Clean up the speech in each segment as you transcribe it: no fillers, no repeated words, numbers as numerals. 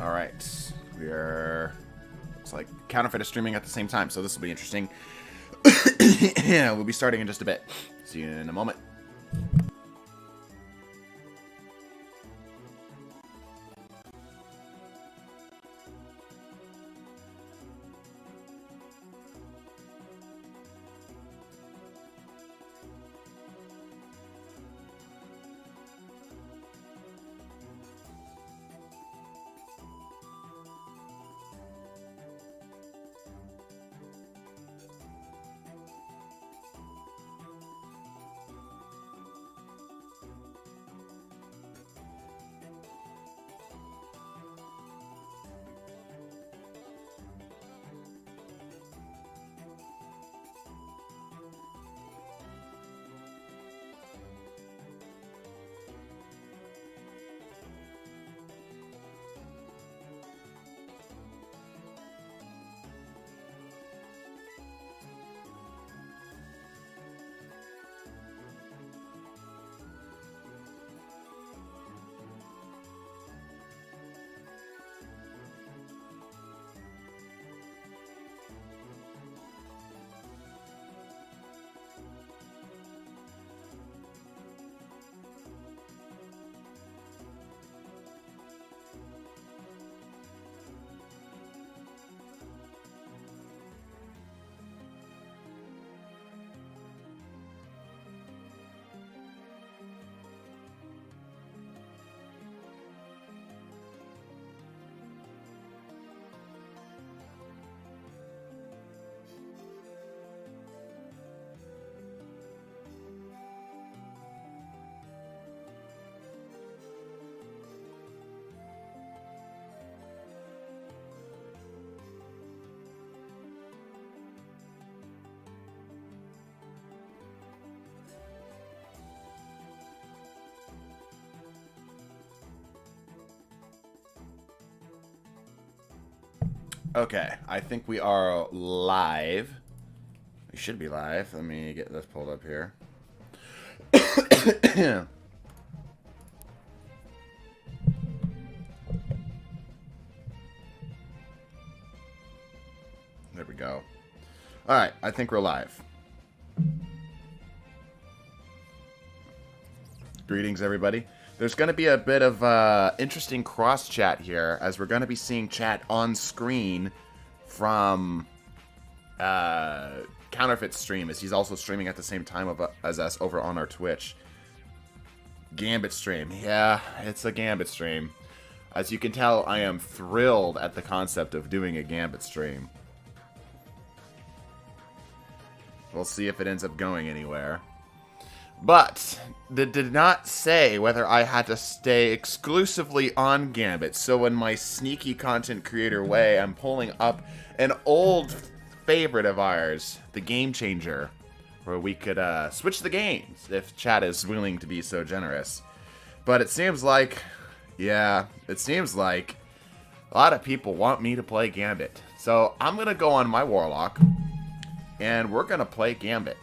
Alright. Looks like Counterfeit is streaming at the same time, so this will be interesting. Yeah, we'll be starting in just a bit. See you in a moment. Okay, I think we are live. We should be live. Let me get this pulled up here. There we go. Alright, I think we're live. Greetings, everybody. There's going to be a bit of interesting cross-chat here, as we're going to be seeing chat on screen from Counterfeit's stream, as he's also streaming at the same time as us over on our Twitch. Gambit stream. Yeah, it's a Gambit stream. As you can tell, I am thrilled at the concept of doing a Gambit stream. We'll see if it ends up going anywhere. But, it did not say whether I had to stay exclusively on Gambit. So in my sneaky content creator way, I'm pulling up an old favorite of ours, the Game Changer, where we could switch the games if chat is willing to be so generous. But it seems like, a lot of people want me to play Gambit. So I'm going to go on my Warlock, and we're going to play Gambit.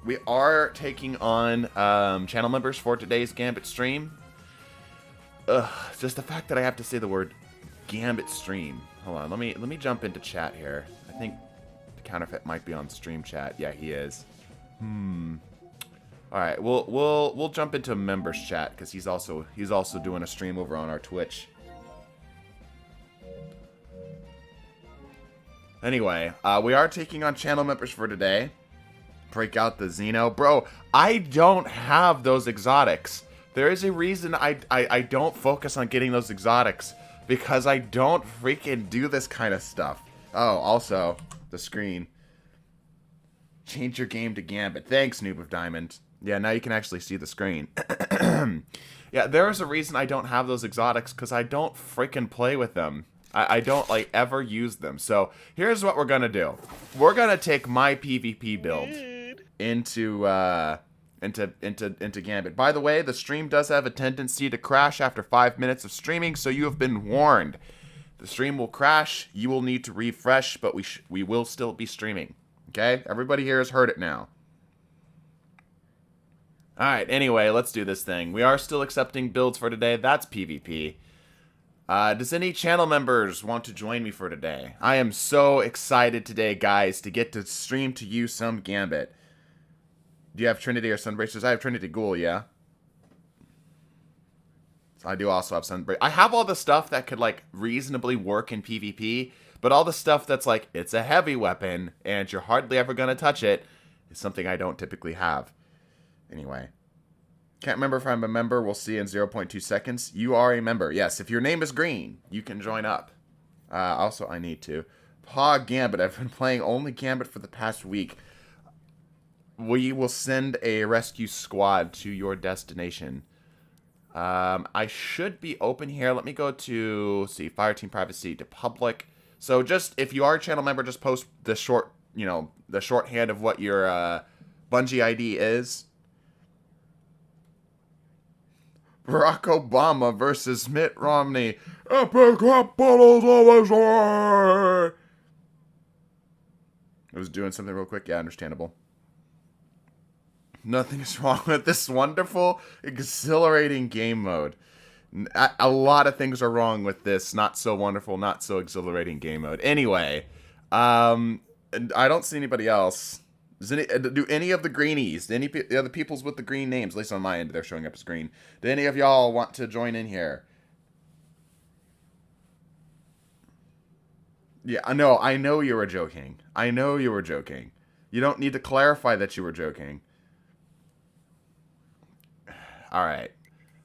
We are taking on channel members for today's Gambit stream. Just the fact that I have to say the word Gambit stream. Hold on, let me jump into chat here. I think the Counterfeit might be on stream chat. Yeah, he is. All right, we'll jump into members chat because he's also doing a stream over on our Twitch. Anyway, we are taking on channel members for today. Break out the Xeno. Bro, I don't have those exotics. There is a reason I don't focus on getting those exotics. Because I don't freaking do this kind of stuff. Oh, also, the screen. Change your game to Gambit. Thanks, Noob of Diamond. Yeah, now you can actually see the screen. Yeah, there is a reason I don't have those exotics. Because I don't freaking play with them. I don't, like, ever use them. So, here's what we're going to do. We're going to take my PvP build into Gambit. By the way, the stream does have a tendency to crash after 5 minutes of streaming, so you have been warned. The stream will crash, you will need to refresh, but we will still be streaming. Okay? Everybody here has heard it now. Alright, anyway, let's do this thing. We are still accepting builds for today. That's PvP. Does any channel members want to join me for today? I am so excited today, guys, to get to stream to you some Gambit. Do you have Trinity or Sunbracers? I have Trinity Ghoul, yeah. I do also have Sunbreaker. I have all the stuff that could, like, reasonably work in PvP, but all the stuff that's like, it's a heavy weapon, and you're hardly ever going to touch it, is something I don't typically have. Anyway. Can't remember if I'm a member. We'll see in 0.2 seconds. You are a member. Yes, if your name is green, you can join up. Also, I need to. Paw Gambit. I've been playing only Gambit for the past week. We will send a rescue squad to your destination. I should be open here. Let me go to, see, fireteam privacy to public. So just, if you are a channel member, just post the short, you know, the shorthand of what your Bungie ID is. Barack Obama versus Mitt Romney. Epic battles always war. I was doing something real quick. Yeah, understandable. Nothing is wrong with this wonderful, exhilarating game mode. A lot of things are wrong with this not so wonderful, not so exhilarating game mode. Anyway, I don't see anybody else. Do any of the greenies, any other peoples with the green names, at least on my end, they're showing up as green. Do any of y'all want to join in here? Yeah, I know you were joking. I know you were joking. You don't need to clarify that you were joking. Alright.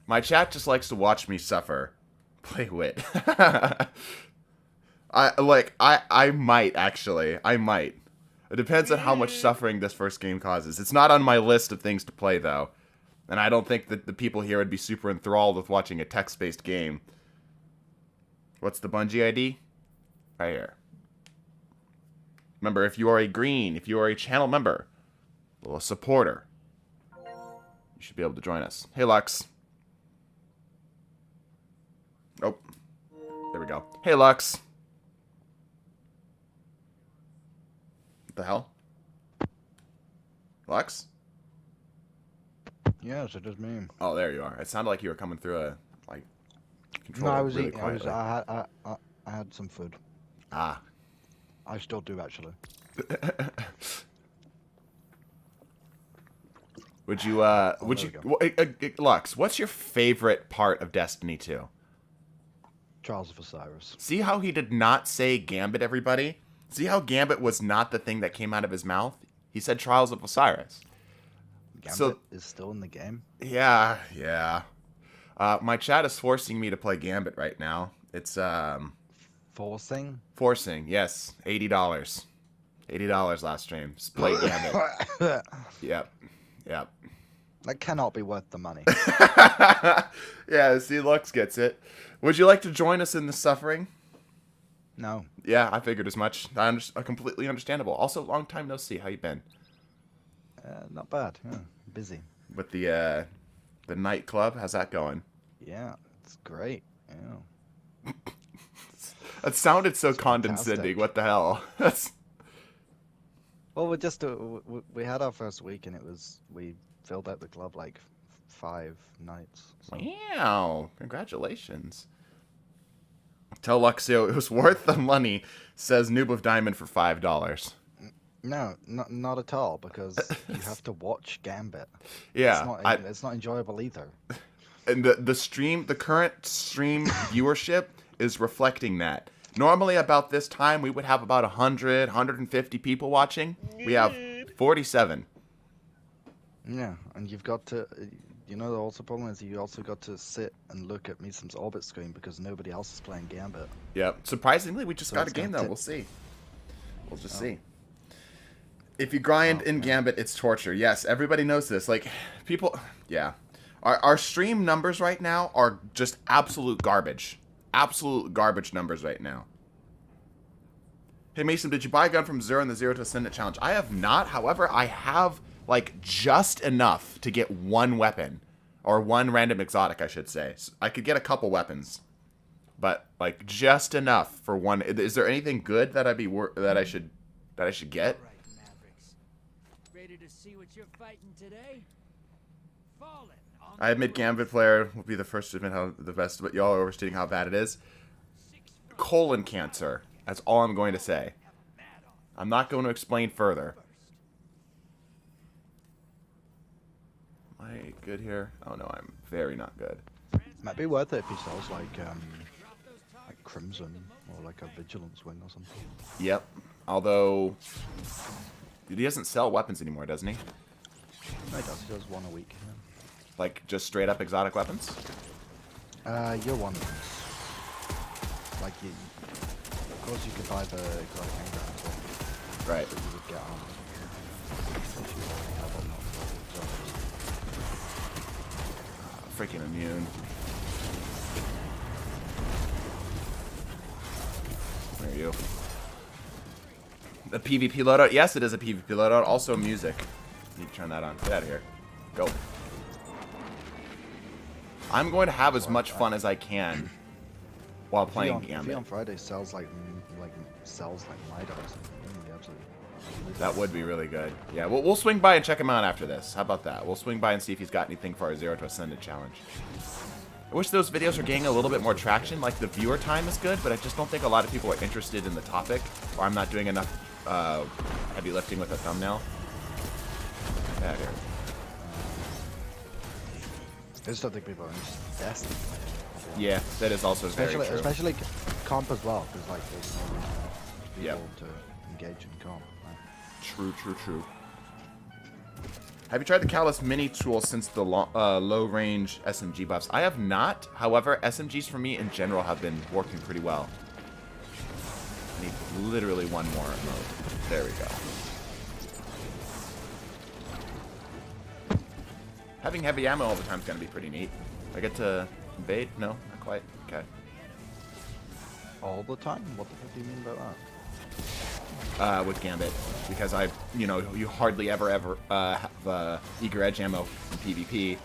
My chat just likes to watch me suffer. Play wit. I might, actually. I might. It depends on how much suffering this first game causes. It's not on my list of things to play, though. And I don't think that the people here would be super enthralled with watching a text-based game. What's the Bungie ID? Right here. Remember, if you are a green, if you are a channel member, or a supporter, you should be able to join us. Hey, Lux. Oh. There we go. Hey, Lux. What the hell? Lux? Yes, it is me. Oh, there you are. It sounded like you were coming through a, like, controller. No, I was really eating. quietly. I had some food. Ah. I still do, actually. Would you, Lux, what's your favorite part of Destiny 2? Trials of Osiris. See how he did not say Gambit, everybody? See how Gambit was not the thing that came out of his mouth? He said Trials of Osiris. Gambit is still in the game? Yeah. My chat is forcing me to play Gambit right now. It's, Forcing? Forcing, yes. $80. $80 last stream. Just play Gambit. Yep. That cannot be worth the money. Yeah, see, Lux gets it. Would you like to join us in the suffering? No. Yeah, I figured as much. Completely understandable. Also, long time no see. How you been? Not bad. Yeah, busy. With the nightclub, how's that going? Yeah, it's great. Yeah. That sounded so It's condescending. fantastic. What the hell? Well, we had our first week, and we filled out the club like 5 nights. So. Wow! Congratulations. Tell Luxio it was worth the money. Says Noob of Diamond for $5. No, not at all, because you have to watch Gambit. Yeah, It's not enjoyable either. And the current stream viewership is reflecting that. Normally about this time we would have about 100, 150 people watching. We have 47. Yeah, and you've got to, you know, the also problem is you also got to sit and look at Meesum's orbit screen because nobody else is playing Gambit. Yeah, surprisingly we just So got a it's game gonna though. We'll see. We'll just see. If you grind in Gambit, it's torture. Yes, everybody knows this. Like, people, yeah. Our stream numbers right now are just absolute garbage. Absolute garbage numbers right now. Hey, Mason, did you buy a gun from Zero in the Zero to Ascendant Challenge? I have not. However, I have, like, just enough to get one weapon. Or one random exotic, I should say. So I could get a couple weapons. But, like, just enough for one. Is there anything good that I should get? All right, Mavericks. Ready to see what you're fighting today? Fallen on I admit the Gambit player will be the first to admit how the best, but y'all are overstating how bad it is. colon cancer. That's all I'm going to say. I'm not going to explain further. Am I good here? Oh no, I'm very not good. Might be worth it if he sells like Crimson or like a Vigilance Wing or something. Yep. Although he doesn't sell weapons anymore, doesn't he? No, he does. He does one a week. Yeah. Like just straight up exotic weapons? Year one ones. Like you, of course, you could buy the exotic handgun as well. Right. But you would get armor. If you already have them, not for exotics. Freaking immune. Where are you? The PvP loadout? Yes, it is a PvP loadout. Also music. Need to turn that on. Get out of here. Go. I'm going to have as much fun as I can while playing Gambit. If he on Friday sells like my dogs, absolutely. That would be really good. Yeah, we'll swing by and check him out after this. How about that? We'll swing by and see if he's got anything for our 0 to Ascendant challenge. I wish those videos were getting a little bit more traction. Like, the viewer time is good, but I just don't think a lot of people are interested in the topic, or I'm not doing enough heavy lifting with a thumbnail. Get out of here. I just don't think people are interested. Yeah, that is also very true. Especially comp as well, because like there's no reason for Yep. people to engage in comp. Right? True, true, true. Have you tried the Callus mini tool since the low-range SMG buffs? I have not. However, SMGs for me in general have been working pretty well. I need literally one more mode. There we go. Having heavy ammo all the time is going to be pretty neat. I get to invade? No, not quite. Okay. All the time? What the fuck do you mean by that? With Gambit, because you hardly ever have eager edge ammo in PvP,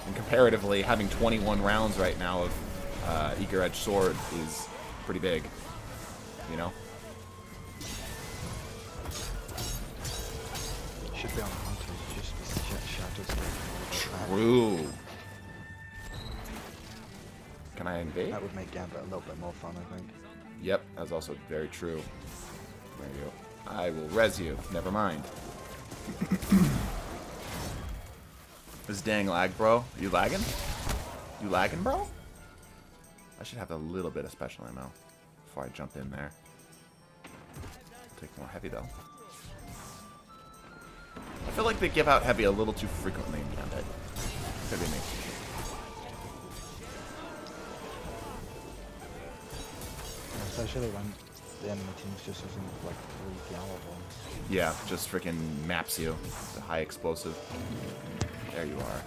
and comparatively, having 21 rounds right now of eager edge sword is pretty big, you know. Should be on hunter, just shatters. True. Can I invade? That would make Gambit a little bit more fun, I think. Yep, that's also very true. There you go. I will res you. Never mind. This dang lag, bro. You lagging? You lagging, bro? I should have a little bit of special ammo before I jump in there. I'll take more heavy, though. I feel like they give out heavy a little too frequently in Gambit. Could be me. Especially when the enemy team's just using like 3 Gala bombs. Yeah, just freaking maps you. The high explosive. There you are.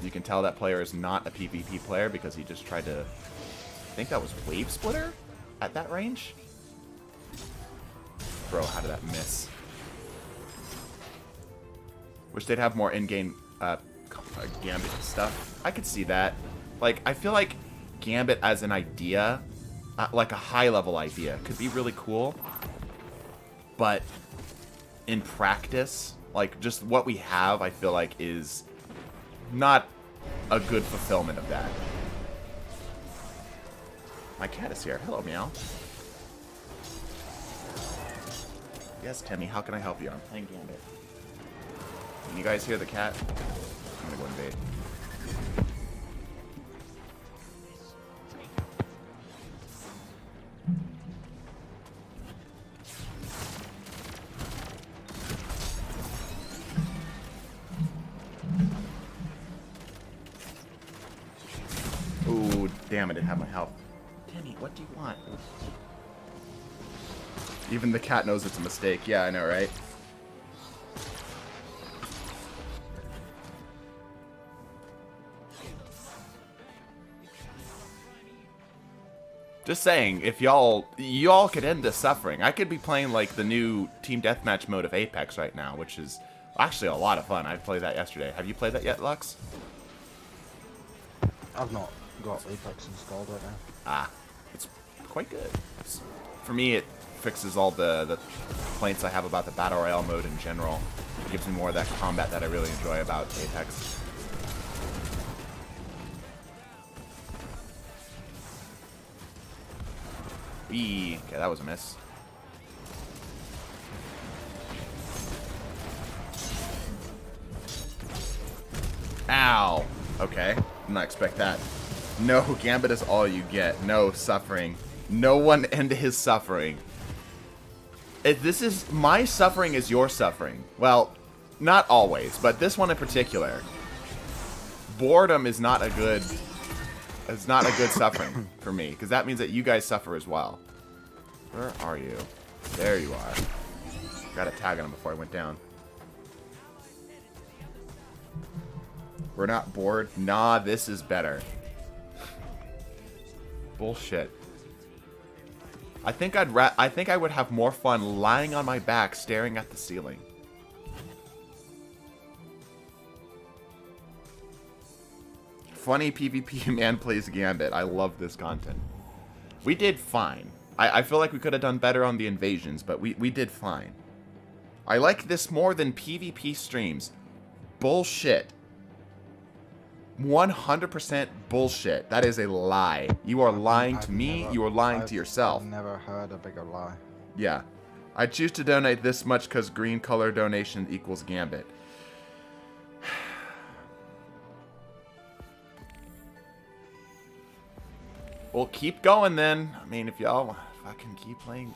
You can tell that player is not a PvP player because he just tried to... I think that was Wave Splitter at that range? Bro, how did that miss? Wish they'd have more in-game Gambit stuff. I could see that. Like, I feel like Gambit as an idea, like a high-level idea, could be really cool. But in practice, like, just what we have, I feel like, is not a good fulfillment of that. My cat is here. Hello, meow. Yes, Timmy, how can I help you? I'm playing Gambit. Can you guys hear the cat? I'm gonna go invade. Ooh, damn, I didn't have my health. Timmy, what do you want? Even the cat knows it's a mistake. Yeah, I know, right? Just saying, if y'all could end this suffering. I could be playing like the new team deathmatch mode of Apex right now, which is actually a lot of fun. I played that yesterday. Have you played that yet, Lux? I've not got Apex installed right now. Ah, it's quite good. For me, it fixes all the complaints I have about the Battle Royale mode in general. It gives me more of that combat that I really enjoy about Apex. be... Okay, that was a miss. Ow. Okay, did not expect that. No, Gambit is all you get. No suffering. No one end his suffering. This is... My suffering is your suffering. Well, not always, but this one in particular. Boredom is not a good... It's not a good suffering for me, because that means that you guys suffer as well. Where are you? There you are. Got a tag on him before I went down. We're not bored? Nah, this is better. Bullshit. I think I would have more fun lying on my back staring at the ceiling. Funny PvP man plays Gambit. I love this content. We did fine. I feel like we could have done better on the invasions, but we did fine. I like this more than PvP streams. Bullshit. 100% bullshit. That is a lie. You are lying to me. You are lying to yourself. I've never heard a bigger lie. Yeah. I choose to donate this much because green color donation equals Gambit. Well, keep going then. I mean, if y'all fucking keep playing.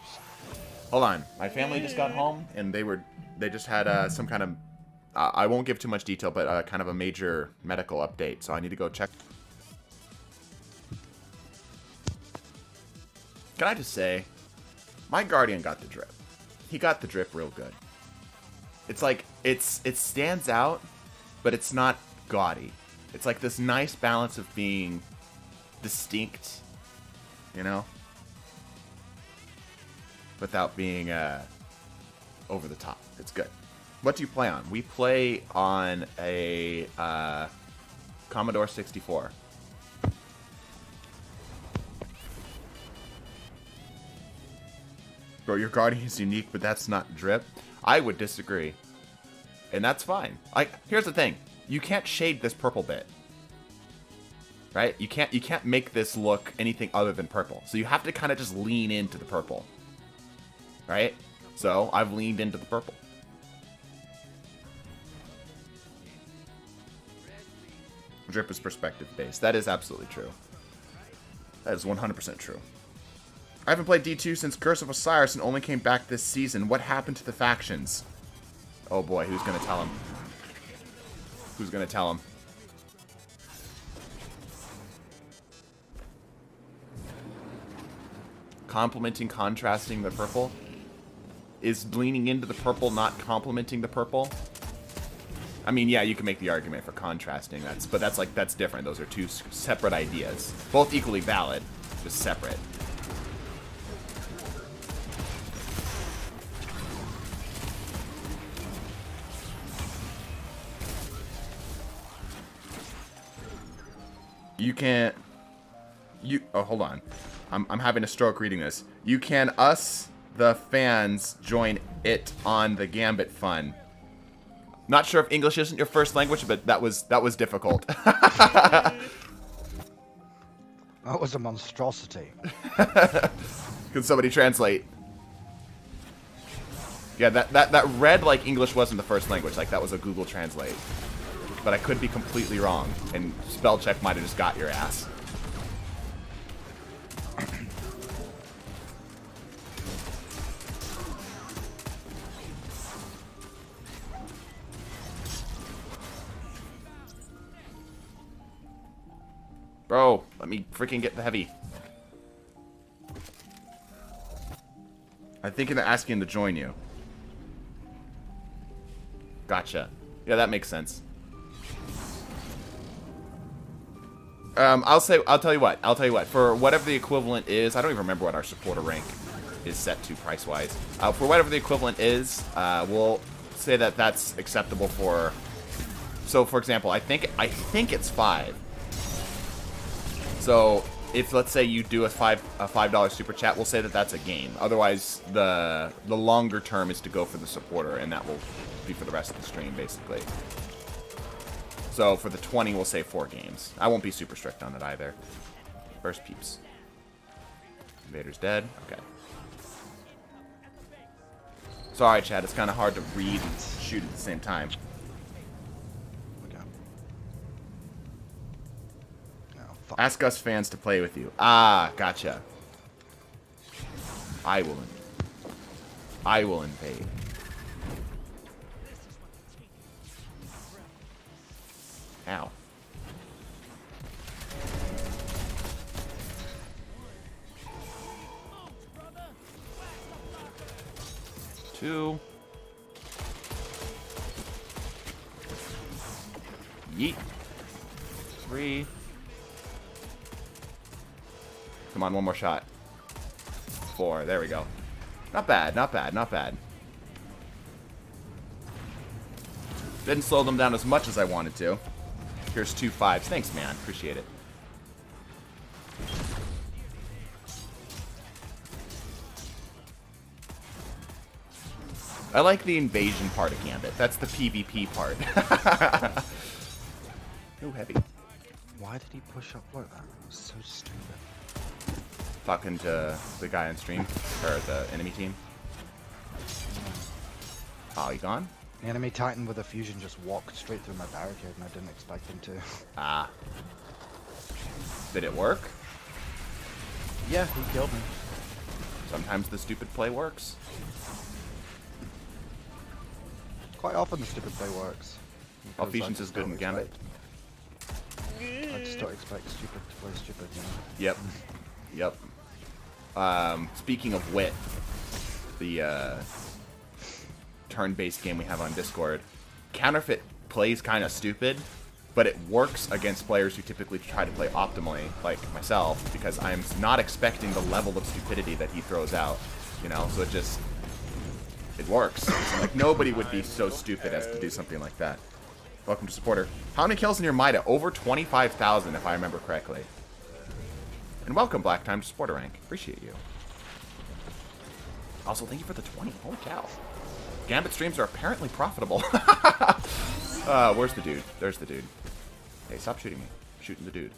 Hold on. My family just got home and they just had some kind of... I won't give too much detail, but kind of a major medical update, so I need to go check. Can I just say, my Guardian got the drip. He got the drip real good. It's like, it stands out, but it's not gaudy. It's like this nice balance of being distinct, you know? Without being over the top. It's good. What do you play on? We play on a Commodore 64. Bro, your Guardian is unique, but that's not drip. I would disagree. And that's fine. Like, here's the thing. You can't shade this purple bit. Right? You can't make this look anything other than purple. So you have to kind of just lean into the purple. Right? So, I've leaned into the purple. Drip is perspective based. That is absolutely true. That is 100% true. I haven't played D2 since Curse of Osiris and only came back this season. What happened to the factions? Oh boy, who's gonna tell him? Who's gonna tell him? Complementing, contrasting the purple? Is leaning into the purple not complementing the purple? I mean, yeah, you can make the argument for contrasting, but that's different. Those are two separate ideas. Both equally valid, just separate. You can't... Oh, hold on. I'm having a stroke reading this. You can, us, the fans, join it on the Gambit Fund. Not sure if English isn't your first language, but that was difficult. That was a monstrosity. Can somebody translate? Yeah, that read like English wasn't the first language. Like that was a Google Translate. But I could be completely wrong, and spell check might have just got your ass. Bro, let me freaking get the heavy. I think they're asking to join you. Gotcha. Yeah, that makes sense. I'll tell you what. For whatever the equivalent is, I don't even remember what our supporter rank is set to price-wise. For whatever the equivalent is, we'll say that that's acceptable for... So, for example, I think it's 5. So, if let's say you do a $5 super chat, we'll say that that's a game. Otherwise, the longer term is to go for the supporter, and that will be for the rest of the stream, basically. So for the 20, we'll say 4 games. I won't be super strict on it either. First peeps. Invader's dead. Okay. Sorry, Chad. It's kind of hard to read and shoot at the same time. Okay. Oh, fuck. Ask us fans to play with you. Ah, gotcha. I will invade. Ow. Two. Yeet. Three. Come on, one more shot. Four. There we go. Not bad, not bad, not bad. Didn't slow them down as much as I wanted to. Here's 2 5s. Thanks, man. Appreciate it. I like the invasion part of Gambit. That's the PvP part. Too heavy. Why did he push up like that? It was so stupid. Talking to the guy on stream, or the enemy team. Oh, you gone? The enemy Titan with a fusion just walked straight through my barricade and I didn't expect him to. Ah. Did it work? Yeah, he killed me. Sometimes the stupid play works. Quite often the stupid play works. All Because I fusions just is good in don't Gambit. I just don't expect stupid to play stupid, you know? Yep. Yep. Speaking of wit, the turn-based game we have on Discord, Counterfeit plays kind of stupid, but it works against players who typically try to play optimally, like myself, because I'm not expecting the level of stupidity that he throws out, you know, so it works. So, like, nobody would be so stupid as to do something like that. Welcome to Supporter. How many kills in your Mida? Over 25,000, if I remember correctly. And welcome, Black Time, to Supporter Rank. Appreciate you. Also, thank you for the 20. Holy cow. Gambit streams are apparently profitable. Where's the dude? There's the dude. Hey, stop shooting me. I'm shooting the dude.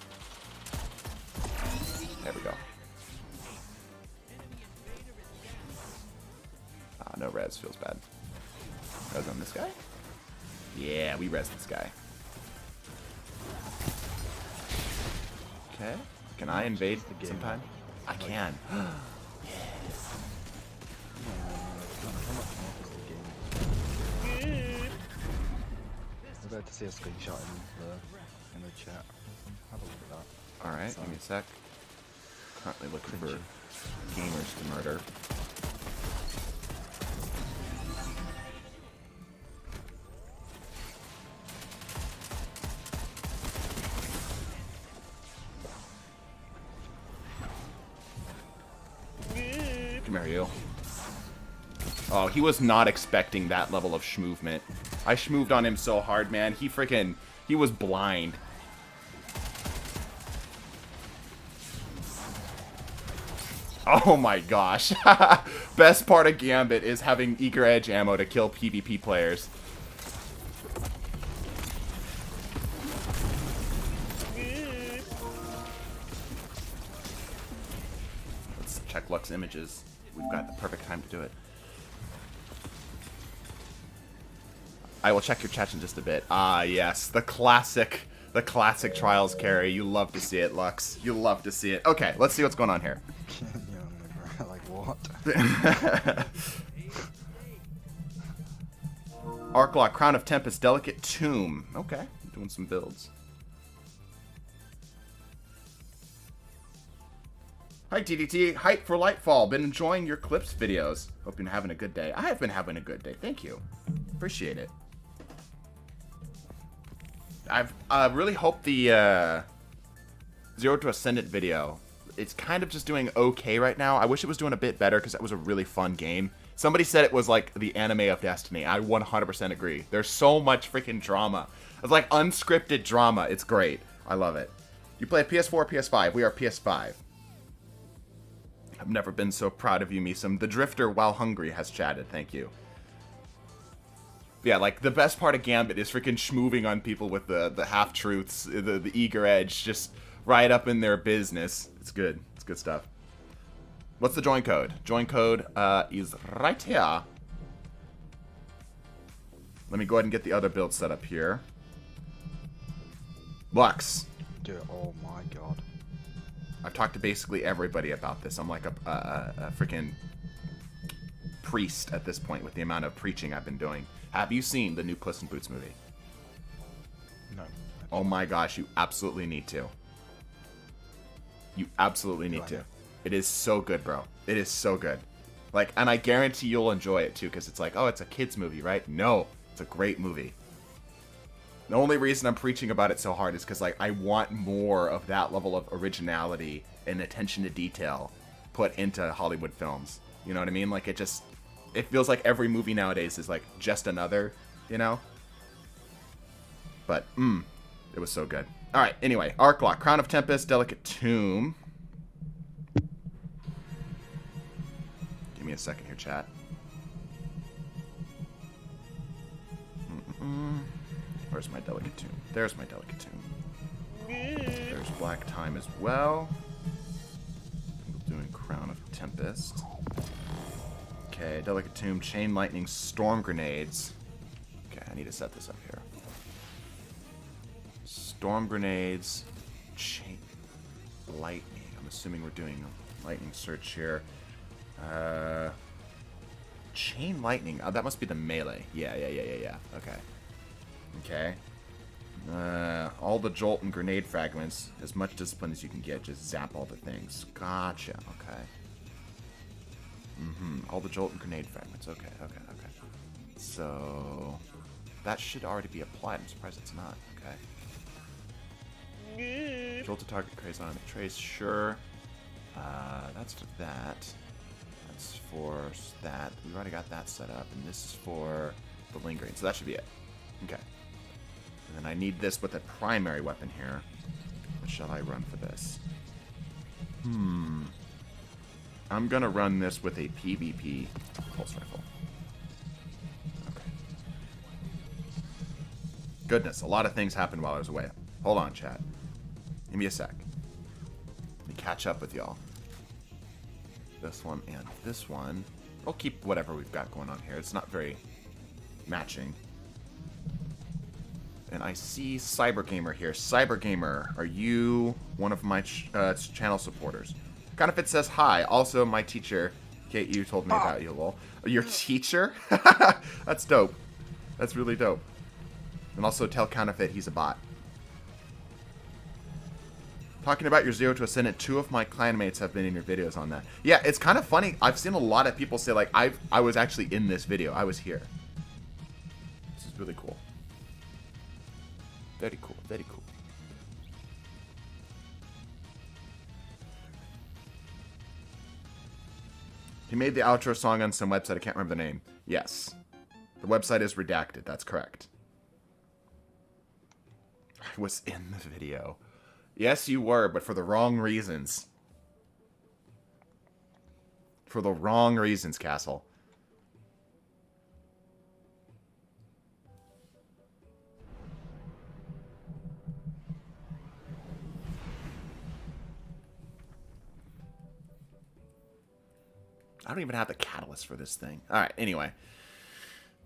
There we go. Ah, no res. Feels bad. Res on this guy? Yeah, we res this guy. Okay. Can I invade sometime? I can. I'd like to see a screenshot in the chat. Have a look at that. Alright, give me a sec. Currently looking for gamers to murder. Come here, you. Oh, he was not expecting that level of schmovement. I schmooved on him so hard, man. He was blind. Oh my gosh. Best part of Gambit is having eager edge ammo to kill PvP players. Let's check Lux images. We've got the perfect time to do it. I will check your chat in just a bit. Ah, yes. The classic Trials carry. You love to see it, Lux. You love to see it. Okay, let's see what's going on here. Yeah, like what? Arclock, Crown of Tempest, Delicate Tomb. Okay, doing some builds. Hi, TDT. Hype for Lightfall. Been enjoying your clips videos. Hope you're having a good day. I have been having a good day. Thank you. Appreciate it. I really hope the Zero to Ascendant video, it's kind of just doing okay right now. I wish it was doing a bit better because that was a really fun game. Somebody said it was like the anime of Destiny. I 100% agree. There's so much freaking drama. It's like unscripted drama. It's great. I love it. You play PS4 or PS5? We are PS5. I've never been so proud of you, Misum. The Drifter, while hungry, has chatted. Thank you. Yeah, like, the best part of Gambit is freaking schmooving on people with the half-truths, the eager edge, just right up in their business. It's good. It's good stuff. What's the join code? Join code is right here. Let me go ahead and get the other build set up here. Lux. Dude, oh my god. I've talked to basically everybody about this. I'm like a freaking priest at this point with the amount of preaching I've been doing. Have you seen the new Puss in Boots movie? No. Oh my gosh, you absolutely need to. You absolutely need to. It is so good, bro. It is so good. Like, and I guarantee you'll enjoy it too, because it's like, oh, it's a kid's movie, right? No, it's a great movie. The only reason I'm preaching about it so hard is because, like, I want more of that level of originality and attention to detail put into Hollywood films. You know what I mean? Like, it feels like every movie nowadays is, like, just another, you know? But, it was so good. Alright, anyway, Arc Lock, Crown of Tempest, Delicate Tomb. Give me a second here, chat. Where's my Delicate Tomb? There's my Delicate Tomb. There's Black Time as well. We're doing Crown of Tempest. Okay, Delicate Tomb, Chain Lightning, Storm Grenades. Okay, I need to set this up here. Storm Grenades, Chain Lightning. I'm assuming we're doing a Lightning Search here. Chain Lightning. Oh, that must be the melee. Yeah. Okay. Okay. All the Jolt and Grenade Fragments. As much discipline as you can get. Just zap all the things. Gotcha. Okay. All the Jolt and Grenade Fragments. Okay. So, that should already be applied. I'm surprised it's not. Okay. Jolt to target craze on the trace. Sure. That's for that. That's for that. We've already got that set up. And this is for the lingering. So that should be it. Okay. And then I need this with a primary weapon here. What shall I run for this? I'm going to run this with a PvP pulse rifle. Okay. Goodness, a lot of things happened while I was away. Hold on, chat. Give me a sec. Let me catch up with y'all. This one and this one. I'll keep whatever we've got going on here. It's not very matching. And I see Cybergamer here. Cybergamer, are you one of my channel supporters? Kind of it says hi. Also, my teacher, Kate, you told me about you, lol. Your teacher? That's dope. That's really dope. And also tell Counterfeit he's a bot. Talking about your 0 to Ascendant, 2 of my clanmates have been in your videos on that. Yeah, it's kind of funny. I've seen a lot of people say, like, I was actually in this video. I was here. This is really cool. Very cool. Very cool. He made the outro song on some website. I can't remember the name. Yes. The website is redacted. That's correct. I was in the video. Yes, you were, but for the wrong reasons. For the wrong reasons, Castle. I don't even have the catalyst for this thing. Alright, anyway.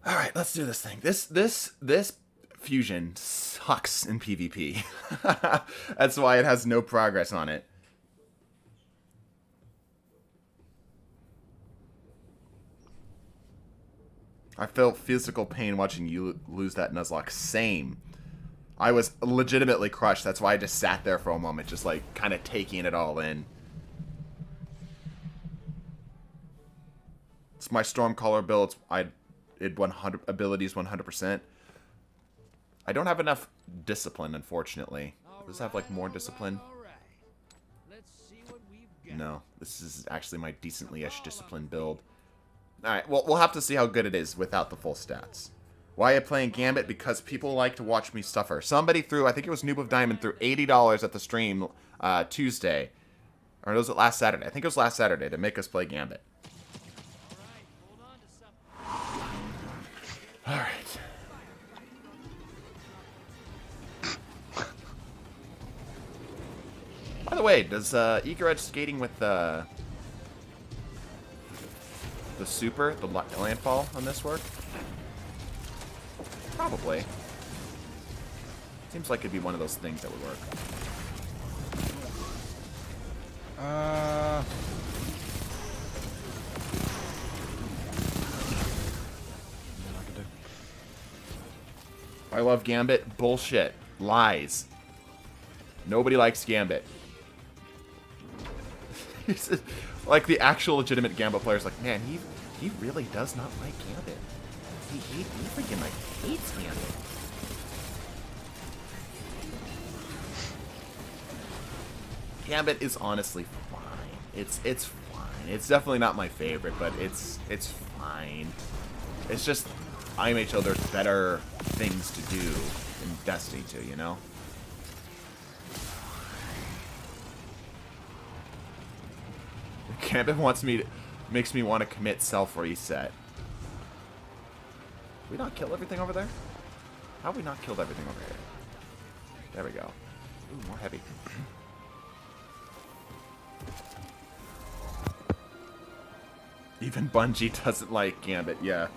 Alright, let's do this thing. This fusion sucks in PvP. That's why it has no progress on it. I felt physical pain watching you lose that Nuzlocke. Same. I was legitimately crushed. That's why I just sat there for a moment, just like kind of taking it all in. It's my Stormcaller build. It 100 abilities 100%. I don't have enough discipline, unfortunately. Does it have like more discipline? Let's see what we've got. No, this is actually my decently-ish discipline build. Alright, well, we'll have to see how good it is without the full stats. Why am I playing Gambit? Because people like to watch me suffer. Somebody threw, I think it was Noob of Diamond, threw $80 at the stream Tuesday. Or was it last Saturday? I think it was last Saturday to make us play Gambit. Alright. By the way, does Eager Edge skating with the super, the landfall on this work? Probably. Seems like it'd be one of those things that would work. I love Gambit. Bullshit. Lies. Nobody likes Gambit. Like the actual legitimate Gambit player's like, man, he really does not like Gambit. He freaking like hates Gambit. Gambit is honestly fine. It's fine. It's definitely not my favorite, but it's fine. It's just IMHO, there's better things to do in Destiny 2, you know? Gambit makes me want to commit self-reset. Did we not kill everything over there? How have we not killed everything over here? There we go. Ooh, more heavy. Even Bungie doesn't like Gambit, yeah.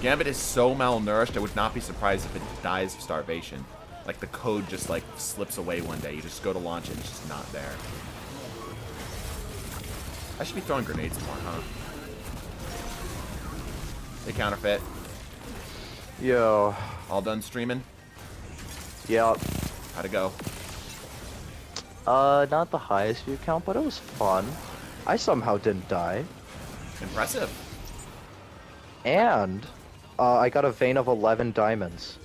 Gambit is so malnourished, I would not be surprised if it dies of starvation. Like the code just like slips away one day. You just go to launch it and it's just not there. I should be throwing grenades more, huh? They counterfeit. Yo. All done streaming? Yep. How'd it go? Not the highest view count, but it was fun. I somehow didn't die. Impressive. And, I got a vein of 11 diamonds.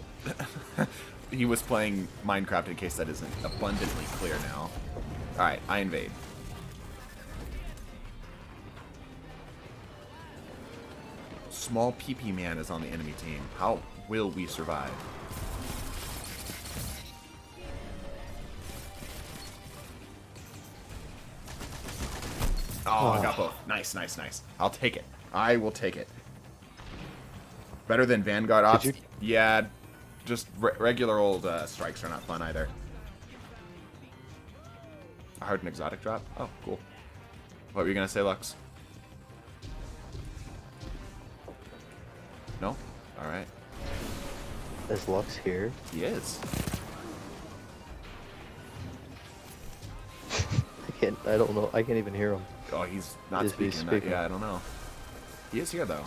He was playing Minecraft in case that isn't abundantly clear now. Alright, I invade. Small PP man is on the enemy team. How will we survive? Oh, I got both. Nice, nice, nice. I'll take it. I will take it. Better than Vanguard Ops? Yeah, just regular old strikes are not fun either. I heard an exotic drop. Oh, cool. What were you going to say, Lux? No? Alright. Is Lux here? He is. I don't know. I can't even hear him. Oh, he's not Is he speaking. Yeah, I don't know. He is here, though.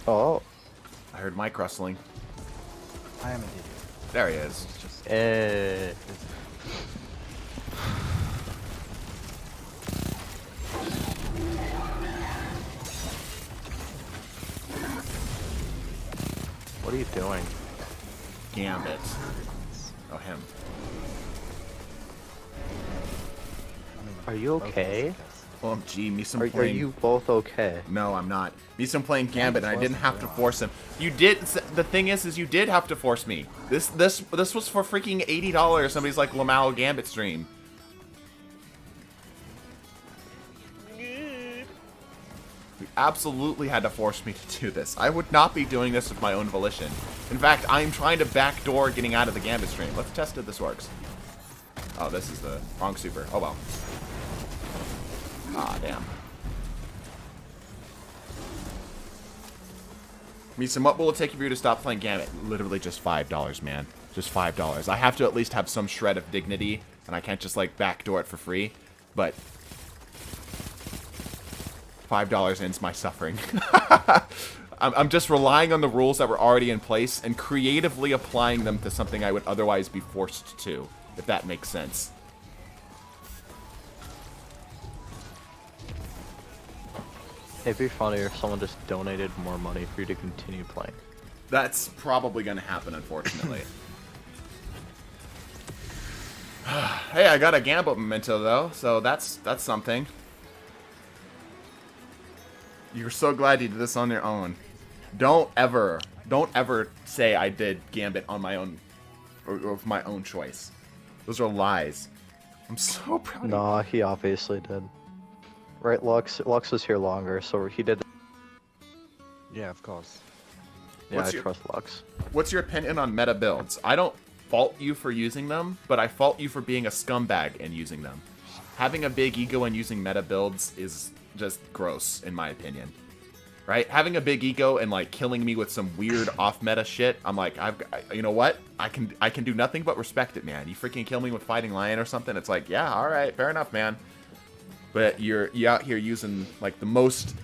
Oh. I heard Mike rustling. I am an idiot. There he is. It's just What are you doing? Gambit. Oh, him. Are you okay? Oh, gee, me some Are playing... you both okay? No, I'm not. Me some playing Gambit, and I didn't have to force him. You did... The thing is you did have to force me. This was for freaking $80. Somebody's like, Lamau Gambit stream. You absolutely had to force me to do this. I would not be doing this of my own volition. In fact, I'm trying to backdoor getting out of the Gambit stream. Let's test if this works. Oh, this is the wrong super. Oh, well. Ah, damn. Meeson, what will it take for you to stop playing Gambit? Literally just $5, man. Just $5. I have to at least have some shred of dignity, and I can't just, like, backdoor it for free. But $5 ends my suffering. I'm just relying on the rules that were already in place and creatively applying them to something I would otherwise be forced to, if that makes sense. It'd be funny if someone just donated more money for you to continue playing. That's probably going to happen, unfortunately. Hey, I got a Gambit memento, though, so that's something. You're so glad you did this on your own. Don't ever say I did Gambit on my own, or of my own choice. Those are lies. I'm so proud of you. Nah, he obviously did. Right, Lux was here longer, so he did. yeah, of course. Yeah, I trust Lux. What's your opinion on meta builds? I don't fault you for using them, but I fault you for being a scumbag and using them. Having a big ego and using meta builds is just gross, in my opinion. Right? Having a big ego and like killing me with some weird off-meta shit, I'm like, you know what? I can do nothing but respect it, man. You freaking kill me with Fighting Lion or something, it's like, yeah, all right, fair enough, man. But you're out here using like the most,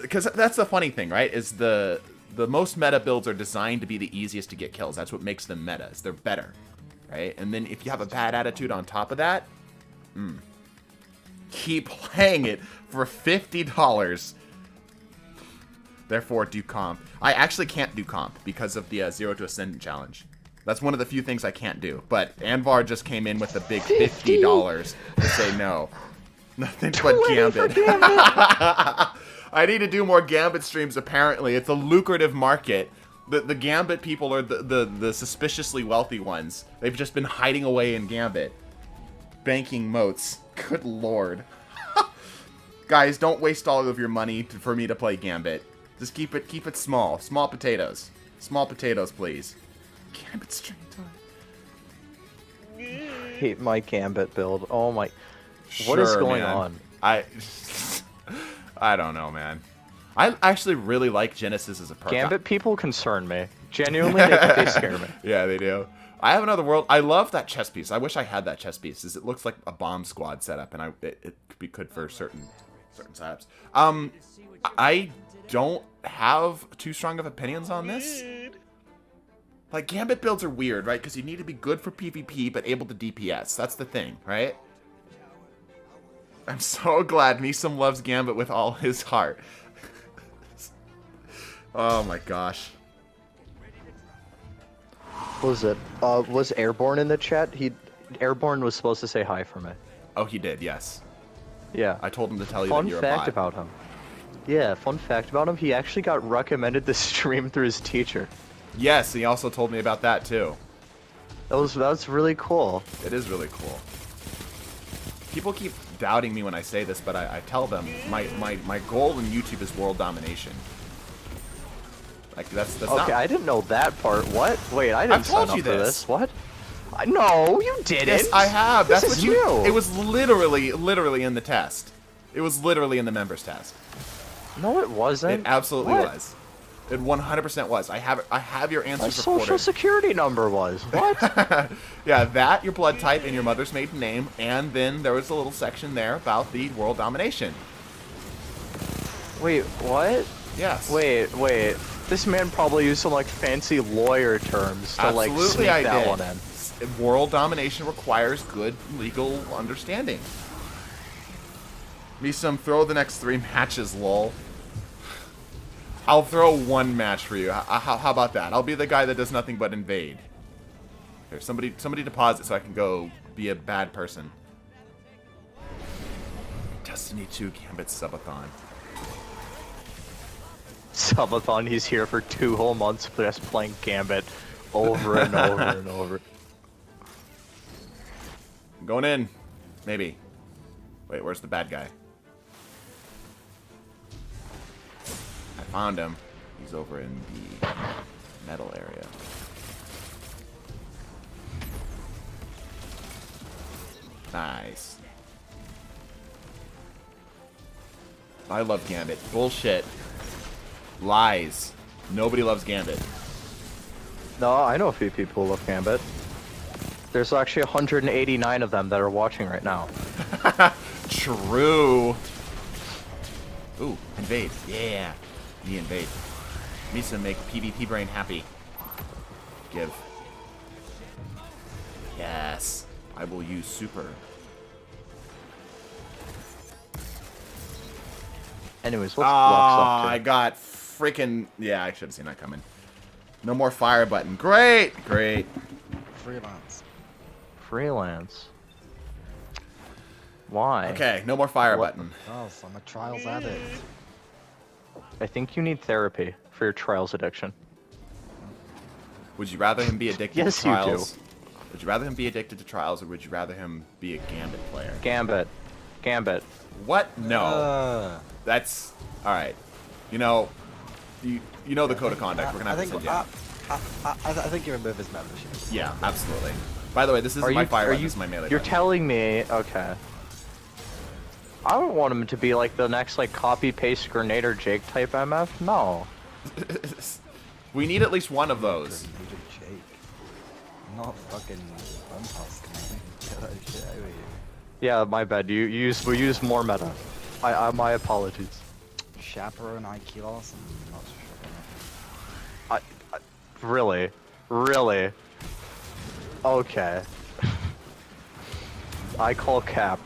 because that's the funny thing, right? Is the most meta builds are designed to be the easiest to get kills. That's what makes them metas. They're better, right? And then if you have a bad attitude on top of that, keep playing it for $50. Therefore, do comp. I actually can't do comp because of the 0 to Ascendant challenge. That's one of the few things I can't do. But Anvar just came in with the big $50 to say no. Nothing but Gambit. I need to do more Gambit streams, apparently. It's a lucrative market. The Gambit people are the suspiciously wealthy ones. They've just been hiding away in Gambit. Banking moats. Good lord. Guys, don't waste all of your money for me to play Gambit. Just keep it small. Small potatoes. Small potatoes, please. Gambit stream time. Hate my Gambit build. Oh my. What is going on? I don't know, man. I actually really like Genesis as a perk. Gambit people concern me. Genuinely, they scare me. Yeah, they do. I have another world. I love that chess piece. I wish I had that chess piece. It looks like a bomb squad setup, and it could be good for certain setups. I don't have too strong of opinions on this. Like, Gambit builds are weird, right? Because you need to be good for PvP, but able to DPS. That's the thing, right? I'm so glad Meesum loves Gambit with all his heart. Oh my gosh. What was it? Was Airborne in the chat? Airborne was supposed to say hi for me. Oh, he did, yes. Yeah. I told him to tell you that you're a bot. Fun fact about him. Yeah, fun fact about him, he actually got recommended the stream through his teacher. Yes, he also told me about that too. That was really cool. It is really cool. People keep doubting me when I say this, but I tell them my goal in YouTube is world domination. Like that's okay, not... I didn't know that part. What? Wait, I didn't sign up for this. What? No, you didn't. Yes, I have. This That's is what you. new. It was literally in the test. It was literally in the members test. No, it wasn't. It absolutely What? was. It 100% was. I have your My answers social recorded. security number was. What? Yeah, that, your blood type, and your mother's maiden name, and then there was a little section there about the world domination. Wait, what? Yes. Wait. This man probably used some like fancy lawyer terms to like sneak that one in. World domination requires good legal understanding. Me some throw the next 3 matches, lol. I'll throw 1 match for you. How about that? I'll be the guy that does nothing but invade. Here, somebody deposit so I can go be a bad person. Destiny 2 Gambit Subathon. Subathon, he's here for 2 whole months just playing Gambit over and over and over. I'm going in. Maybe. Wait, where's the bad guy? I found him. He's over in the metal area. Nice. I love Gambit. Bullshit. Lies. Nobody loves Gambit. No, I know a few people who love Gambit. There's actually 189 of them that are watching right now. True. Ooh, invade. Yeah. Me invade. Misa make PvP brain happy. Give. Yes. I will use super. Anyways, what's Lux up to? I got freaking... Yeah, I should have seen that coming. No more fire button. Great! Great. Freelance. Freelance. Why? Okay, no more fire What? button. Oh, I'm a trials addict. I think you need therapy for your trials addiction. Would you rather him be addicted Yes, to you do. trials? Would you rather him be addicted to trials, or would you rather him be a Gambit player? Gambit. Gambit. What? No. That's... Alright. You know, You know the code of conduct. We're gonna have to send you out. I think you remove his membership. Yeah, absolutely. By the way, this isn't my fire button, this is my melee You're button. telling me, okay. I don't want him to be like the next like copy-paste Grenadier Jake type MF. No. We need at least one of those. Jake. Not fucking Buntusk, man. Get that shit out of here. Yeah, my bad. We use more meta. My apologies. Chaperone Aikilos? I'm not so sure. Really? Really? Okay. I call cap.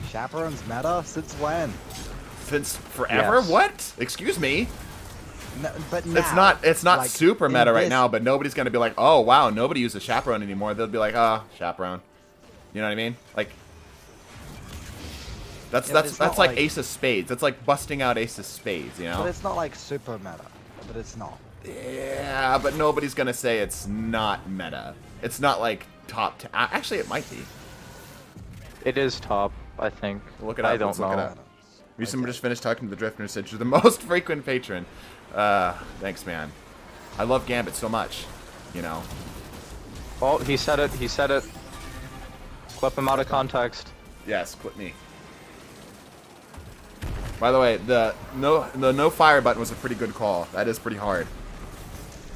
Chaperone's meta? Since when? Since forever? Yes. What? Excuse me? No, but now, It's not like, super meta in right this- now, but nobody's gonna be like, oh wow, nobody uses chaperone anymore. They'll be like, oh, chaperone. You know what I mean? Like that's Yeah, but it's not like like- Ace of Spades. That's like busting out Ace of Spades, you know? But it's not like super meta. But it's not. Yeah, but nobody's gonna say it's not meta. It's not like top 10. Actually, it might be. It is top, I think. Look it up. I don't Let's look it know. up. Reason just finished talking to the Drifter and said you're the most frequent patron. Thanks, man. I love Gambit so much. You know. Oh, he said it. He said it. Clip him out of context. Yes, clip me. By the way, the no fire button was a pretty good call. That is pretty hard.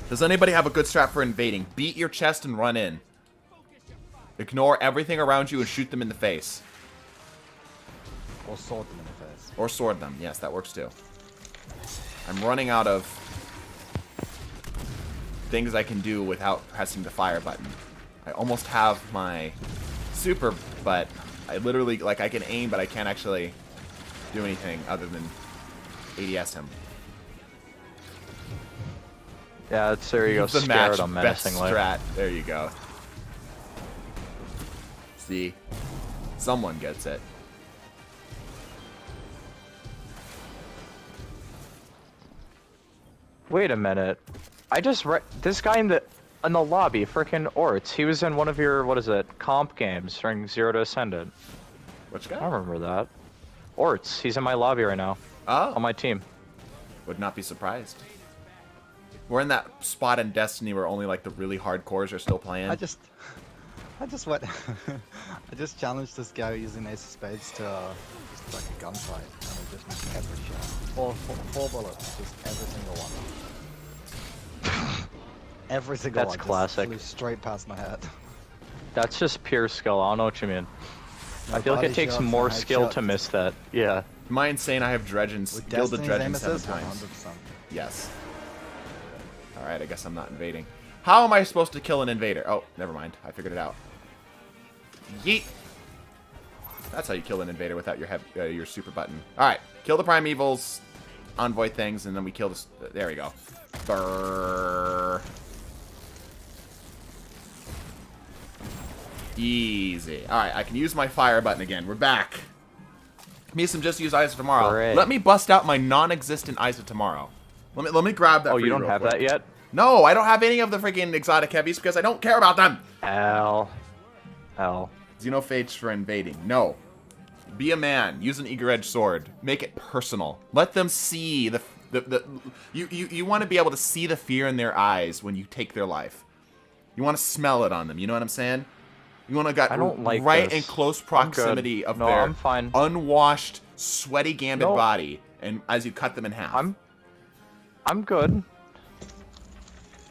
Does anybody have a good strat for invading? Beat your chest and run in. Ignore everything around you and shoot them in the face. Or sword them in the face. Or sword them. Yes, that works too. I'm running out of things I can do without pressing the fire button. I almost have my super, but I literally, like, I can aim, but I can't actually do anything other than ADS him. Yeah, there you go. The Scared match him best menacingly. strat. There you go. See? Someone gets it. Wait a minute. I just read this guy in the lobby, frickin' Orts. He was in one of your comp games during Zero to Ascendant. Which I guy? remember that. Orts. He's in my lobby right now. Oh. On my team. Would not be surprised. We're in that spot in Destiny where only like the really hardcores are still playing. I just went. I just challenged this guy using Ace of Spades to just like a gunfight, and I just missed every shot. Four bullets, just every single one. Every single That's one. classic. Just flew straight past my head. That's just pure skill. I don't know what you mean. I feel like body it takes shots more and skill headshots. to miss that. Yeah. Am I insane? I have Dredgens, With Gilded Destiny's Dredgens aim 7 assist, times. 100%. Yes. Alright, I guess I'm not invading. How am I supposed to kill an invader? Oh, never mind. I figured it out. Yeet! That's how you kill an invader without your super button. Alright, kill the primevals, envoy things, and then we kill this. There we go. Brrr. Easy. Alright, I can use my fire button again. We're back. Meesum just use Eyes of Tomorrow. Hooray. Let me bust out my non-existent Eyes of Tomorrow. Let me grab that. Oh, for you don't real have quick. that yet? No, I don't have any of the freaking exotic heavies because I don't care about them. L. Xenophages for invading. No. Be a man. Use an eager-edged sword. Make it personal. Let them see you want to be able to see the fear in their eyes when you take their life. You want to smell it on them. You know what I'm saying? You want to get I don't like right this. in close I'm good. proximity of No, their I'm fine. unwashed, sweaty Gambit No. body, and as you cut them in half. I'm good.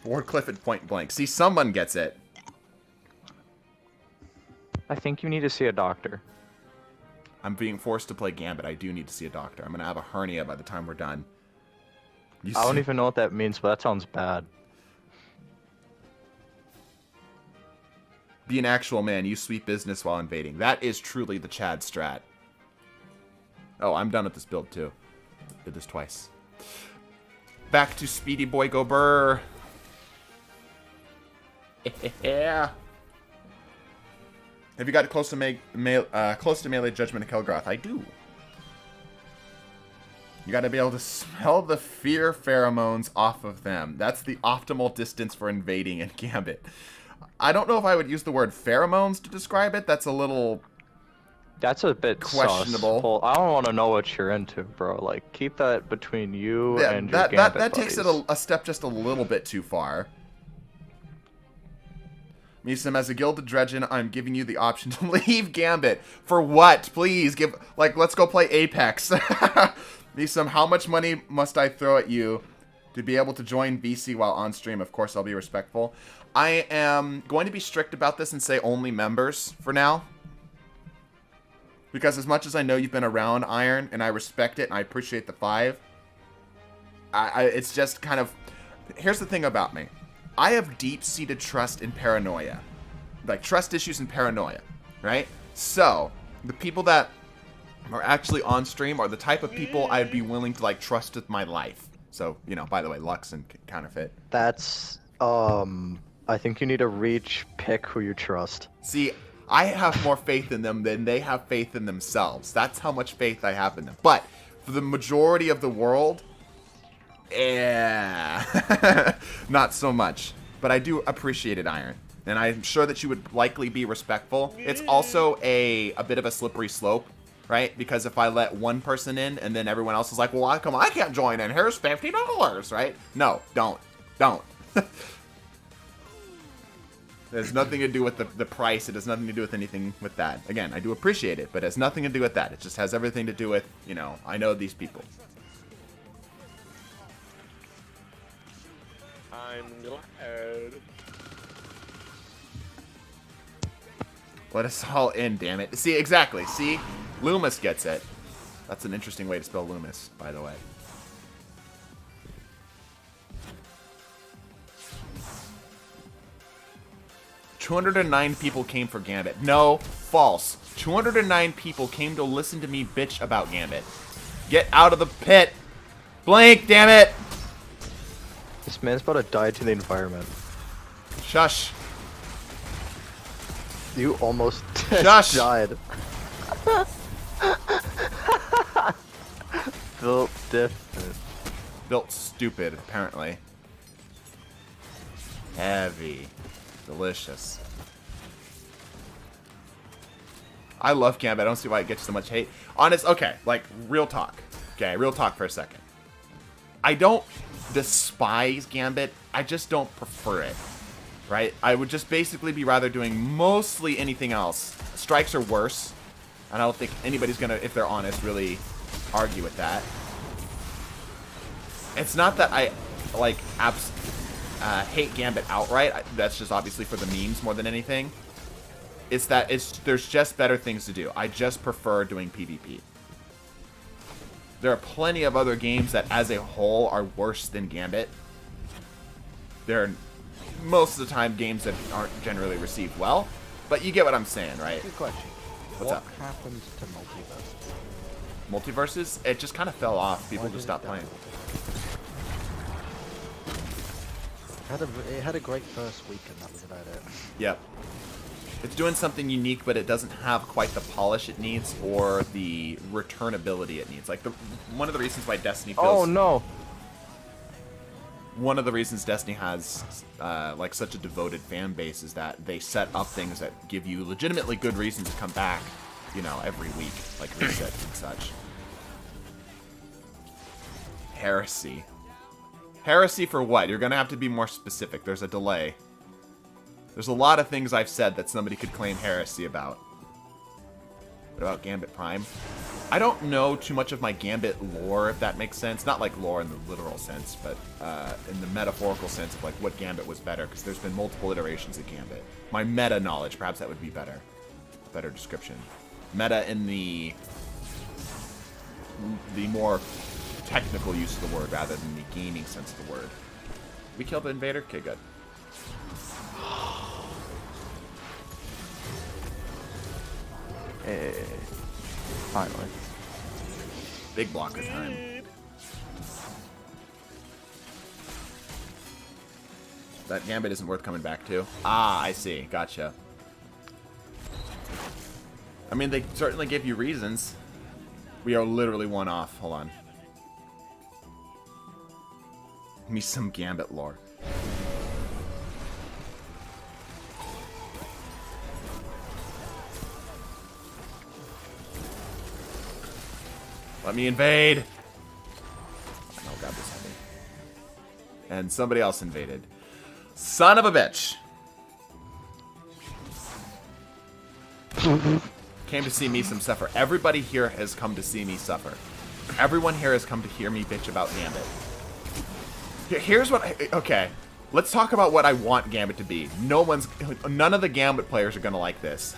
Ward Clifford point blank. See, someone gets it. I think you need to see a doctor. I'm being forced to play Gambit. I do need to see a doctor. I'm gonna have a hernia by the time we're done. You I don't see- even know what that means, but that sounds bad. Be an actual man. Use sweet business while invading. That is truly the Chad strat. Oh, I'm done with this build too. Did this twice. Back to Speedy Boy Go Burr. Yeah. Have you got close to melee judgment of Kelgroth? I do. You got to be able to smell the fear pheromones off of them. That's the optimal distance for invading in Gambit. I don't know if I would use the word pheromones to describe it. That's a little That's a bit questionable. sus. Well, I don't want to know what you're into, bro. Like, keep that between you Yeah, and your Gambit that takes it buddies. a step just a little bit too far. Misam, as a gilded dredgen, I'm giving you the option to leave Gambit. For what? Please give, like, let's go play Apex. Misam, how much money must I throw at you to be able to join VC while on stream? Of course, I'll be respectful. I am going to be strict about this and say only members for now. Because as much as I know you've been around Iron, and I respect it, and I appreciate the 5, it's just kind of... Here's the thing about me. I have deep-seated trust and paranoia. Like, trust issues and paranoia, right? So, the people that are actually on stream are the type of people I'd be willing to, like, trust with my life. So, you know, by the way, Lux and Counterfeit. That's, I think you need to pick who you trust. See, I have more faith in them than they have faith in themselves. That's how much faith I have in them. But for the majority of the world, not so much. But I do appreciate it, Iron. And I'm sure that you would likely be respectful. It's also a bit of a slippery slope, right? Because if I let one person in and then everyone else is like, well, come on, I can't join in. Here's $50, right? No, don't. It has nothing to do with the price. It has nothing to do with anything with that. Again, I do appreciate it, but it has nothing to do with that. It just has everything to do with, you know, I know these people. I'm glad. Let us all in, damn it. See, exactly. See? Loomis gets it. That's an interesting way to spell Loomis, by the way. "209 people came for Gambit." No, false. 209 people came to listen to me bitch about Gambit. Get out of the pit. Blink, damn it. This man's about to die to the environment. Shush. You almost Shush. died. Built different. Built stupid, apparently. Heavy. Delicious. I love Gambit. I don't see why it gets so much hate. Honest, okay, like, real talk. Okay, real talk for a second. I don't despise Gambit. I just don't prefer it. Right? I would just basically be rather doing mostly anything else. Strikes are worse. And I don't think anybody's gonna, if they're honest, really argue with that. It's not that I, like, hate Gambit outright. That's just obviously for the memes more than anything. It's that there's just better things to do. I just prefer doing PvP. There are plenty of other games that as a whole are worse than Gambit. They're most of the time games that aren't generally received well, but you get what I'm saying, right? Good question. What's up? What happened to Multiverse? Multiverses, it just kind of fell off. People Why just did it stopped playing. It had a great first week and that was about it. Yep. It's doing something unique, but it doesn't have quite the polish it needs or the returnability it needs. Like, one of the reasons why Destiny feels... Oh no! One of the reasons Destiny has, like, such a devoted fan base is that they set up things that give you legitimately good reason to come back, you know, every week. Like resets and such. Heresy. Heresy for what? You're gonna have to be more specific. There's a delay. There's a lot of things I've said that somebody could claim heresy about. What about Gambit Prime? I don't know too much of my Gambit lore, if that makes sense. Not like lore in the literal sense, but in the metaphorical sense of like what Gambit was better, because there's been multiple iterations of Gambit. My meta knowledge, perhaps that would be better. Better description. Meta in the more technical use of the word rather than the gaming sense of the word. We killed the invader? Okay, good. Hey, finally. Big blocker time. That Gambit isn't worth coming back to. Ah, I see. Gotcha. I mean, they certainly give you reasons. We are literally one off. Hold on. Give me some Gambit lore. Let me invade. Oh, God, this heavy. And somebody else invaded. Son of a bitch. Came to see me some suffer. Everybody here has come to see me suffer. Everyone here has come to hear me bitch about Gambit. Here's what okay. Let's talk about what I want Gambit to be. None of the Gambit players are gonna like this.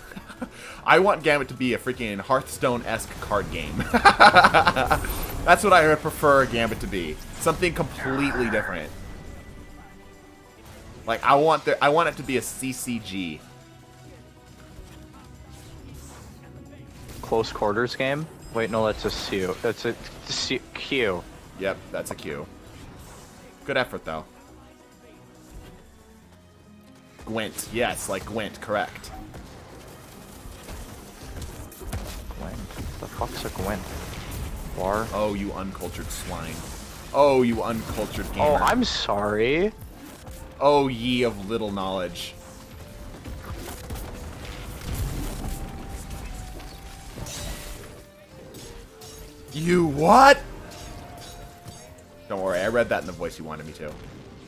I want Gambit to be a freaking Hearthstone-esque card game. That's what I would prefer Gambit to be. Something completely different. Like I want it to be a CCG. Close quarters game? Wait, no, that's a Q. That's a Q. Yep, that's a Q. Good effort, though. Gwent. Yes, like Gwent, correct. Gwent. The fuck's a Gwent? War? Oh, you uncultured swine. Oh, you uncultured gamer. Oh, I'm sorry. Oh, ye of little knowledge. You what? Don't worry, I read that in the voice you wanted me to.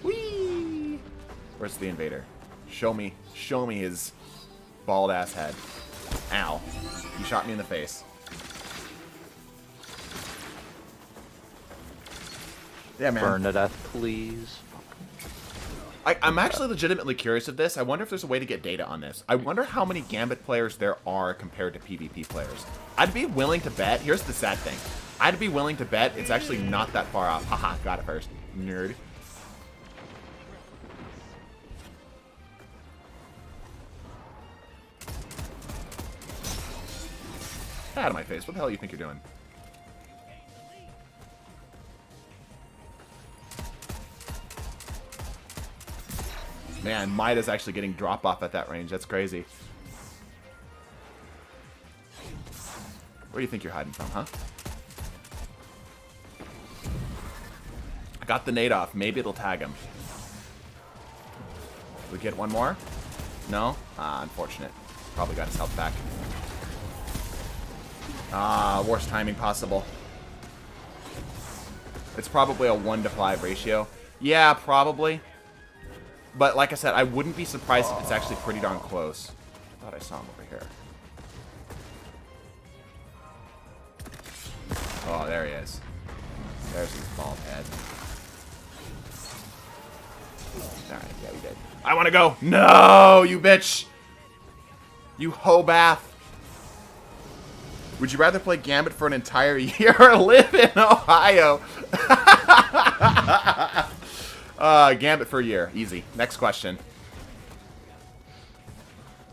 Whee! Where's the invader? Show me his bald ass head. Ow. You shot me in the face. Yeah, man. Burn to death, please. I'm actually legitimately curious of this. I wonder if there's a way to get data on this. I wonder how many Gambit players there are compared to PvP players. I'd be willing to bet. Here's the sad thing. I'd be willing to bet it's actually not that far off. Haha, got it first. Nerd. Get out of my face. What the hell do you think you're doing? Man, Maida's actually getting drop off at that range. That's crazy. Where do you think you're hiding from, huh? I got the nade off. Maybe it'll tag him. We get one more? No? Ah, unfortunate. Probably got his health back. Ah, worst timing possible. It's probably a 1 to 5 ratio. Yeah, probably. But like I said, I wouldn't be surprised if it's actually pretty darn close. I thought I saw him over here. Oh, there he is. There's his bald head. Alright, yeah, we did. I want to go! No, you bitch! You hoe bath! Would you rather play Gambit for an entire year or live in Ohio? Gambit for a year. Easy. Next question.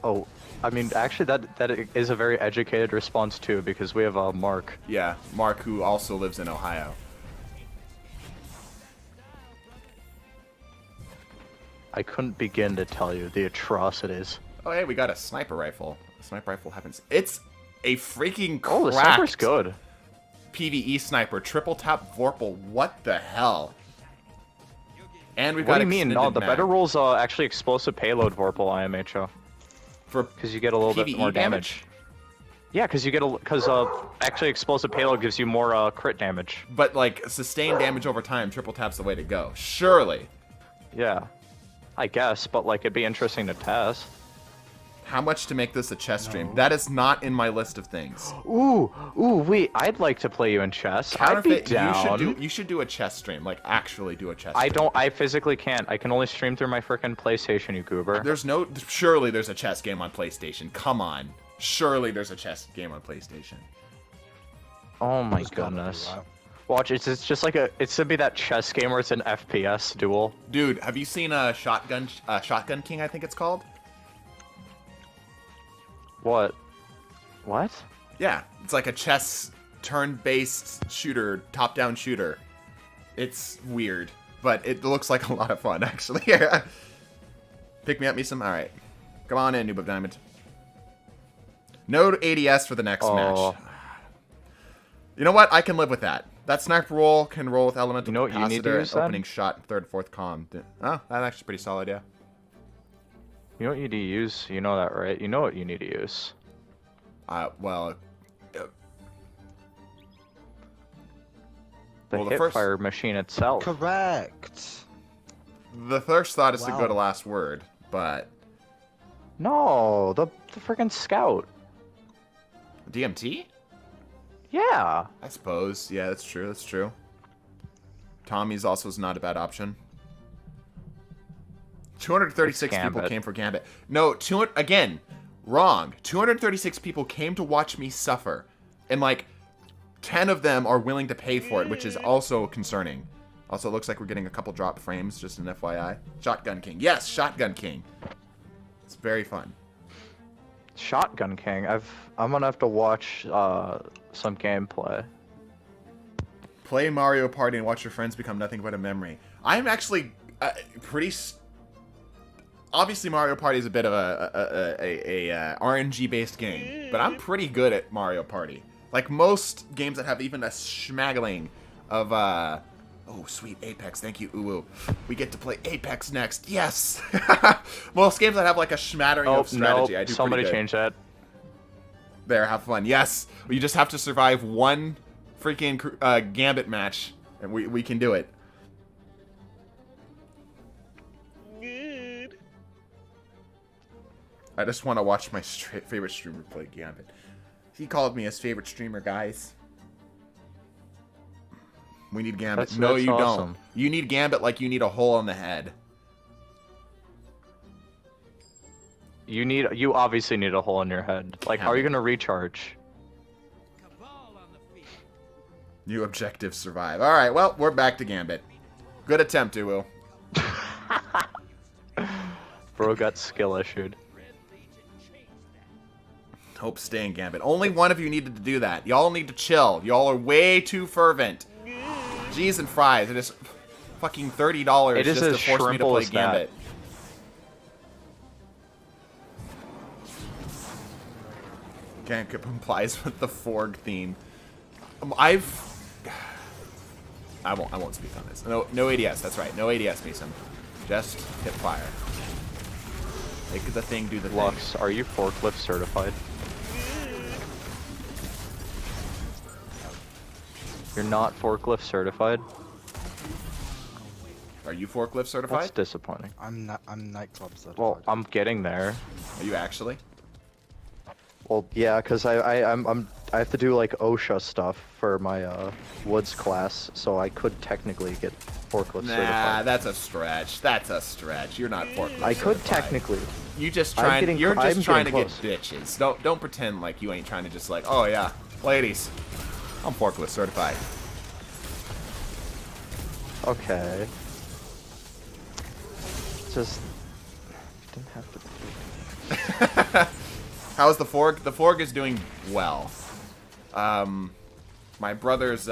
Oh, I mean, actually, that is a very educated response, too, because we have Mark. Yeah, Mark, who also lives in Ohio. I couldn't begin to tell you the atrocities. Oh, hey, we got a sniper rifle. A sniper rifle happens. It's a freaking cracked Oh, the sniper's good. PvE sniper. Triple tap Vorpal. What the hell? And we've got What do you mean? No, extended the mag. better rule's actually explosive payload Vorpal IMHO. For Because you get a little bit PvE more damage. Yeah, because you get actually explosive payload gives you more crit damage. But, like, sustained damage over time, triple tap's the way to go. Surely. Yeah, I guess, but like it'd be interesting to test. How much to make this a chess stream? That is not in my list of things. Ooh, wait, I'd like to play you in chess. I'd be Counterfeit, down. you should do a chess stream. Like, actually do a chess I stream. I physically can't. I can only stream through my frickin' PlayStation, you goober. Surely there's a chess game on PlayStation. Come on. Surely there's a chess game on PlayStation. Oh my goodness. Watch, it's just like it's gonna be that chess game where it's an FPS duel. Dude, have you seen a Shotgun King, I think it's called? What? What? Yeah, it's like a chess turn-based shooter, top-down shooter. It's weird, but it looks like a lot of fun, actually. Pick me up, me some? Alright. Come on in, Noob of Diamond. No ADS for the next match. You know what? I can live with that. That sniper roll can roll with elemental You know what you need to capacitor, use, then? opening shot, third, fourth comm. Oh, that's actually pretty solid, yeah. You know what you need to use? You know that, right? You know what you need to use. Well, The Well, the first- hipfire machine itself. Correct. The first thought is to Wow. go to last word, but No, the freaking scout. DMT? Yeah. I suppose. Yeah, that's true. That's true. Tommy's also is not a bad option. 236 It's people Gambit. came for Gambit. No, 200 again, wrong. 236 people came to watch me suffer, and like 10 of them are willing to pay for it, which is also concerning. Also, it looks like we're getting a couple drop frames, just an FYI. Shotgun King. Yes, Shotgun King. It's very fun. Shotgun King. I'm gonna have to watch some gameplay. Play Mario Party and watch your friends become nothing but a memory. I'm actually obviously Mario Party is a bit of a RNG-based game, but I'm pretty good at Mario Party. Like most games that have even a schmaggling of oh, sweet Apex. Thank you, Uwu. We get to play Apex next. Yes! Most games that have like a smattering Oh, of strategy, no, I do somebody pretty good. change that. There, have fun. Yes! You just have to survive one freaking Gambit match, and we can do it. Good. I just want to watch my favorite streamer play Gambit. He called me his favorite streamer, guys. We need Gambit. No, That's you awesome. don't. You need Gambit like you need a hole on the head. You obviously need a hole in your head. Like, how are you gonna recharge? Cabal on the feet. New objective survive. All right, well, we're back to Gambit. Good attempt, Uwu. Bro got skill issued. Red Legion changed that. Hope stay in Gambit. Only one of you needed to do that. Y'all need to chill. Y'all are way too fervent. G's and fries. It is fucking $30 It is just to as force me to shrimple play as that. Gambit. Gambit complies with the Forg theme. I won't speak on this. No ADS. That's right. No ADS, Mason. Just hip fire. Make the thing do the thing. Lux, are you forklift certified? You're not forklift certified? Are you forklift certified? That's disappointing. I'm nightclub certified. Well, I'm getting there. Are you actually? Well, yeah, cause I have to do like OSHA stuff for my woods class, so I could technically get forklift Nah, certified. that's a stretch. That's a stretch. You're not forklift I could certified. technically. You just I'm trying. getting You're cl- just I'm trying to getting get close. bitches. Don't pretend like you ain't trying to just like, oh yeah, ladies, I'm forklift certified. Okay. Just didn't have to. How's the Forg? The Forg is doing well. My brother's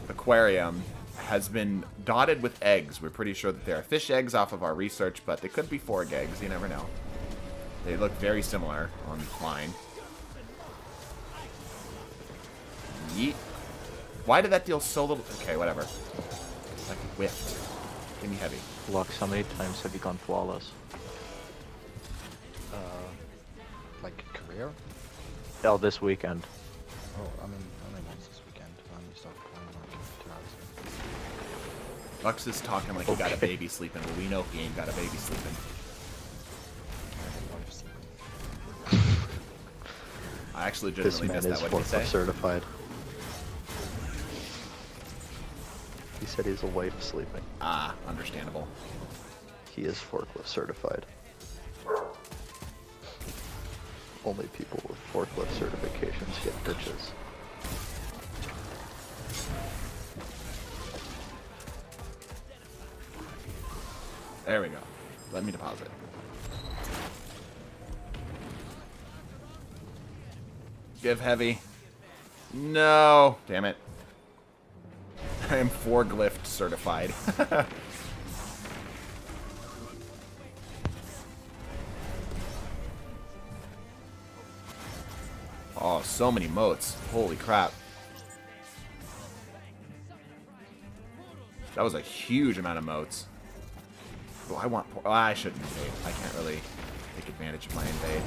aquarium has been dotted with eggs. We're pretty sure that they are fish eggs off of our research, but they could be Forg eggs. You never know. They look very similar online. Yeet. Why did that deal so little? Okay, whatever. Like whiffed. Give me heavy. Lux, how many times have you gone flawless? Like career? Oh, this weekend. Oh, I mean, only once this weekend. We started playing like 2 hours ago. Lux is talking like he got a Okay. baby sleeping. Well, we know he ain't got a baby sleeping. I actually This legitimately man missed is that. What did he forklift say? certified. He said he's a wife sleeping. Ah, understandable. He is forklift certified. Only people with forklift certifications get bitches. There we go. Let me deposit. Give heavy. No. Damn it. I am forklift certified. Oh, so many moats. Holy crap. That was a huge amount of moats. Oh, I want... Oh, I shouldn't invade. I can't really take advantage of my invade.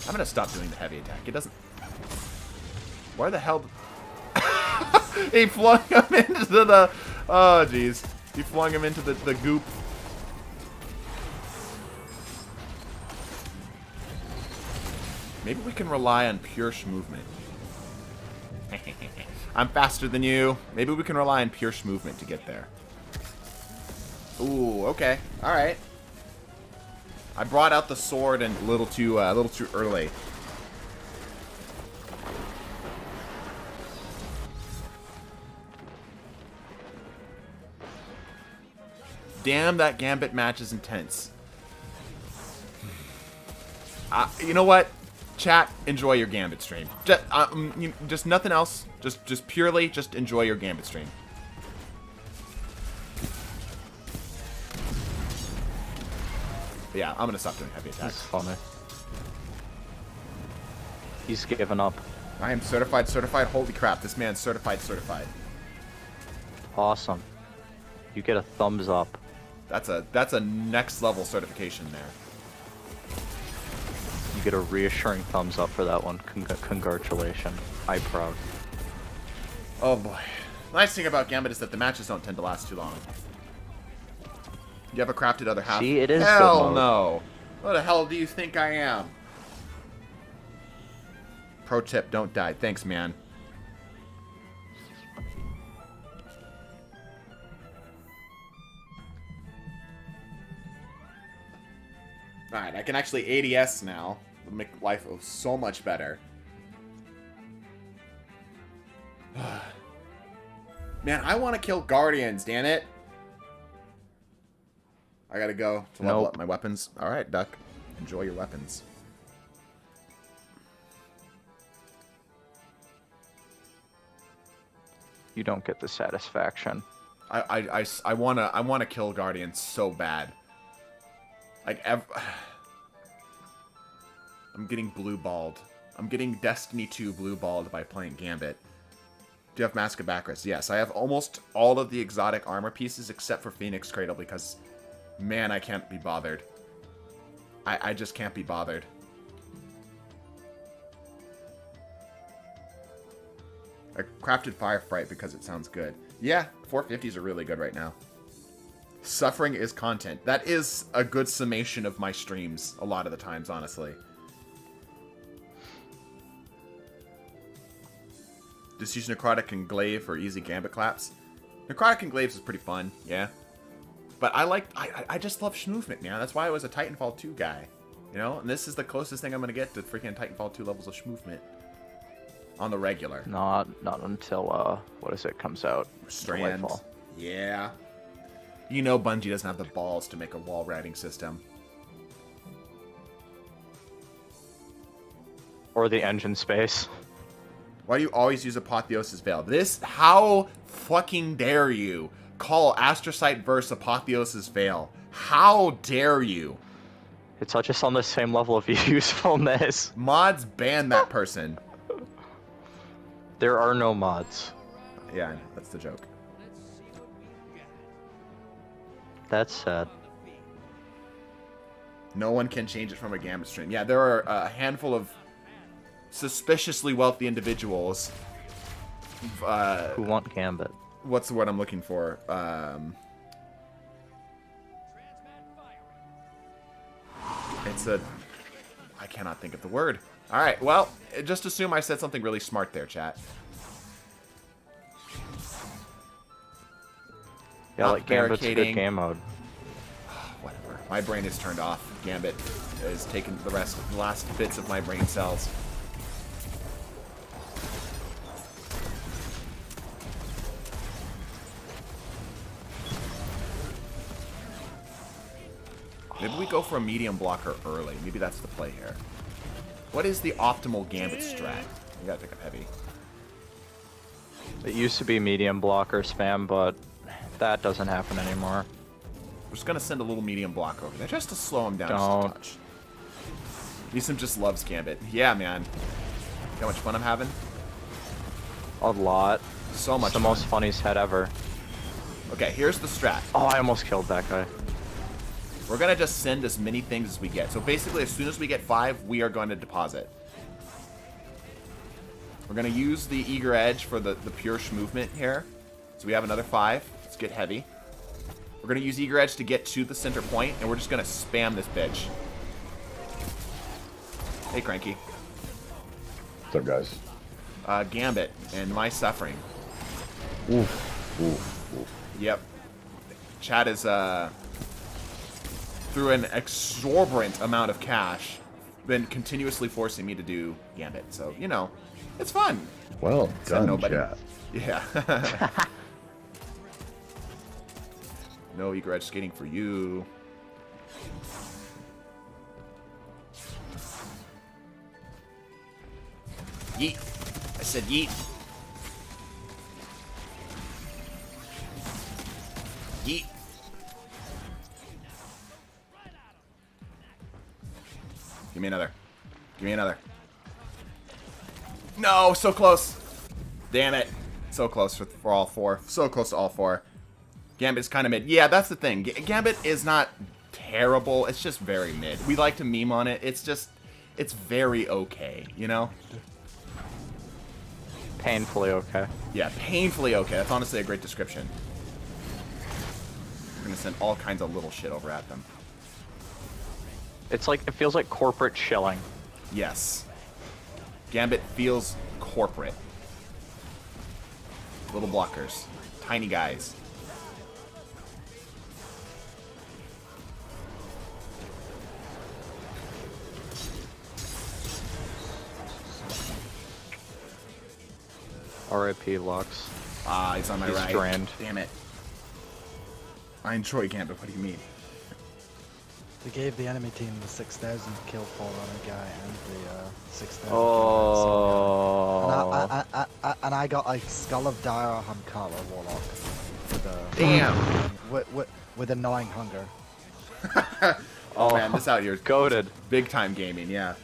I'm gonna stop doing the heavy attack. It doesn't... Where the hell... He flung him into the... Oh, jeez. He flung him into the goop. Maybe we can rely on pure movement. I'm faster than you. Maybe we can rely on pure movement to get there. Ooh, okay. Alright. I brought out the sword and a little too early. Damn, that Gambit match is intense. You know what? Chat, enjoy your Gambit stream. Just nothing else. Just purely, just enjoy your Gambit stream. But yeah, I'm gonna stop doing heavy attacks. That's funny. He's given up. I am certified. Holy crap, this man's certified. Awesome. You get a thumbs up. That's a next level certification there. You get a reassuring thumbs up for that one. Congratulations. I'm proud. Oh boy. Nice thing about Gambit is that the matches don't tend to last too long. You have a crafted other half? See, it is Hell good mode. no. What the hell do you think I am? Pro tip, don't die. Thanks, man. Alright, I can actually ADS now. It'll make life so much better. Man, I want to kill Guardians, damn it. I gotta go to level up my weapons. Alright, Duck. Enjoy your weapons. You don't get the satisfaction. I wanna kill Guardians so bad. Like, I'm getting blue-balled. I'm getting Destiny 2 blue-balled by playing Gambit. Do you have Mask of Bacchus? Yes, I have almost all of the exotic armor pieces except for Phoenix Cradle because, man, I can't be bothered. I just can't be bothered. I crafted Firefright because it sounds good. Yeah, 450s are really good right now. Suffering is content. That is a good summation of my streams a lot of the times, honestly. Just use Necrotic and Glaive for easy Gambit claps. Necrotic and Glaives is pretty fun, yeah. But I just love movement, man. That's why I was a Titanfall 2 guy. You know? And this is the closest thing I'm going to get to freaking Titanfall 2 levels of movement. On the regular. Not until, what is it, comes out. Strand. Yeah. You know Bungie doesn't have the balls to make a wall riding system. Or the engine space. Why do you always use Apotheosis Veil? How fucking dare you call Astrocyte verse Apotheosis Veil? How dare you? It touches on the same level of usefulness. Mods ban that person. There are no mods. Yeah, I know, that's the joke. That's sad. No one can change it from a Gambit stream. Yeah, there are a handful of suspiciously wealthy individuals. Who want Gambit? What's the word I'm looking for? I cannot think of the word. Alright, well, just assume I said something really smart there, chat. Yeah, Not like Gambit's a good barricading. game mode. Whatever. My brain is turned off. Gambit has taken the last bits of my brain cells. Maybe we go for a medium blocker early. Maybe that's the play here. What is the optimal Gambit strat? We gotta take up heavy. It used to be medium blocker spam, but that doesn't happen anymore. We're just gonna send a little medium block over there just to slow him down Don't. just a touch. Neeson just loves Gambit. Yeah, man. See how much fun I'm having? A lot. So much It's the fun. most funniest head ever. Okay, here's the strat. Oh, I almost killed that guy. We're gonna just send as many things as we get. So basically, as soon as we get 5, we are going to deposit. We're gonna use the Eager Edge for the pure movement here. So we have another 5. Let's get heavy. We're gonna use Eager Edge to get to the center point, and we're just gonna spam this bitch. Hey, Cranky. What's up, guys? Gambit and my suffering. Oof. Oof. Oof. Yep. Chad is through an exorbitant amount of cash, been continuously forcing me to do Gambit. So, you know, it's fun. Well Said done, chat. Yeah. No Eager Edge skating for you. Yeet. I said yeet. Yeet. Give me another. Give me another. No, so close. Damn it. So close for all 4. So close to all 4. Gambit's kind of mid. Yeah, that's the thing. Gambit is not terrible. It's just very mid. We like to meme on it. It's just, it's very okay, you know? Painfully okay. Yeah, painfully okay. That's honestly a great description. We're gonna send all kinds of little shit over at them. It's like, it feels like corporate shilling. Yes. Gambit feels corporate. Little blockers. Tiny guys. R.I.P. Lux. Ah, he's on my He's right. drained. Damn it. I enjoy Gambit. What do you mean? They gave the enemy team the 6,000 kill fall on a guy and the 6,000 Oh. and I got a Skull of Dire Hamkara Warlock with a Damn. with a gnawing hunger. Oh man, this out here is Goated. big time gaming, yeah.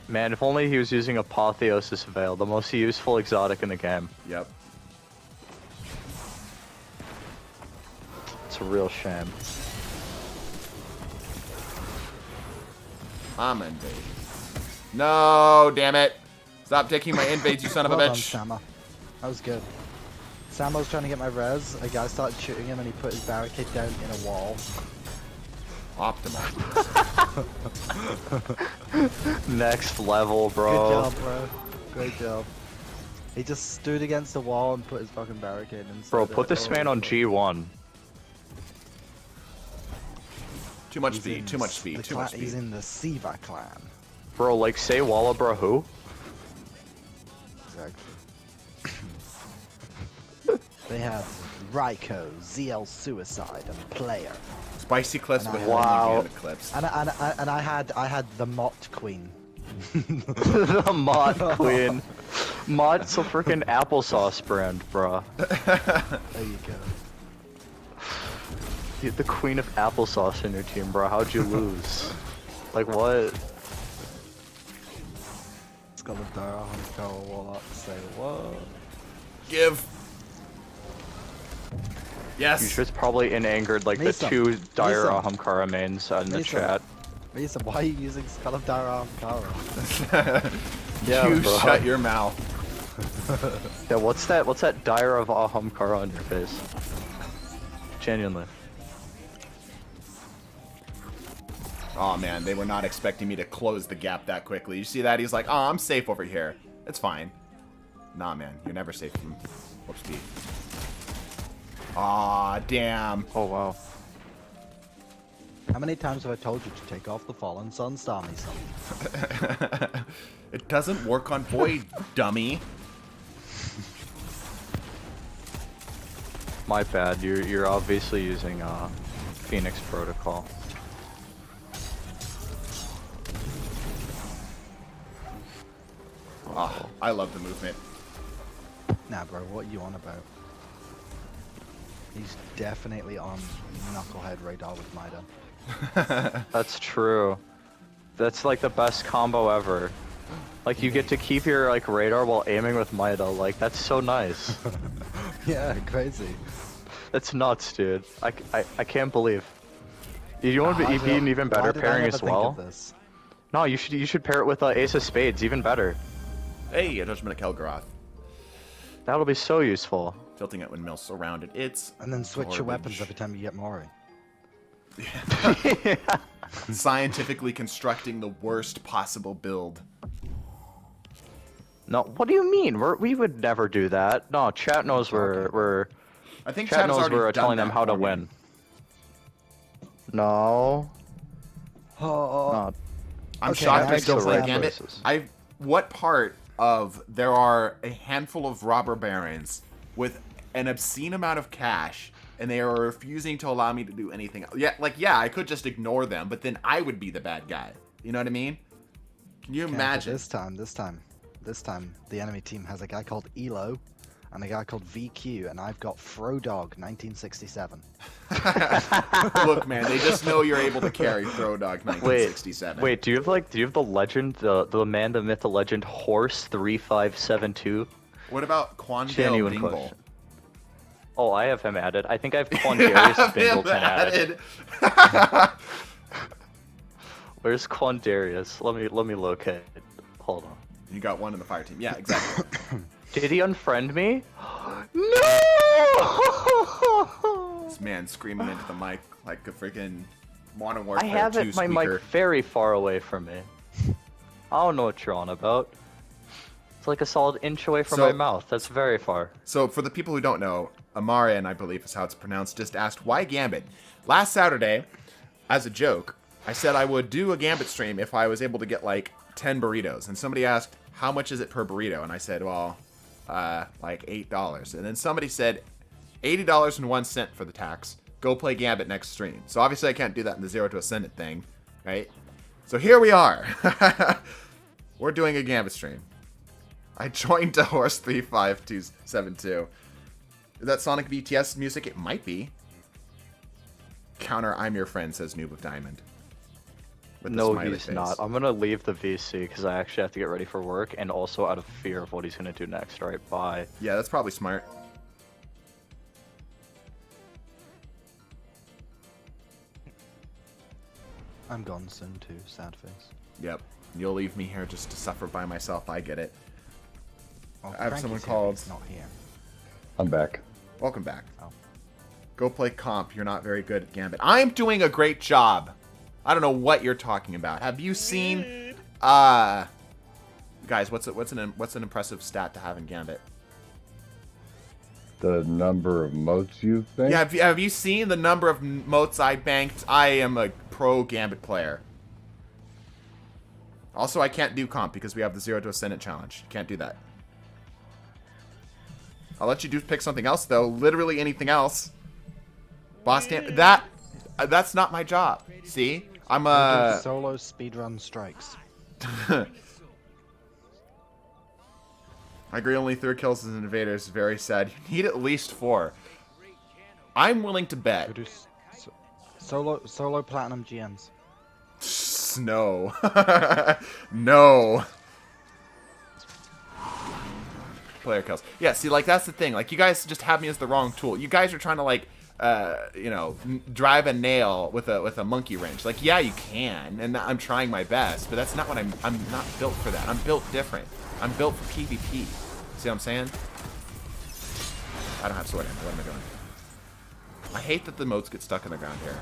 Man, if only he was using Apotheosis Veil, the most useful exotic in the game. Yep. It's a real shame. I'm invading. No, damn it. Stop taking my invades, you son of a Well done, bitch. Sama. That was good. Sama was trying to get my res. A guy started shooting him and he put his barricade down in a wall. Optimal. Next level, bro. Good job, bro. Great job. He just stood against the wall and put his fucking barricade in. Bro, put this man on G1. Too much speed, too much speed, too much He's speed. in the Siva clan. Bro, like, say Walla, bro, who? Exactly. They have Raiko, ZL Suicide, and Player. Spicy clips with Wow. Gambit clips. And I had the Mott Queen. The Mott Queen. Mott's a freaking applesauce brand, bro. There you go. You're the queen of applesauce in your team, bro. How'd you lose? Like, what? Skull of Dire Hamkara Warlock. Say what? Give. Yes. You just probably in-angered, like, the Mason. 2 dire Mason. Hamkara mains in the Mason. chat. Lisa, why are you using Skull of Dire Hamkara? Yeah, you bro. shut your mouth. Yeah, what's that dire of Ahamkara on your face? Genuinely. Oh man, they were not expecting me to close the gap that quickly. You see that? He's like, oh, I'm safe over here. It's fine. Nah, man, you're never safe from warp speed. Aw, damn. Oh, wow. How many times have I told you to take off the Fallen Sun Star me son? It doesn't work on Void, dummy. My bad. You're obviously using Phoenix Protocol. Oh, I love the movement. Nah, bro, what are you on about? He's definitely on Knucklehead radar with Mida. That's true. That's like the best combo ever. Like, you get to keep your like radar while aiming with Mida. Like, that's so nice. Yeah, crazy. That's nuts, dude. I can't believe. You want to be an even better Why did I pairing never as think well? of this? No, you should pair it with Ace of Spades, even better. Hey, a Judgment of Kelgaroth. That'll be so useful. Tilting at windmills surrounded. It's And then switch your weapons garbage. every time you get Mori. Scientifically constructing the worst possible build. No, what do you mean? We would never do that. No, chat knows we're I think chat Chad has knows already we're done telling them that how to for me. win. No. Oh, No. I'm Okay, shocked that I makes still sense. play Yeah. Gambit. What part of there are a handful of robber barons with an obscene amount of cash and they are refusing to allow me to do anything? Yeah, I could just ignore them, but then I would be the bad guy. You know what I mean? Can you okay, but imagine? this time, the enemy team has a guy called Elo and a guy called VQ, and I've got Frodog 1967. Look, man, they just know you're able to carry Throwdog 1967. Wait, do you have the legend, the man, the myth, the legend, Horse 3572? What about Quandale Genuine Dingle? question. Oh, I have him added. I think I have You Quandarius have him Bingleton added. added. Where's Quandarius? Let me locate. Hold on. You got one in the fire team. Yeah, exactly. Did he unfriend me? No! This man screaming into the mic like a freaking Modern I Warfare have 2 it, my speaker. mic very far away from me. I don't know what you're on about. It's like a solid inch away from So- my mouth. That's very far. So, for the people who don't know, Amarian, I believe is how it's pronounced, just asked, why Gambit? Last Saturday, as a joke, I said I would do a Gambit stream if I was able to get, like, 10 burritos. And somebody asked, how much is it per burrito? And I said, well, like $8. And then somebody said, $80.01 for the tax. Go play Gambit next stream. So, obviously, I can't do that in the 0 to Ascendant thing, right? So, here we are. We're doing a Gambit stream. I joined a Horse 35272. Is that Sonic BTS music? It might be. Counter, I'm your friend, says Noob of Diamond. With the No, smiley he's face. not. I'm gonna leave the VC because I actually have to get ready for work, and also out of fear of what he's gonna do next. All right, bye. Yeah, that's probably smart. I'm gone soon too, sad face. Yep. You'll leave me here just to suffer by myself. I get it. Well, I have Frankie's someone here, called- but he's not here. I'm back. Welcome back. Oh. Go play comp. You're not very good at Gambit. I'm doing a great job. I don't know what you're talking about. Have you seen... Guys, what's an impressive stat to have in Gambit? The number of motes you think? Yeah, have you seen the number of motes I banked? I am a pro Gambit player. Also, I can't do comp because we have the 0 to Ascendant challenge. Can't do that. I'll let you pick something else, though. Literally anything else. Boss damn... That's not my job. See? I'm We'll do solo speedrun strikes. I agree, only 3 kills as an invader is very sad. You need at least 4. I'm willing to bet. We'll do solo platinum GMs. No. No. Player kills. Yeah, see, like, that's the thing. Like, you guys just have me as the wrong tool. You guys are trying to, like, you know, drive a nail with a monkey wrench. Like, yeah, you can, and I'm trying my best, but that's not what I'm not built for that. I'm built different. I'm built for PvP. See what I'm saying? I don't have sword ammo. What am I doing? I hate that the motes get stuck in the ground here.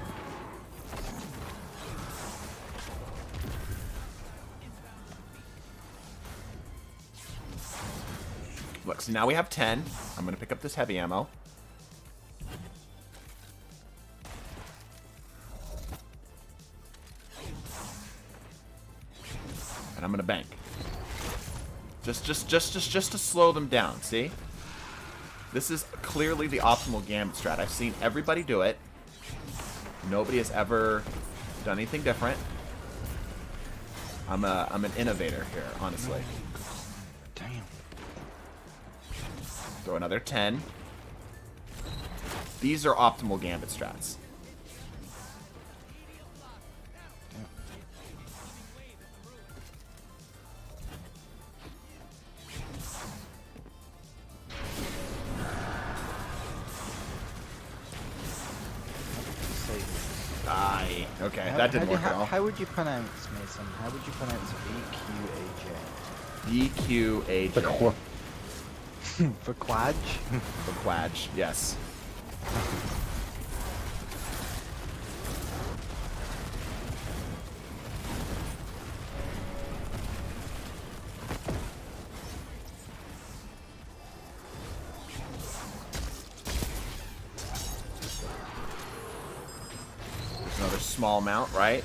Look, so now we have 10. I'm going to pick up this heavy ammo. And I'm going to bank. Just to slow them down, see? This is clearly the optimal Gambit strat. I've seen everybody do it. Nobody has ever done anything different. I'm an innovator here, honestly. Damn. Throw another 10. These are optimal Gambit strats. Okay, that didn't work at all. How would you pronounce, Mason? How would you pronounce VQAJ? VQAJ. For Quadge? For Quadge, yes. There's another small amount, right?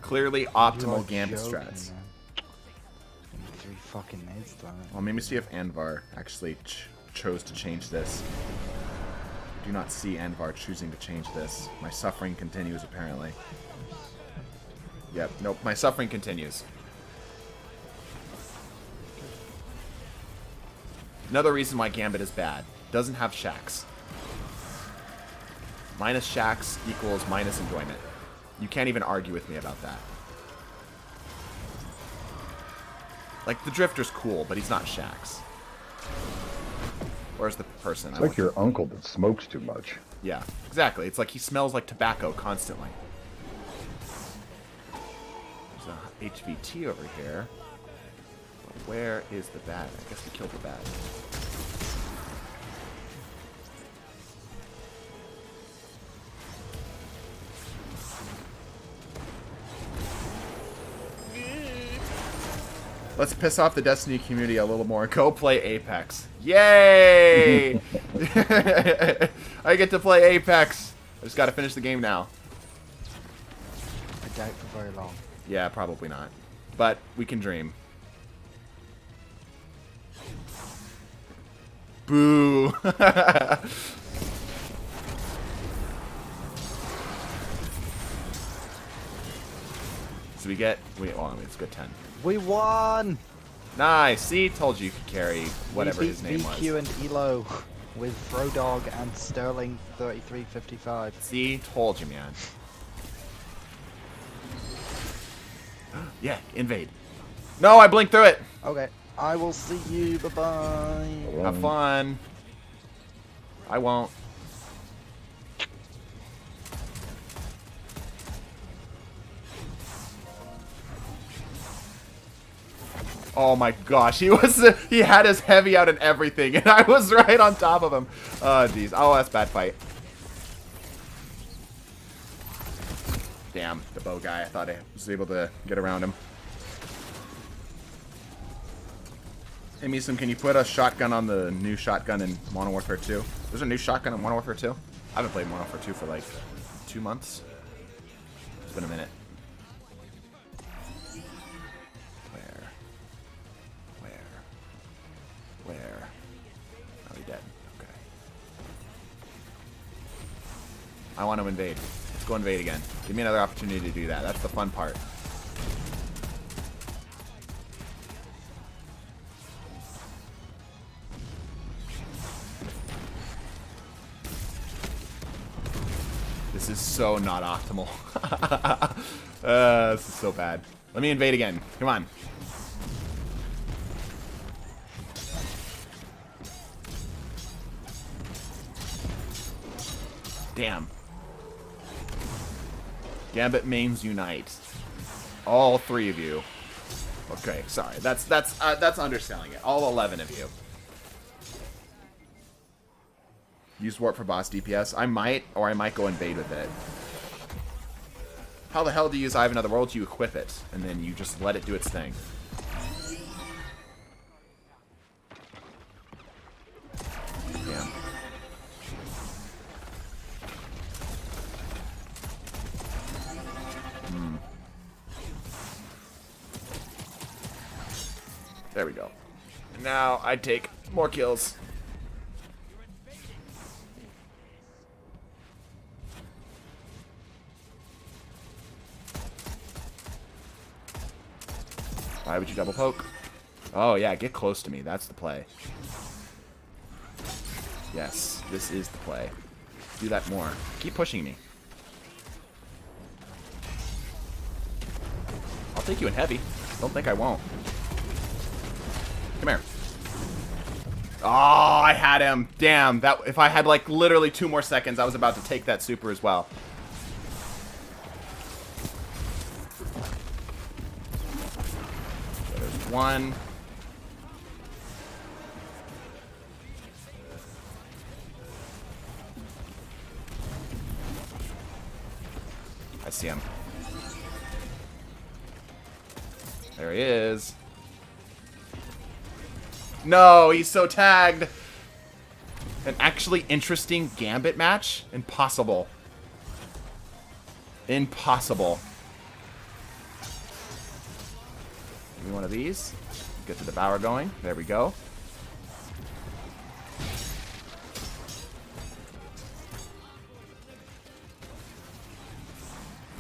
Clearly optimal Gambit strats. 3 fucking nades thrown. Well, maybe see if Anvar actually chose to change this. I do not see Anvar choosing to change this. My suffering continues, apparently. Yep, nope, my suffering continues. Another reason why Gambit is bad. Doesn't have shacks. Minus shacks equals minus enjoyment. You can't even argue with me about that. Like, the Drifter's cool, but he's not shacks. Where's the person? It's like your uncle that smokes too much. Yeah, exactly. It's like he smells like tobacco constantly. There's a HVT over here. But where is the bat? I guess we killed the bat. Let's piss off the Destiny community a little more. Go play Apex. Yay! I get to play Apex. I just gotta finish the game now. I doubt for very long. Yeah, probably not. But we can dream. Boo! So we get... Wait, hold on, it's good 10. We won! Nice! See? Told you could carry whatever we beat his name was. VQ and Elo with Throwdog and Sterling 3355. See? Told you, man. Yeah, invade. No, I blinked through it! Okay, I will see you. Bye-bye. Have fun. I won't. Oh my gosh, he had his heavy out and everything, and I was right on top of him. Oh jeez. Oh, that's bad fight. Damn, the bow guy. I thought I was able to get around him. Hey Misum, can you put a shotgun on the new shotgun in Modern Warfare 2? There's a new shotgun in Modern Warfare 2? I haven't played Modern Warfare 2 for like 2 months. It's been a minute. Where? Oh, he's dead. Okay. I want to invade. Let's go invade again. Give me another opportunity to do that. That's the fun part. This is so not optimal. This is so bad. Let me invade again. Come on. Damn. Gambit mains unite. All 3 of you. Okay, sorry. That's underselling it. All 11 of you. Use warp for boss DPS. I might, or I might go invade with it. How the hell do you use I Have Another World? You equip it, and then you just let it do its thing. Damn. There we go. And now I take more kills. Why would you double poke? Oh yeah, get close to me. That's the play. Yes, this is the play. Do that more. Keep pushing me. I'll take you in heavy. Don't think I won't. Come here. Oh, I had him. Damn, that if I had like literally 2 more seconds, I was about to take that super as well. one. I see him. There he is. No, he's so tagged. An actually interesting Gambit match? Impossible. Impossible. Give me one of these. Get the Devour going. There we go.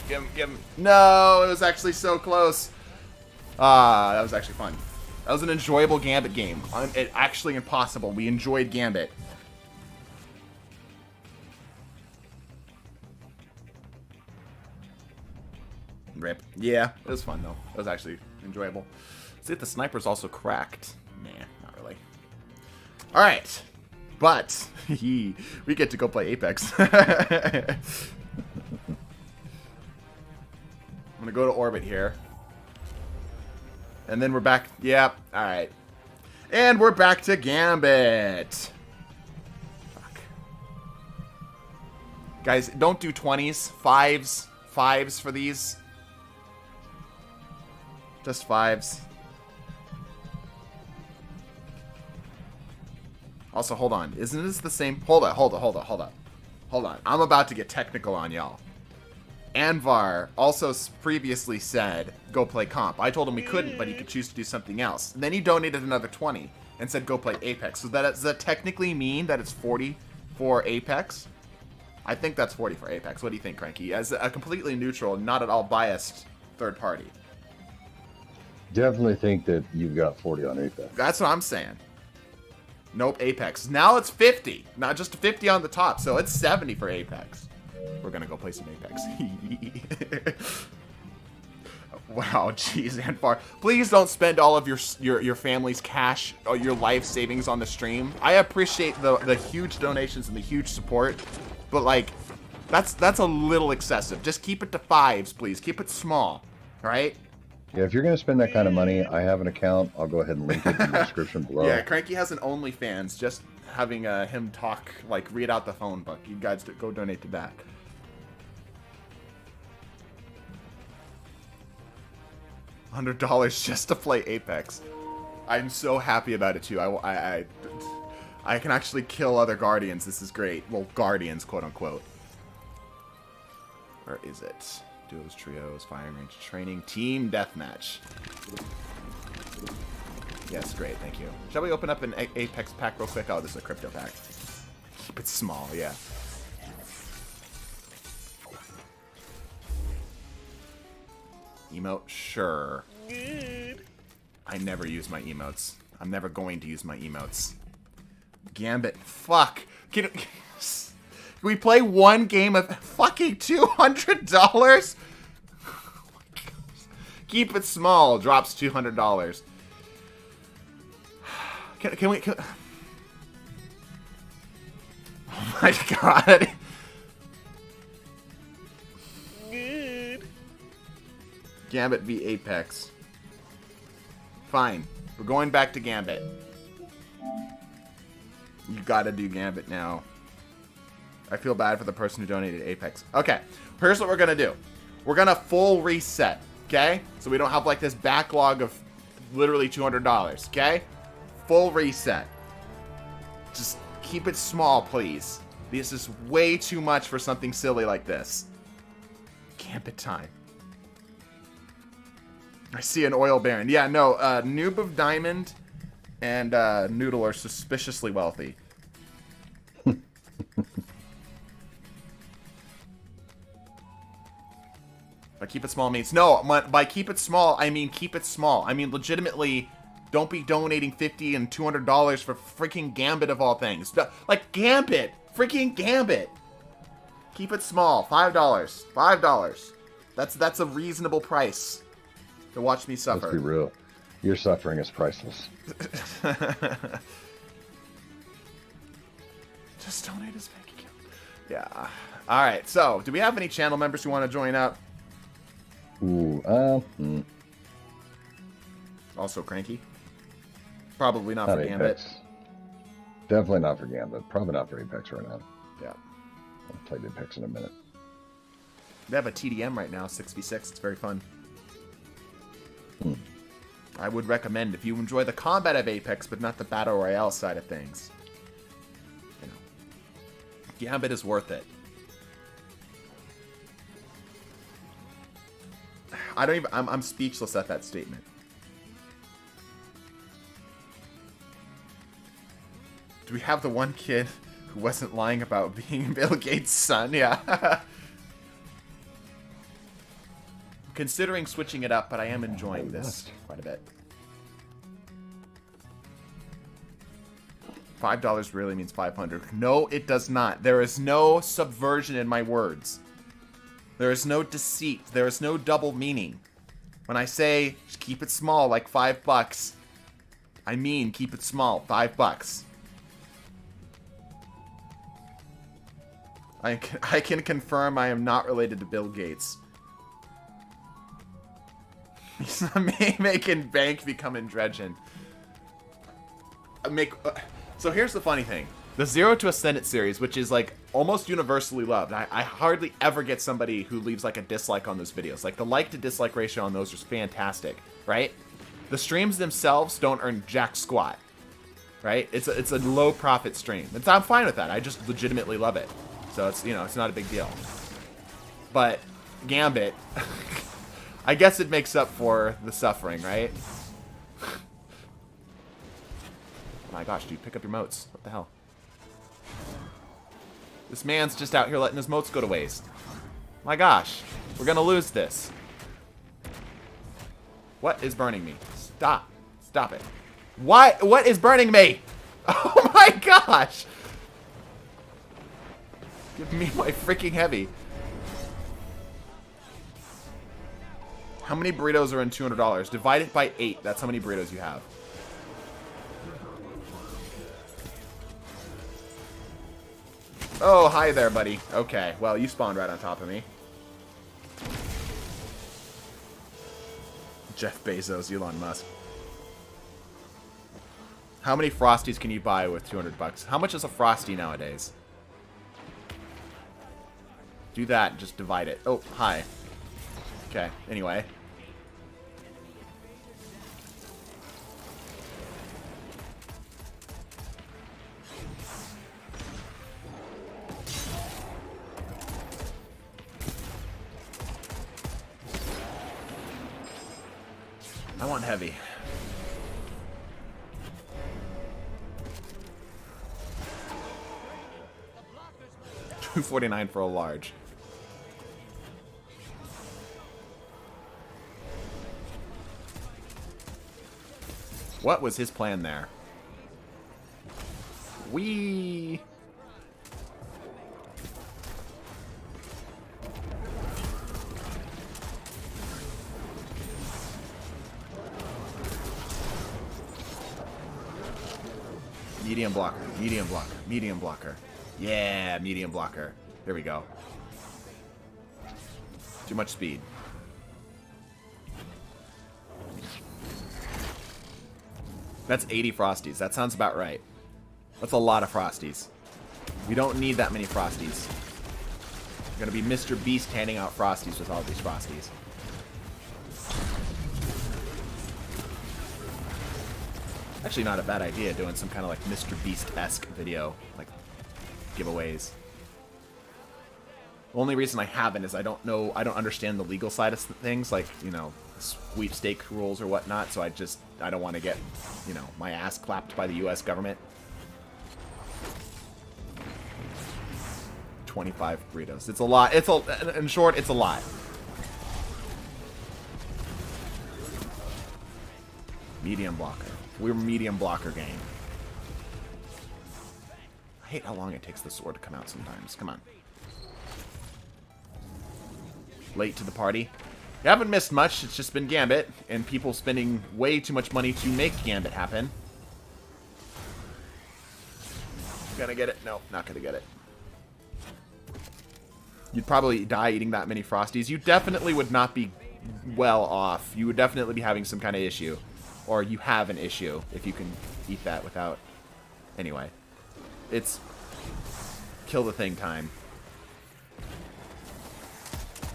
Give him. No, it was actually so close. Ah, that was actually fun. That was an enjoyable Gambit game. It actually impossible. We enjoyed Gambit. Rip. Yeah, it was fun though. It was actually enjoyable. See if the sniper's also cracked. Nah, not really. Alright. But we get to go play Apex. I'm gonna go to orbit here. And then we're back. Yep. Alright. And we're back to Gambit. Fuck. Guys, don't do 20s. 5s. 5s for these. Just 5s. Also, hold on. Isn't this the same? Hold on. Hold on. I'm about to get technical on y'all. Anvar also previously said, go play comp. I told him we couldn't, but he could choose to do something else. And then he donated another 20 and said, go play Apex. So does that technically mean that it's 40 for Apex? I think that's 40 for Apex. What do you think, Cranky? As a completely neutral, not at all biased third party. Definitely think that you've got 40 on Apex. That's what I'm saying. Nope, Apex. Now it's 50. Not just 50 on the top, so it's 70 for Apex. We're gonna go play some Apex. Wow, jeez, Anfar. Please don't spend all of your family's cash or your life savings on the stream. I appreciate the huge donations and the huge support, but like, that's a little excessive. Just keep it to 5s, please. Keep it small, all right? Yeah, if you're going to spend that kind of money, I have an account. I'll go ahead and link it in the description below. Yeah, Cranky has an OnlyFans. Just having him talk, like, read out the phone book. You guys go donate to that. $100 just to play Apex. I'm so happy about it, too. I can actually kill other Guardians. This is great. Well, Guardians, quote-unquote. Where is it? Duos, trios, firing range training, team deathmatch. Yes, great, thank you. Shall we open up an Apex pack real quick? Oh, this is a crypto pack. Keep it small, yeah. Emote, sure. I never use my emotes. I'm never going to use my emotes. Gambit, fuck. Can we play one game of fucking $200? Keep it small. Drops $200. Can we? Oh my god. Gambit v Apex. Fine. We're going back to Gambit. You gotta do Gambit now. I feel bad for the person who donated Apex. Okay, here's what we're gonna do. We're gonna full reset, okay? So we don't have like this backlog of literally $200, okay? Full reset. Just keep it small, please. This is way too much for something silly like this. Gambit time. I see an oil baron. Yeah, no, Noob of Diamond and Noodle are suspiciously wealthy. By keep it small means no. By keep it small, I mean keep it small. I mean legitimately, don't be donating $50 and $200 for freaking Gambit of all things. Like Gambit, freaking Gambit. Keep it small. $5. $5. That's a reasonable price to watch me suffer. Let's be real. Your suffering is priceless. Just donate his bank account. Yeah. All right. So, do we have any channel members who want to join up? Ooh, Also cranky. Probably not Not for Gambit. Apex. Definitely not for Gambit. Probably not for Apex right now. Yeah. I'll play Apex in a minute. They have a TDM right now, 6v6. It's very fun. Hmm. I would recommend if you enjoy the combat of Apex, but not the Battle Royale side of things. You know, Gambit is worth it. I don't even... I'm speechless at that statement. Do we have the one kid who wasn't lying about being Bill Gates' son? Yeah. Considering switching it up, but I am enjoying this quite a bit. $5 really means 500. No, it does not. There is no subversion in my words. There is no deceit. There is no double meaning. When I say just keep it small, like $5, I mean keep it small, $5. I can confirm I am not related to Bill Gates. He's not making bank becoming dredging. So here's the funny thing. The Zero to Ascendant series, which is like almost universally loved. I hardly ever get somebody who leaves like a dislike on those videos. Like the like to dislike ratio on those is fantastic, right? The streams themselves don't earn jack squat, right? It's a low profit stream. I'm fine with that. I just legitimately love it. So it's, you know, it's not a big deal. But Gambit, I guess it makes up for the suffering, right? My gosh, dude, pick up your moats. What the hell? This man's just out here letting his moats go to waste. My gosh, we're gonna lose this. What is burning me? Stop. Stop it. What is burning me? Oh my gosh! Give me my freaking heavy. How many burritos are in $200? Divide it by 8. That's how many burritos you have. Oh, hi there, buddy. Okay, well, you spawned right on top of me. Jeff Bezos, Elon Musk. How many Frosties can you buy with $200? How much is a Frosty nowadays? Do that and just divide it. Oh, hi. Okay, anyway. I want heavy. $249 for a large. What was his plan there? Wee. Medium blocker, medium blocker, medium blocker. Yeah, medium blocker. There we go. Too much speed. That's 80 Frosties. That sounds about right. That's a lot of Frosties. We don't need that many Frosties. We're gonna be Mr. Beast handing out Frosties with all these Frosties. Actually not a bad idea doing some kind of like Mr. Beast-esque video. Like giveaways. The only reason I haven't is I don't understand the legal side of things, like, you know, sweepstake rules or whatnot, so I don't want to get, you know, my ass clapped by the US government. 25 burritos. It's a lot. In short, it's a lot. Medium blocker. We're medium blocker game. I hate how long it takes the sword to come out sometimes. Come on. Late to the party. You haven't missed much. It's just been Gambit, and people spending way too much money to make Gambit happen. Gonna get it? No, not gonna get it. You'd probably die eating that many Frosties. You definitely would not be well off. You would definitely be having some kind of issue. Or you have an issue if you can eat that without... Anyway. It's kill the thing time.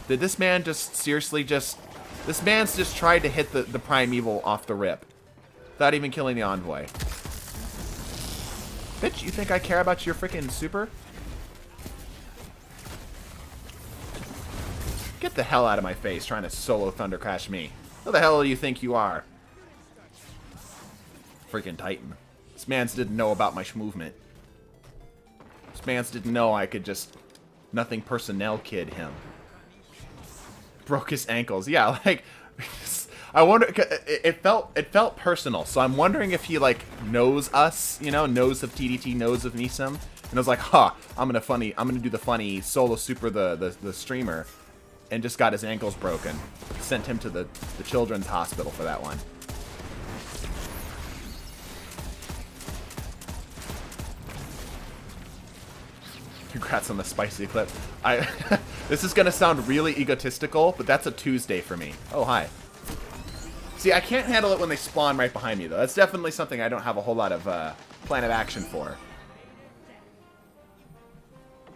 Did this man just seriously just... This man's just tried to hit the primeval off the rip. Without even killing the envoy. Bitch, you think I care about your freaking super? Get the hell out of my face trying to solo Thunder Crash me. Who the hell do you think you are? Freaking Titan. This man's didn't know about my movement. This man's didn't know I could just nothing personnel kid him. Broke his ankles. Yeah, like I wonder. It felt personal. So I'm wondering if he like knows us, you know, knows of TDT, knows of Nisam, and I was like, huh, I'm gonna do the funny solo super the streamer, and just got his ankles broken. Sent him to the children's hospital for that one. Congrats on the spicy clip. This is gonna sound really egotistical, but that's a Tuesday for me. Oh, hi. See, I can't handle it when they spawn right behind me, though. That's definitely something I don't have a whole lot of plan of action for.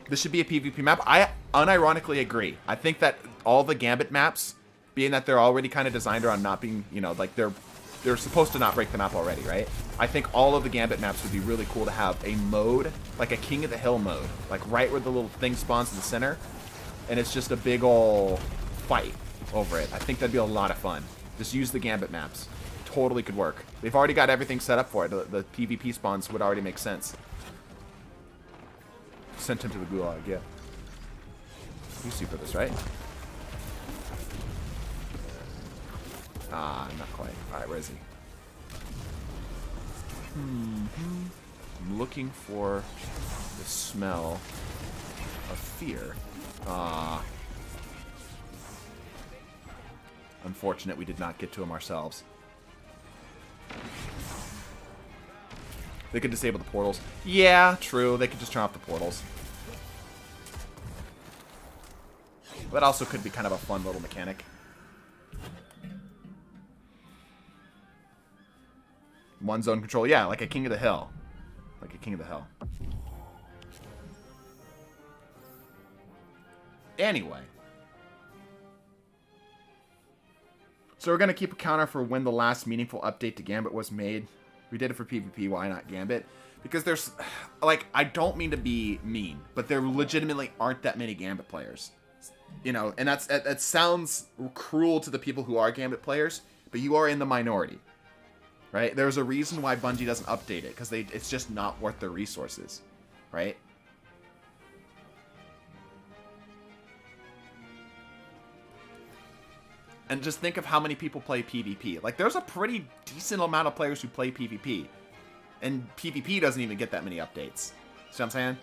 This should be a PvP map. I unironically agree. I think that all the Gambit maps, being that they're already kind of designed around not being, you know, like they're supposed to not break the map already, right? I think all of the Gambit maps would be really cool to have a mode, like a King of the Hill mode, like right where the little thing spawns in the center, and it's just a big ol' fight over it. I think that'd be a lot of fun. Just use the Gambit maps. Totally could work. They've already got everything set up for it. The PvP spawns would already make sense. Sent him to the gulag, yeah. You super this, right? Ah, not quite. Alright, where is he? I'm looking for the smell of fear. Ah. Unfortunate we did not get to him ourselves. They could disable the portals. Yeah, true. They could just turn off the portals. That also could be kind of a fun little mechanic. One zone control. Yeah, like a King of the Hill. Like a King of the Hill. Anyway. So we're going to keep a counter for when the last meaningful update to Gambit was made. We did it for PvP, why not Gambit? Because there's, like, I don't mean to be mean, but there legitimately aren't that many Gambit players. You know, and that sounds cruel to the people who are Gambit players, but you are in the minority. Right? There's a reason why Bungie doesn't update it, because it's just not worth their resources. Right? And just think of how many people play PvP. Like, there's a pretty decent amount of players who play PvP. And PvP doesn't even get that many updates. See what I'm saying?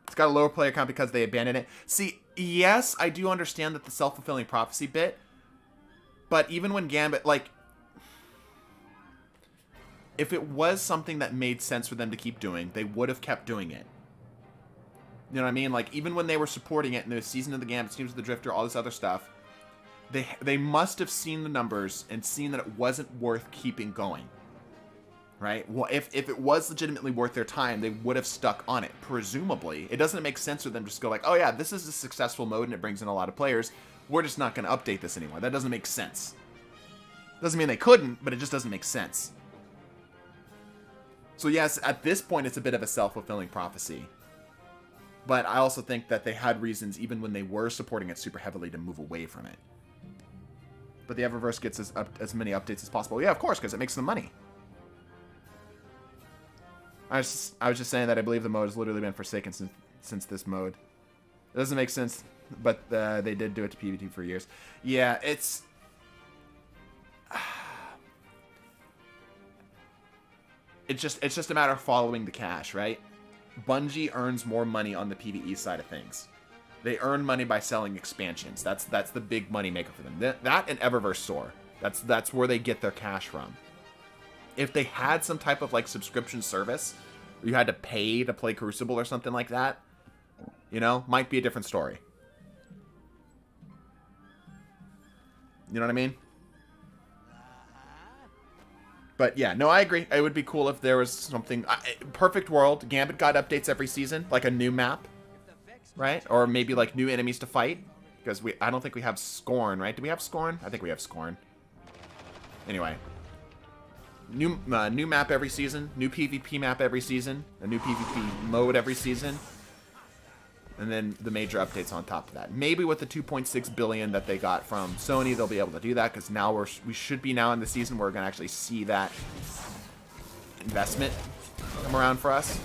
It's got a lower player count because they abandoned it. See, yes, I do understand that the self-fulfilling prophecy bit. But even when Gambit, like, if it was something that made sense for them to keep doing, they would have kept doing it. You know what I mean? Like, even when they were supporting it in the Season of the Gambit, Teams of the Drifter, all this other stuff, they must have seen the numbers and seen that it wasn't worth keeping going. Right? Well, if it was legitimately worth their time, they would have stuck on it. Presumably. It doesn't make sense for them to just go like, oh yeah, this is a successful mode and it brings in a lot of players. We're just not going to update this anymore. That doesn't make sense. Doesn't mean they couldn't, but it just doesn't make sense. So yes, at this point, it's a bit of a self-fulfilling prophecy. But I also think that they had reasons, even when they were supporting it super heavily, to move away from it. But the Eververse gets as many updates as possible. Yeah, of course, because it makes them money. I was just saying that I believe the mode has literally been forsaken since this mode. It doesn't make sense, but they did do it to PvP for years. Yeah, it's... It's just a matter of following the cash, right? Bungie earns more money on the PvE side of things. They earn money by selling expansions. That's the big money maker for them. That and Eververse Soar. That's where they get their cash from. If they had some type of like subscription service where you had to pay to play Crucible or something like that, you know, might be a different story. You know what I mean? But yeah, no, I agree. It would be cool if there was something... perfect world. Gambit got updates every season. Like a new map. Right? Or maybe like new enemies to fight. Because I don't think we have Scorn, right? Do we have Scorn? I think we have Scorn. Anyway. New map every season. New PvP map every season. A new PvP mode every season. And then the major updates on top of that. Maybe with the 2.6 billion that they got from Sony, they'll be able to do that. Because now we should be now in the season where we're going to actually see that investment come around for us.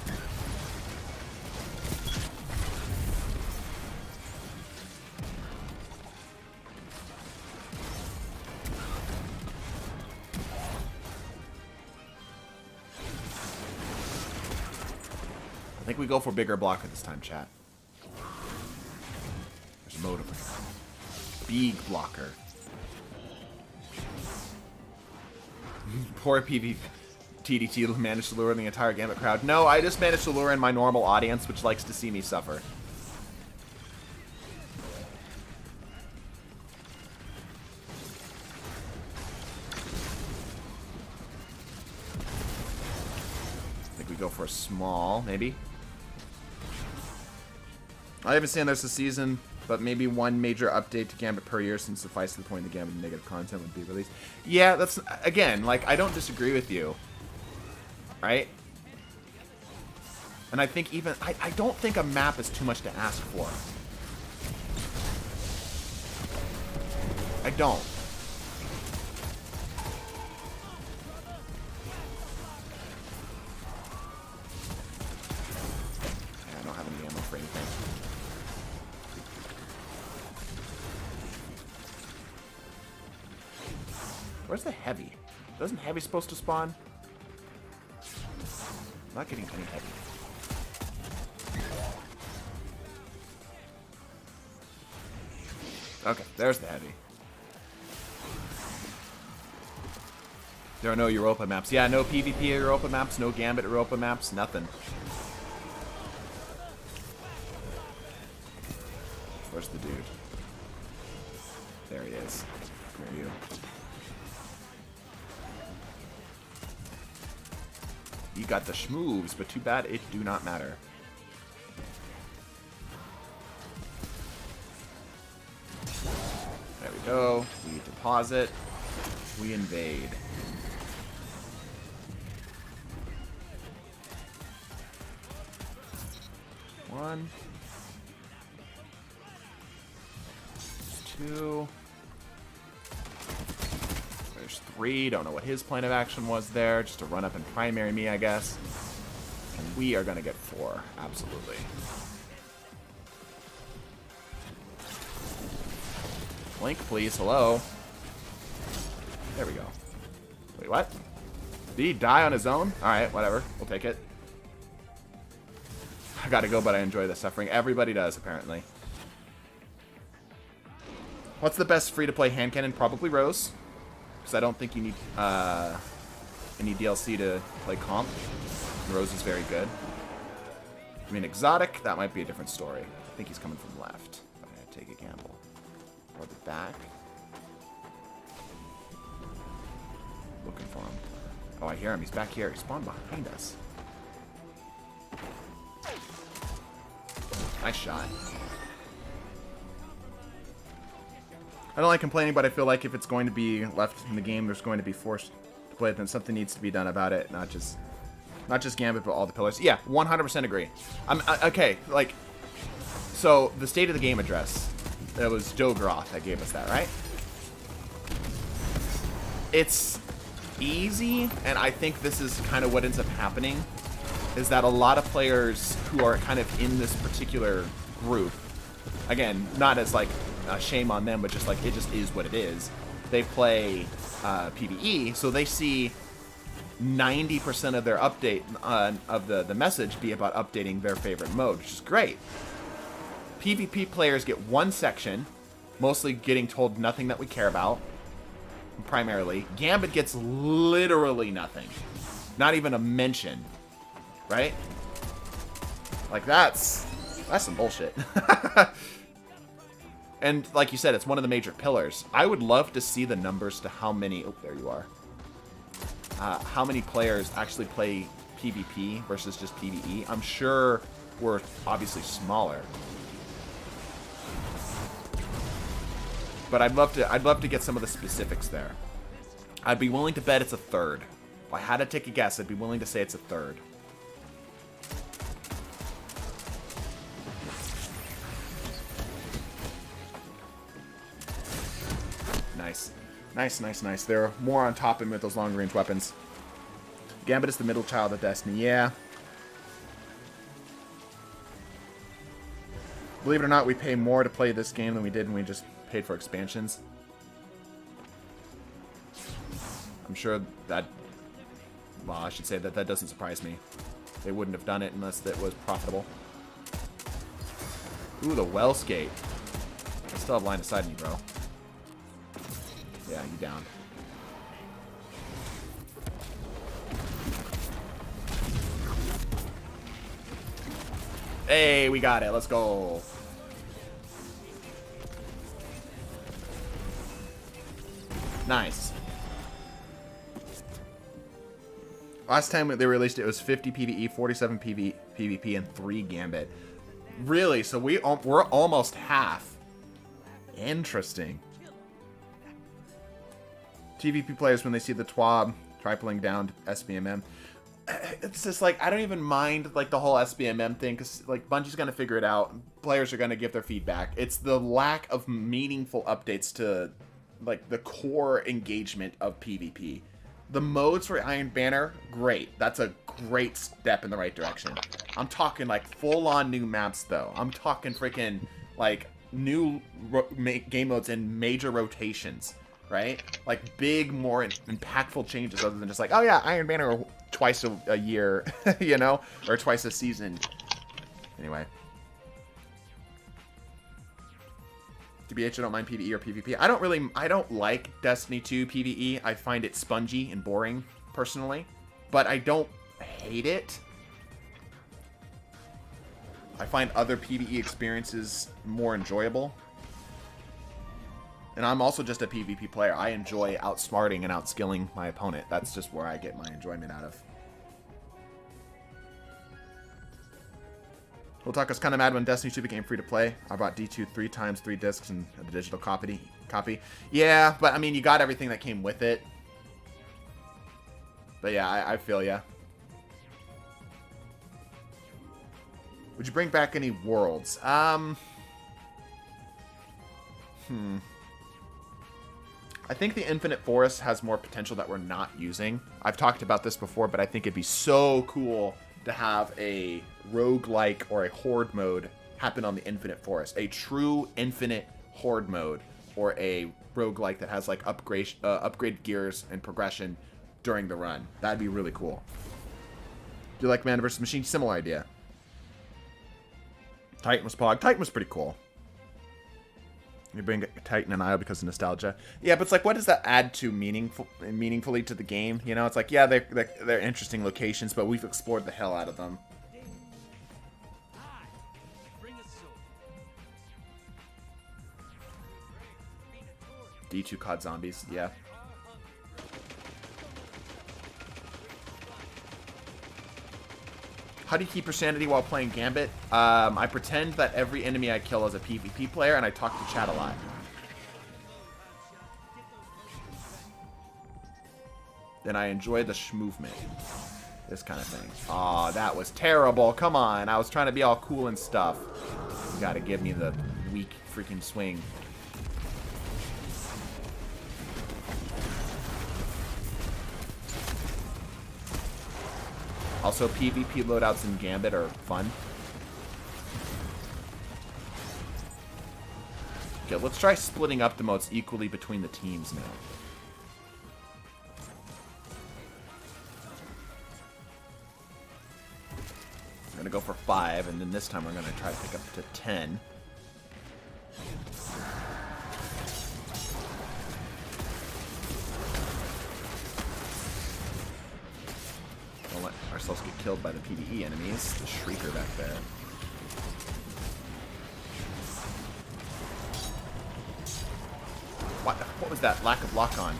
I think we go for bigger blocker this time, chat. There's a motivator. Big blocker. Poor TDT managed to lure in the entire Gambit crowd. No, I just managed to lure in my normal audience, which likes to see me suffer. I think we go for a small, maybe. I haven't seen this season, but maybe one major update to Gambit per year since suffice to the point the Gambit negative content would be released. Yeah, that's, again, like, I don't disagree with you. Right? And I think even, I don't think a map is too much to ask for. I don't. Yeah, I don't have any ammo for anything. Where's the heavy? Wasn't heavy supposed to spawn? I'm not getting any heavy. Okay, there's the heavy. There are no Europa maps. Yeah, no PvP Europa maps, no Gambit Europa maps, nothing. Where's the dude? There he is. Where are you? You got the schmoves, but too bad it do not matter. There we go. We deposit. We invade. One. Two. There's three. Don't know what his plan of action was there. Just to run up and primary me, I guess. And we are going to get four. Absolutely. Blink, please. Hello. There we go. Wait, what? Did he die on his own? Alright, whatever. We'll take it. I gotta go, but I enjoy the suffering. Everybody does, apparently. What's the best free-to-play hand cannon? Probably Rose. Because I don't think you need any DLC to play comp. Rose is very good. I mean, exotic, that might be a different story. I think he's coming from left. I'm going to take a gamble. Or the back. Looking for him. Oh, I hear him. He's back here. He spawned behind us. Nice shot. I don't like complaining, but I feel like if it's going to be left in the game, there's going to be forced to play it, then something needs to be done about it. Not just Gambit, but all the pillars. Yeah, 100% agree. Okay, like, so the State of the Game address, it was Joe Groth that gave us that, right? It's easy, and I think this is kind of what ends up happening, is that a lot of players who are kind of in this particular group, again, not as like a shame on them, but just like it just is what it is. They play PvE, so they see 90% of their update of the message be about updating their favorite mode, which is great. PvP players get one section, mostly getting told nothing that we care about, primarily. Gambit gets literally nothing. Not even a mention. Right? Like, that's some bullshit. And like you said, it's one of the major pillars. I would love to see the numbers to how many... Oh, there you are. How many players actually play PvP versus just PvE. I'm sure we're obviously smaller. But I'd love to get some of the specifics there. I'd be willing to bet it's a third. If I had to take a guess, I'd be willing to say it's a third. Nice. Nice, nice, nice. They're more on top of him with those long-range weapons. Gambit is the middle child of Destiny. Yeah. Believe it or not, we pay more to play this game than we did when we just paid for expansions. I'm sure that... Well, I should say that that doesn't surprise me. They wouldn't have done it unless it was profitable. Ooh, the well skate. I still have line of sight on you, bro. Yeah, you down. Hey, we got it. Let's go. Nice. Last time they released it, it was 50 PvE, 47 PvP, and 3 Gambit. Really? So we're almost half. Interesting. PvP players, when they see the TWAB tripling down to SBMM, it's just like, I don't even mind like the whole SBMM thing, because like Bungie's gonna figure it out. Players are gonna give their feedback. It's the lack of meaningful updates to like the core engagement of PvP. The modes for Iron Banner, great. That's a great step in the right direction. I'm talking like full-on new maps though. I'm talking freaking like new game modes and major rotations, right? Like big, more impactful changes other than just like, oh yeah, Iron Banner twice a year, you know, or twice a season. Anyway. TBH, I don't mind PvE or PvP. I don't like Destiny 2 PvE. I find it spongy and boring, personally. But I don't hate it. I find other PvE experiences more enjoyable. And I'm also just a PvP player. I enjoy outsmarting and outskilling my opponent. That's just where I get my enjoyment out of. Otaka's kind of mad when Destiny 2 became free to play. I bought D2 3 times, 3 discs, and a digital copy. Yeah, but I mean, you got everything that came with it. But yeah, I feel ya. Would you bring back any worlds? I think the Infinite Forest has more potential that we're not using. I've talked about this before, but I think it'd be so cool to have a roguelike or a horde mode happen on the Infinite Forest. A true infinite horde mode, or a roguelike that has like upgrade gears and progression during the run. That'd be really cool. Do you like Man vs. Machine? Similar idea. Titan was Pog. Titan was pretty cool. You bring Titan and IO because of nostalgia. Yeah, but it's like, what does that add to meaningfully to the game? You know, it's like, yeah, they're interesting locations, but we've explored the hell out of them. D2 COD Zombies, yeah. How do you keep your sanity while playing Gambit? I pretend that every enemy I kill is a PvP player, and I talk to chat a lot. Then I enjoy the movement. This kind of thing. Aw, that was terrible. Come on. I was trying to be all cool and stuff. You gotta give me the weak freaking swing. Also, PvP loadouts in Gambit are fun. Okay, let's try splitting up the modes equally between the teams now. We're gonna go for 5, and then this time we're gonna try to pick up to 10. Don't let ourselves get killed by the PvE enemies. The Shrieker back there. What was that? Lack of lock on.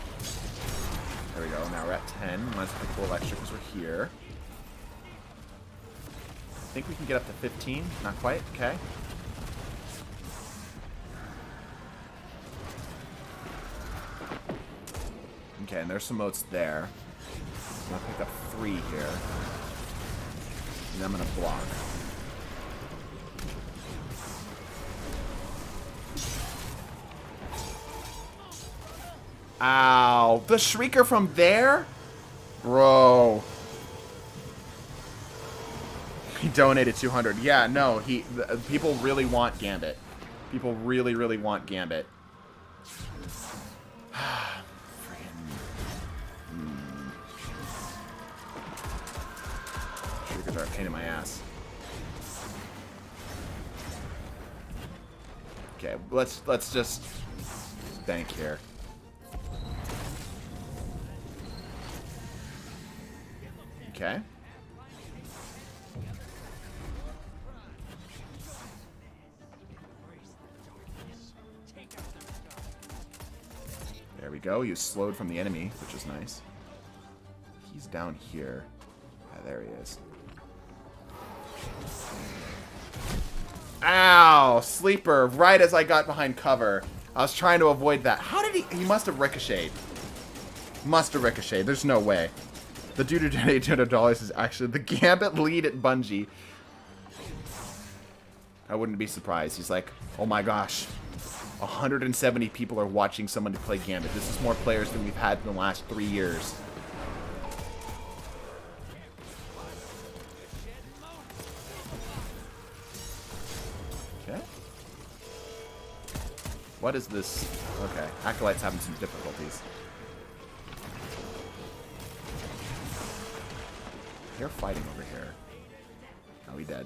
There we go. Now we're at 10. Let's pick a little extra because we're here. I think we can get up to 15. Not quite. Okay. Okay, and there's some moats there. I'm going to pick up 3 here. And I'm going to block. Ow. The Shrieker from there? Bro. He donated 200. Yeah, no, people really want Gambit. People really, really want Gambit. Shriekers are a pain in my ass. Okay, let's just bank here. Okay. There we go. He was slowed from the enemy, which is nice. He's down here. Ah, there he is. Ow! Sleeper, right as I got behind cover. I was trying to avoid that. How did he must have ricocheted. Must have ricocheted. There's no way. The dude who donated $200 is actually the Gambit lead at Bungie. I wouldn't be surprised. He's like, oh my gosh. 170 people are watching someone to play Gambit. This is more players than we've had in the last 3 years. Okay. What is this? Okay. Acolyte's having some difficulties. They're fighting over here. Oh, he dead.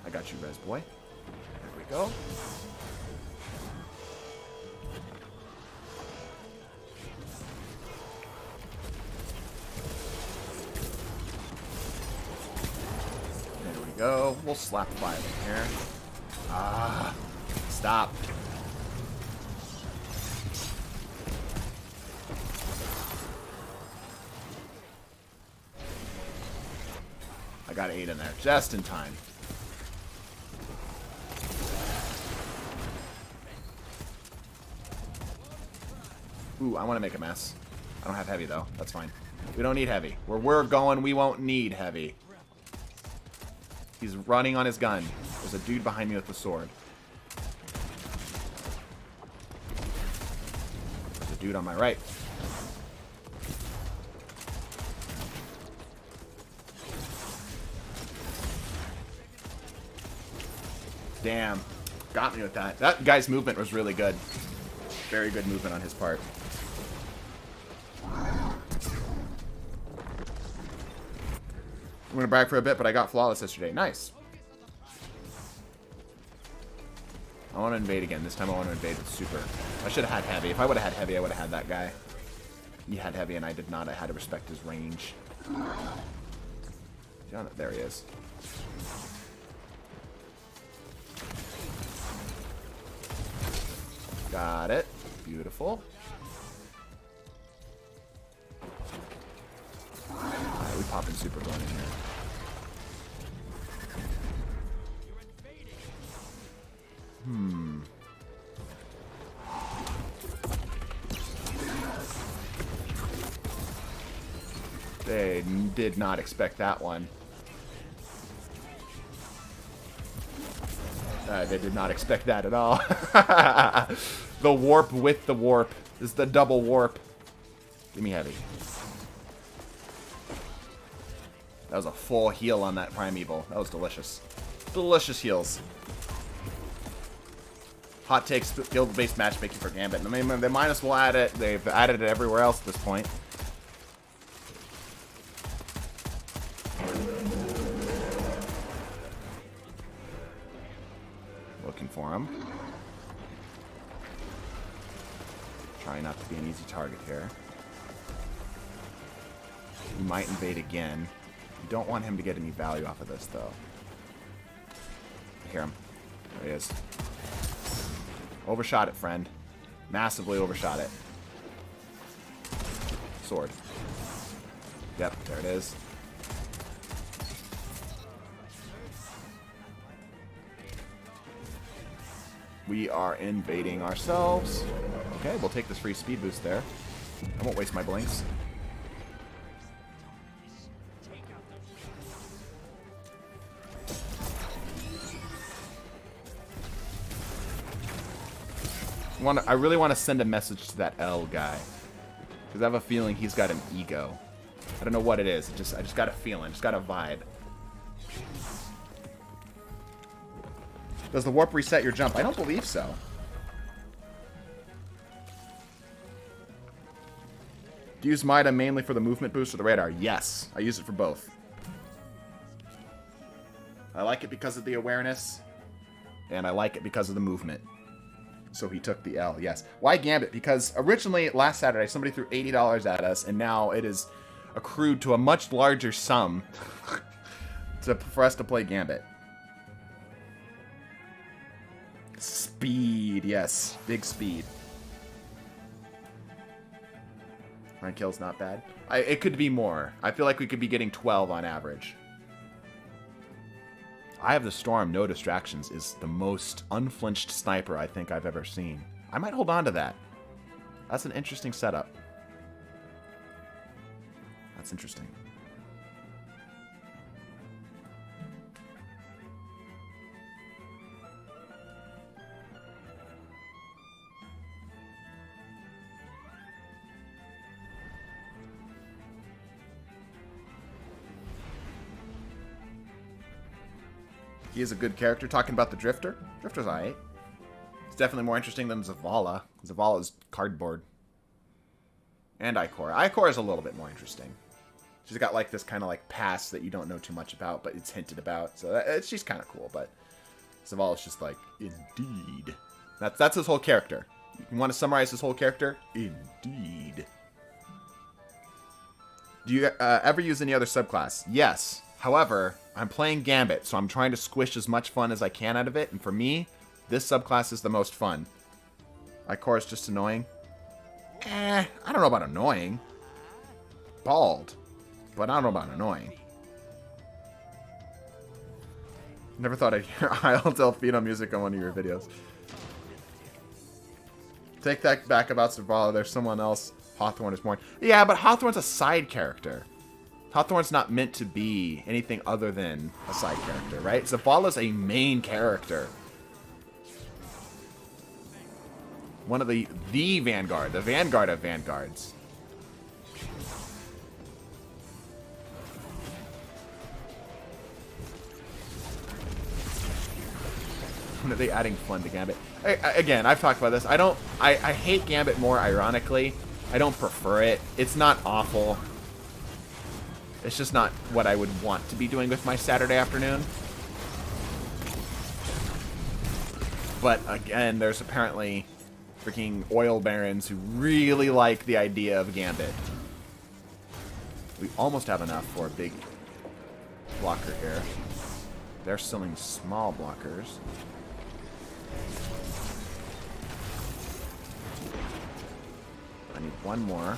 I got you, Res Boy. There we go. There we go. We'll slap 5 in here. Ah, stop. I got 8 in there, just in time. Ooh, I want to make a mess. I don't have heavy, though. That's fine. We don't need heavy. Where we're going, we won't need heavy. He's running on his gun. There's a dude behind me with the sword. There's a dude on my right. Damn. Got me with that. That guy's movement was really good. Very good movement on his part. I'm going to brag for a bit, but I got flawless yesterday. Nice. I want to invade again. This time I want to invade with super. I should have had heavy. If I would have had heavy, I would have had that guy. He had heavy and I did not. I had to respect his range. There he is. Got it. Beautiful. Alright, we popping super going in here. They did not expect that one. They did not expect that at all. The warp with the warp. This is the double warp. Give me heavy. That was a full heal on that Primeval. That was delicious. Delicious heals. Hot takes, guild-based matchmaking for Gambit. I mean, they might as well add it. They've added it everywhere else at this point. Looking for him. Trying not to be an easy target here. We might invade again. You don't want him to get any value off of this, though. I hear him. There he is. Overshot it, friend. Massively overshot it. Sword. Yep, there it is. We are invading ourselves. Okay, we'll take this free speed boost there. I won't waste my blinks. I really want to send a message to that L guy. Because I have a feeling he's got an ego. I don't know what it is. I just got a feeling. Just got a vibe. Does the warp reset your jump? I don't believe so. Do you use Mida mainly for the movement boost or the radar? Yes. I use it for both. I like it because of the awareness. And I like it because of the movement. So he took the L, yes. Why Gambit? Because originally, last Saturday, somebody threw $80 at us, and now it is accrued to a much larger sum for us to play Gambit. Speed, yes. Big speed. 9 kills, not bad. It could be more. I feel like we could be getting 12 on average. Eye of the Storm, no distractions, is the most unflinched sniper I think I've ever seen. I might hold on to that. That's an interesting setup. That's interesting. He is a good character. Talking about the Drifter. Drifter's alright. It's definitely more interesting than Zavala. Zavala is cardboard. And Icor. Icor is a little bit more interesting. She's got like this kind of like past that you don't know too much about, but it's hinted about. So she's kind of cool, but Zavala's just like, indeed. That's his whole character. You want to summarize his whole character? Indeed. Do you ever use any other subclass? Yes. However, I'm playing Gambit, so I'm trying to squish as much fun as I can out of it, and for me, this subclass is the most fun. Icor is just annoying. I don't know about annoying. Bald. But I don't know about annoying. Never thought I'd hear Isle Delfino music on one of your videos. Take that back about Zavala. There's someone else. Hawthorne is more. Yeah, but Hawthorne's a side character. Hawthorne's not meant to be anything other than a side character, right? Zavala's a main character. One of the Vanguard. The Vanguard of Vanguards. When are they adding fun to Gambit? Again, I've talked about this. I hate Gambit more ironically. I don't prefer it. It's not awful. It's just not what I would want to be doing with my Saturday afternoon. But again, there's apparently freaking oil barons who really like the idea of Gambit. We almost have enough for a big blocker here. They're selling small blockers. I need one more.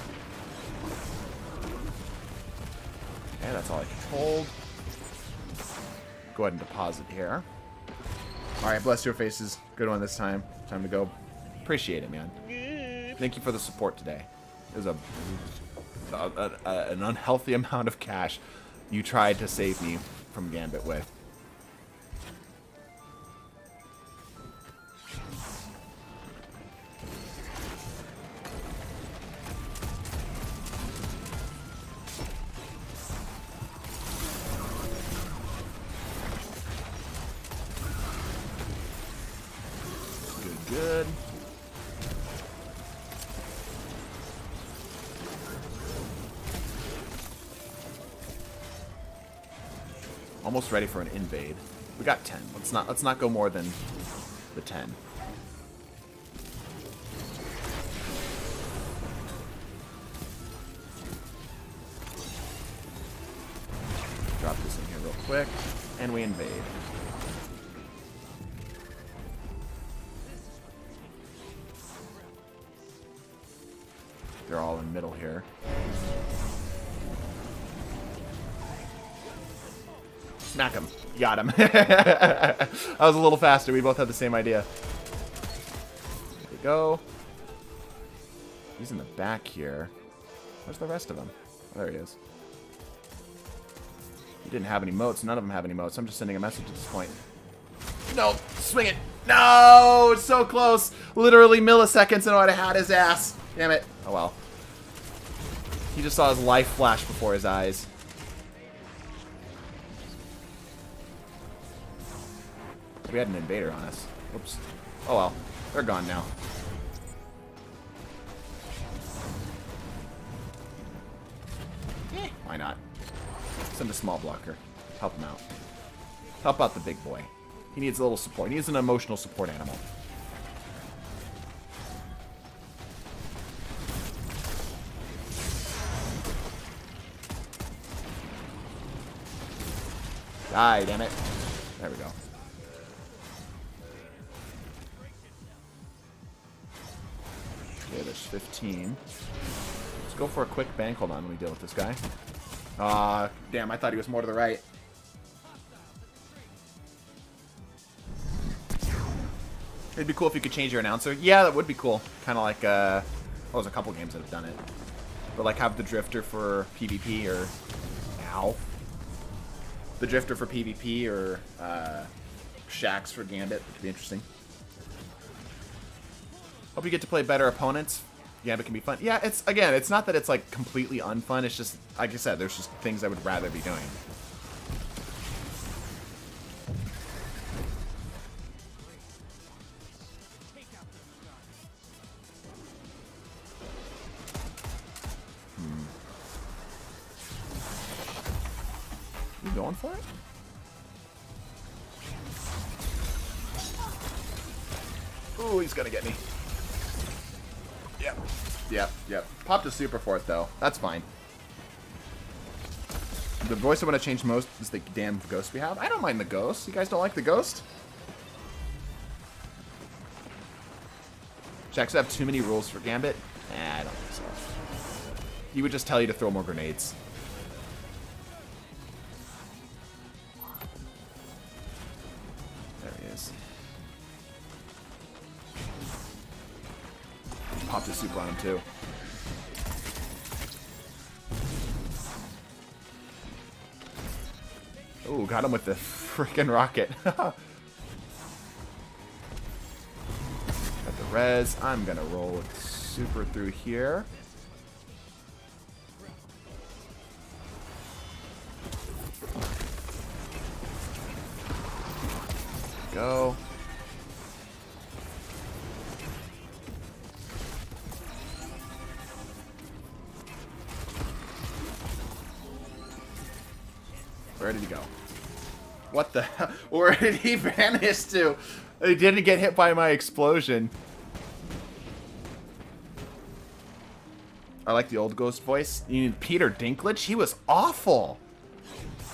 Okay, that's all I can hold. Go ahead and deposit here. Alright, bless your faces. Good one this time. Time to go. Appreciate it, man. Thank you for the support today. It was an unhealthy amount of cash you tried to save me from Gambit with. Good. Almost ready for an invade. We got 10. Let's not go more than the 10. Drop this in here real quick, and we invade. they're all in the middle here. Smack him. Got him. I was a little faster. We both had the same idea. There we go. He's in the back here. Where's the rest of them? Oh, there he is. He didn't have any moats. None of them have any moats. I'm just sending a message at this point. No! Swing it! No! It's so close! Literally milliseconds and I would have had his ass. Damn it. Oh well. He just saw his life flash before his eyes. We had an invader on us. Whoops. Oh well. They're gone now. Why not? Send a small blocker. Help him out. Help out the big boy. He needs a little support. He needs an emotional support animal. Die, damn it. There we go. Okay, there's 15. Let's go for a quick bank. Hold on, let me deal with this guy. Damn, I thought he was more to the right. It'd be cool if you could change your announcer. Yeah, that would be cool. Kind of like, well, there's a couple games that have done it. But like have the drifter for PvP or... Ow. The drifter for PvP or Shax for Gambit. Which would be interesting. Hope you get to play better opponents. Gambit can be fun. Yeah, it's, again, it's not that it's like completely unfun. It's just, like I said, there's just things I would rather be doing. You going for it? Ooh, he's gonna get me. Yep. Popped a super for it, though. That's fine. The voice I want to change most is the damn ghost we have. I don't mind the ghost. You guys don't like the ghost? Jax have too many rules for Gambit? I don't think so. He would just tell you to throw more grenades. There he is. Popped a super on him, too. Ooh, got him with the freaking rocket. Got the res. I'm gonna roll with super through here. Go. Where did he go? What the hell? Where did he vanish to? He didn't get hit by my explosion. I like the old ghost voice. You mean Peter Dinklage? He was awful.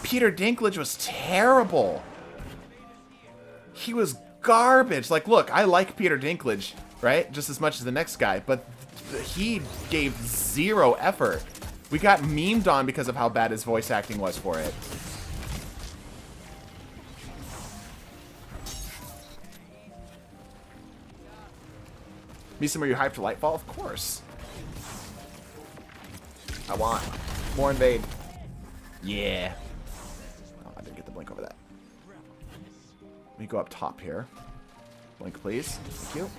Peter Dinklage was terrible. He was garbage. Like, look, I like Peter Dinklage, right? Just as much as the next guy, but he gave zero effort. We got memed on because of how bad his voice acting was for it. Meesum, are you hyped for Lightfall? Of course. I want more invade. Yeah. Oh, I didn't get the blink over that. Let me go up top here. Blink, please. Thank you.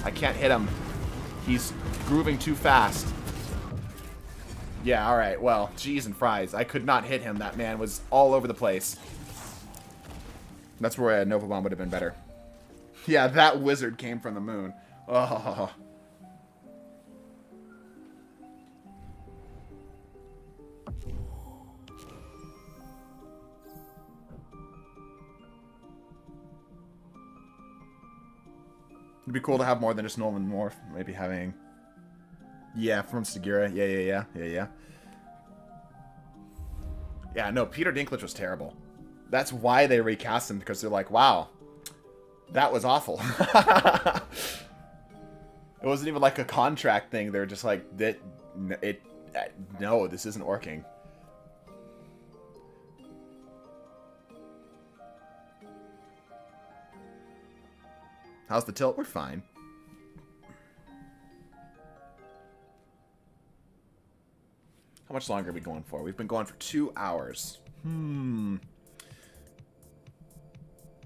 I can't hit him. He's grooving too fast. Yeah, alright. Well, cheese and fries. I could not hit him. That man was all over the place. That's where a Nova Bomb would have been better. Yeah, that wizard came from the moon. Oh. It'd be cool to have more than just Nolan Morph. Maybe having... Yeah, from Sagira. Yeah. Yeah, no, Peter Dinklage was terrible. That's why they recast him, because they're like, wow, That was awful. It wasn't even like a contract thing. They're just like, that. No, this isn't working. How's the tilt? We're fine. How much longer are we going for? We've been going for 2 hours.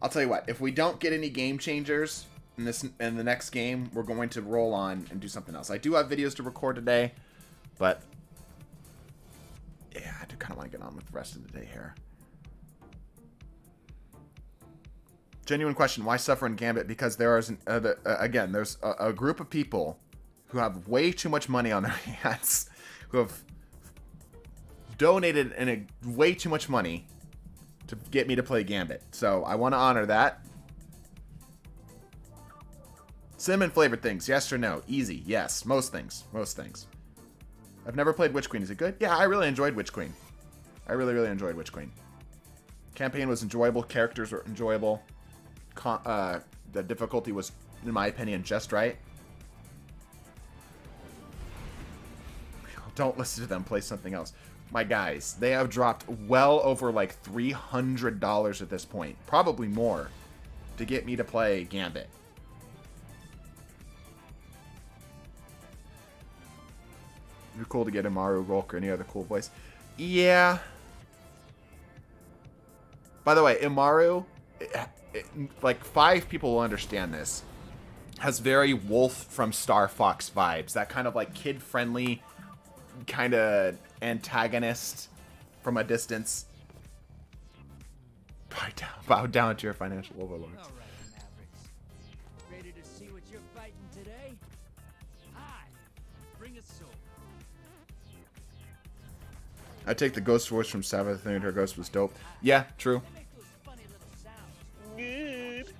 I'll tell you what. If we don't get any game changers in the next game, we're going to roll on and do something else. I do have videos to record today, but yeah, I do kind of want to get on with the rest of the day here. Genuine question: why suffer in Gambit? Because there is again, there's a group of people who have way too much money on their hands, who have donated way too much money to get me to play Gambit. So I want to honor that. Cinnamon flavored things, yes or no? Easy, yes. Most things. I've never played Witch Queen. Is it good? Yeah, I really enjoyed Witch Queen. I really enjoyed Witch Queen. Campaign was enjoyable. Characters were enjoyable. The difficulty was, in my opinion, just right. Don't listen to them. Play something else. My guys, they have dropped well over like $300 at this point. Probably more. To get me to play Gambit. It'd be cool to get Imaru, Rolk, or any other cool voice. Yeah. By the way, Imaru, like 5 people will understand this, has very Wolf from Star Fox vibes. That kind of like kid-friendly kind of antagonist from a distance. Bow down to your financial overlords. All right, Mavericks. Ready to see what you're fighting today? Hi, bring a sword. I take the ghost voice from Sabbath. I think her ghost was dope. Yeah, true. They make those funny little sounds. Good.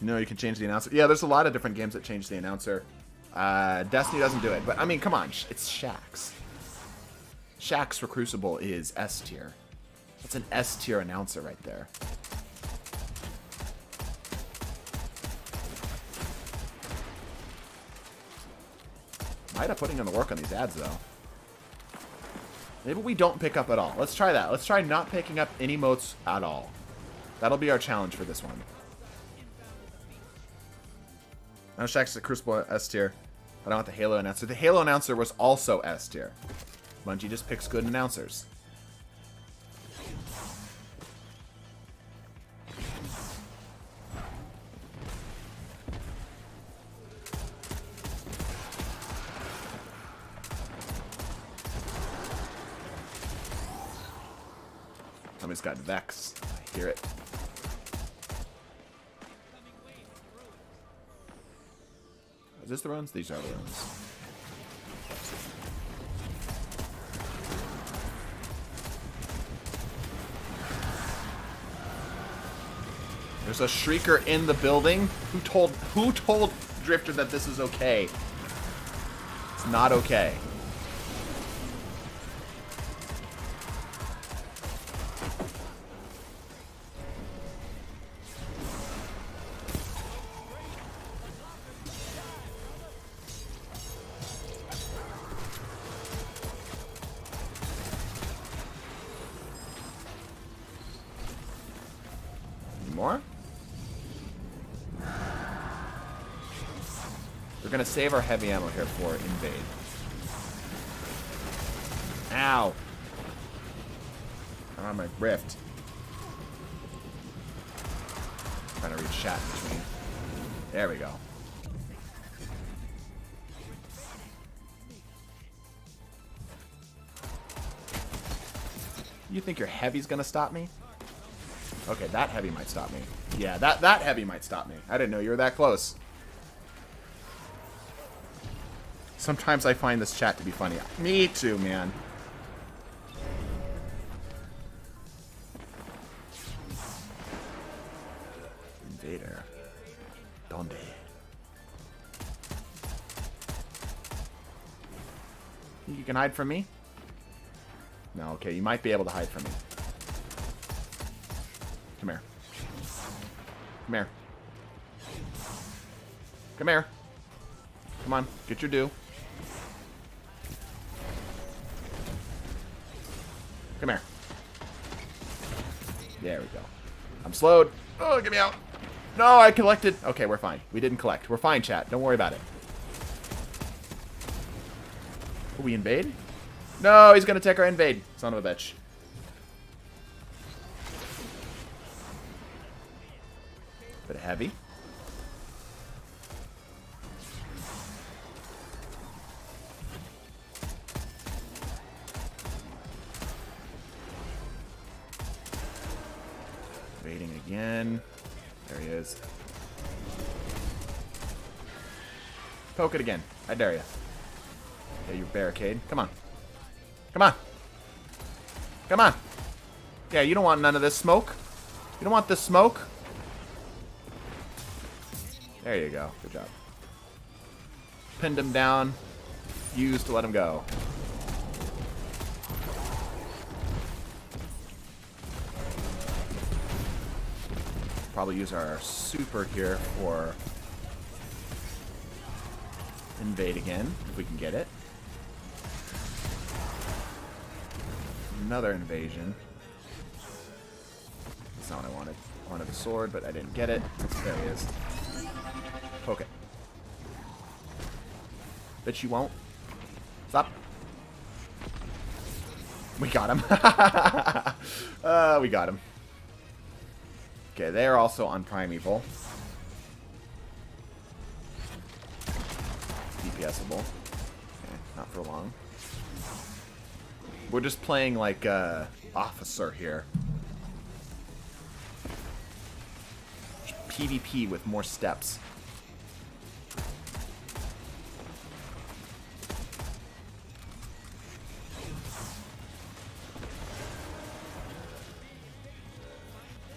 You know, you can change the announcer. Yeah, there's a lot of different games that change the announcer. Destiny doesn't do it, but I mean, come on, it's Shaxx. Shaxx for Crucible is S tier. That's an S tier announcer right there. Mida putting in the work on these ads, though. Maybe we don't pick up at all. Let's try that. Let's try not picking up any motes at all. That'll be our challenge for this one. Now Shaxx at Crucible S tier. I don't want the Halo announcer. The Halo announcer was also S tier. Bungie just picks good announcers. Somebody's got Vex. I hear it. Is this the runes? These are the runes. There's a Shrieker in the building. Who told Drifter that this is okay? It's not okay. More? We're gonna save our heavy ammo here for invade. Ow! I'm on my rift. Trying to reach chat in between. There we go. You think your heavy's gonna stop me? Okay, that heavy might stop me. Yeah, that heavy might stop me. I didn't know you were that close. Sometimes I find this chat to be funny. Me too, man. Invader. Donde? Think you can hide from me? No, okay, you might be able to hide from me. Come here. Come here. Come here. Come on, get your due. Come here. There we go. I'm slowed. Oh, get me out. No, I collected. Okay, we're fine. We didn't collect. We're fine, chat. Don't worry about it. Will we invade? No, he's going to take our invade. Son of a bitch. Bit heavy. Waiting again. There he is. Poke it again. I dare you. Yeah, you barricade. Come on. Come on. Come on. Yeah, you don't want none of this smoke. You don't want this smoke. There you go. Good job. Pinned him down. Used to let him go. Probably use our super here for invade again, if we can get it. Another invasion. That's not what I wanted. I wanted the sword, but I didn't get it. There he is. Poke it. Bet you won't. Stop. We got him. We got him. Okay, they're also on Primeval. DPSable. Okay, not for long. We're just playing like Officer here. PvP with more steps.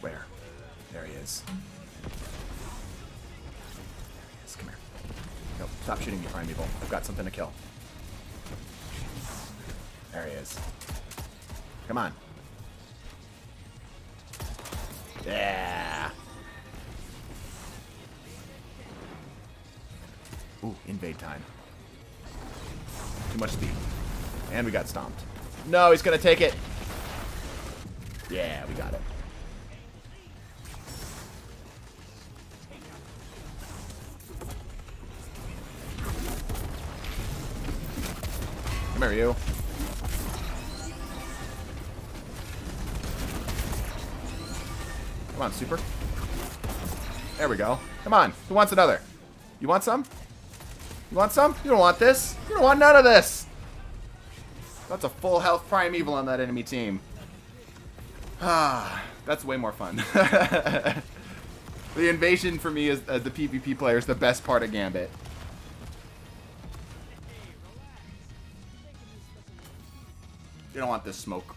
Where? There he is. There he is. Come here. Nope. Stop shooting me, Primeval. I've got something to kill. There he is. Come on. Yeah. Ooh, invade time. Too much speed. And we got stomped. No, he's gonna take it. Yeah, we got it. Come here, you. Come on, super. There we go. Come on. Who wants another? You want some? You want some? You don't want this. You don't want none of this. That's a full health Primeval on that enemy team. Ah, that's way more fun. The invasion for me as the PvP player is the best part of Gambit. You don't want this smoke.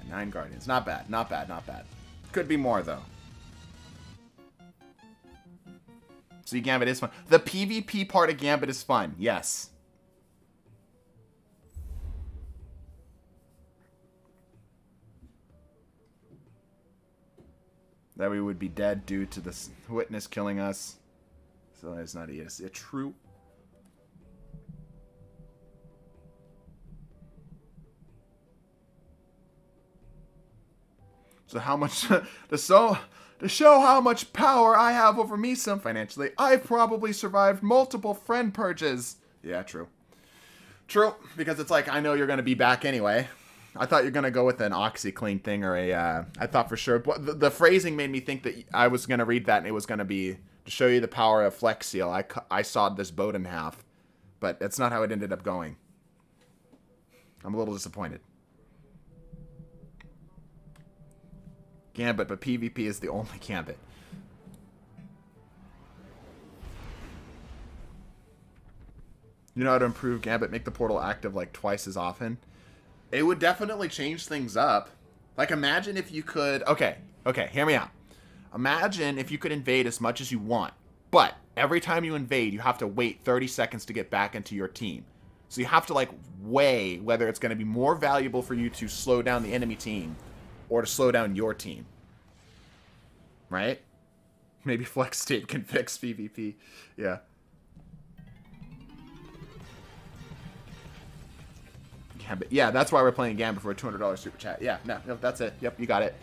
9 Guardians. Not bad. Not bad. Not bad. Could be more, though. See, Gambit is fun. The PvP part of Gambit is fun. Yes. That we would be dead due to the witness killing us. So it's not a true. So how much to show how much power I have over me some financially, I've probably survived multiple friend purges. Yeah, true. True, because it's like I know you're gonna be back anyway. I thought you're gonna go with an OxyClean thing or a. I thought for sure. But the phrasing made me think that I was gonna read that and it was gonna be to show you the power of Flex Seal. I sawed this boat in half, but that's not how it ended up going. I'm a little disappointed. Gambit, but PvP is the only Gambit. You know how to improve Gambit? Make the portal active like twice as often. It would definitely change things up. Like, imagine if you could... Okay, hear me out. Imagine if you could invade as much as you want, but every time you invade, you have to wait 30 seconds to get back into your team. So you have to, like, weigh whether it's going to be more valuable for you to slow down the enemy team or to slow down your team. Right? Maybe Flex State can fix PvP. Yeah. Gambit. Yeah, that's why we're playing Gambit for a $200 super chat. Yeah, no, that's it. Yep, you got it.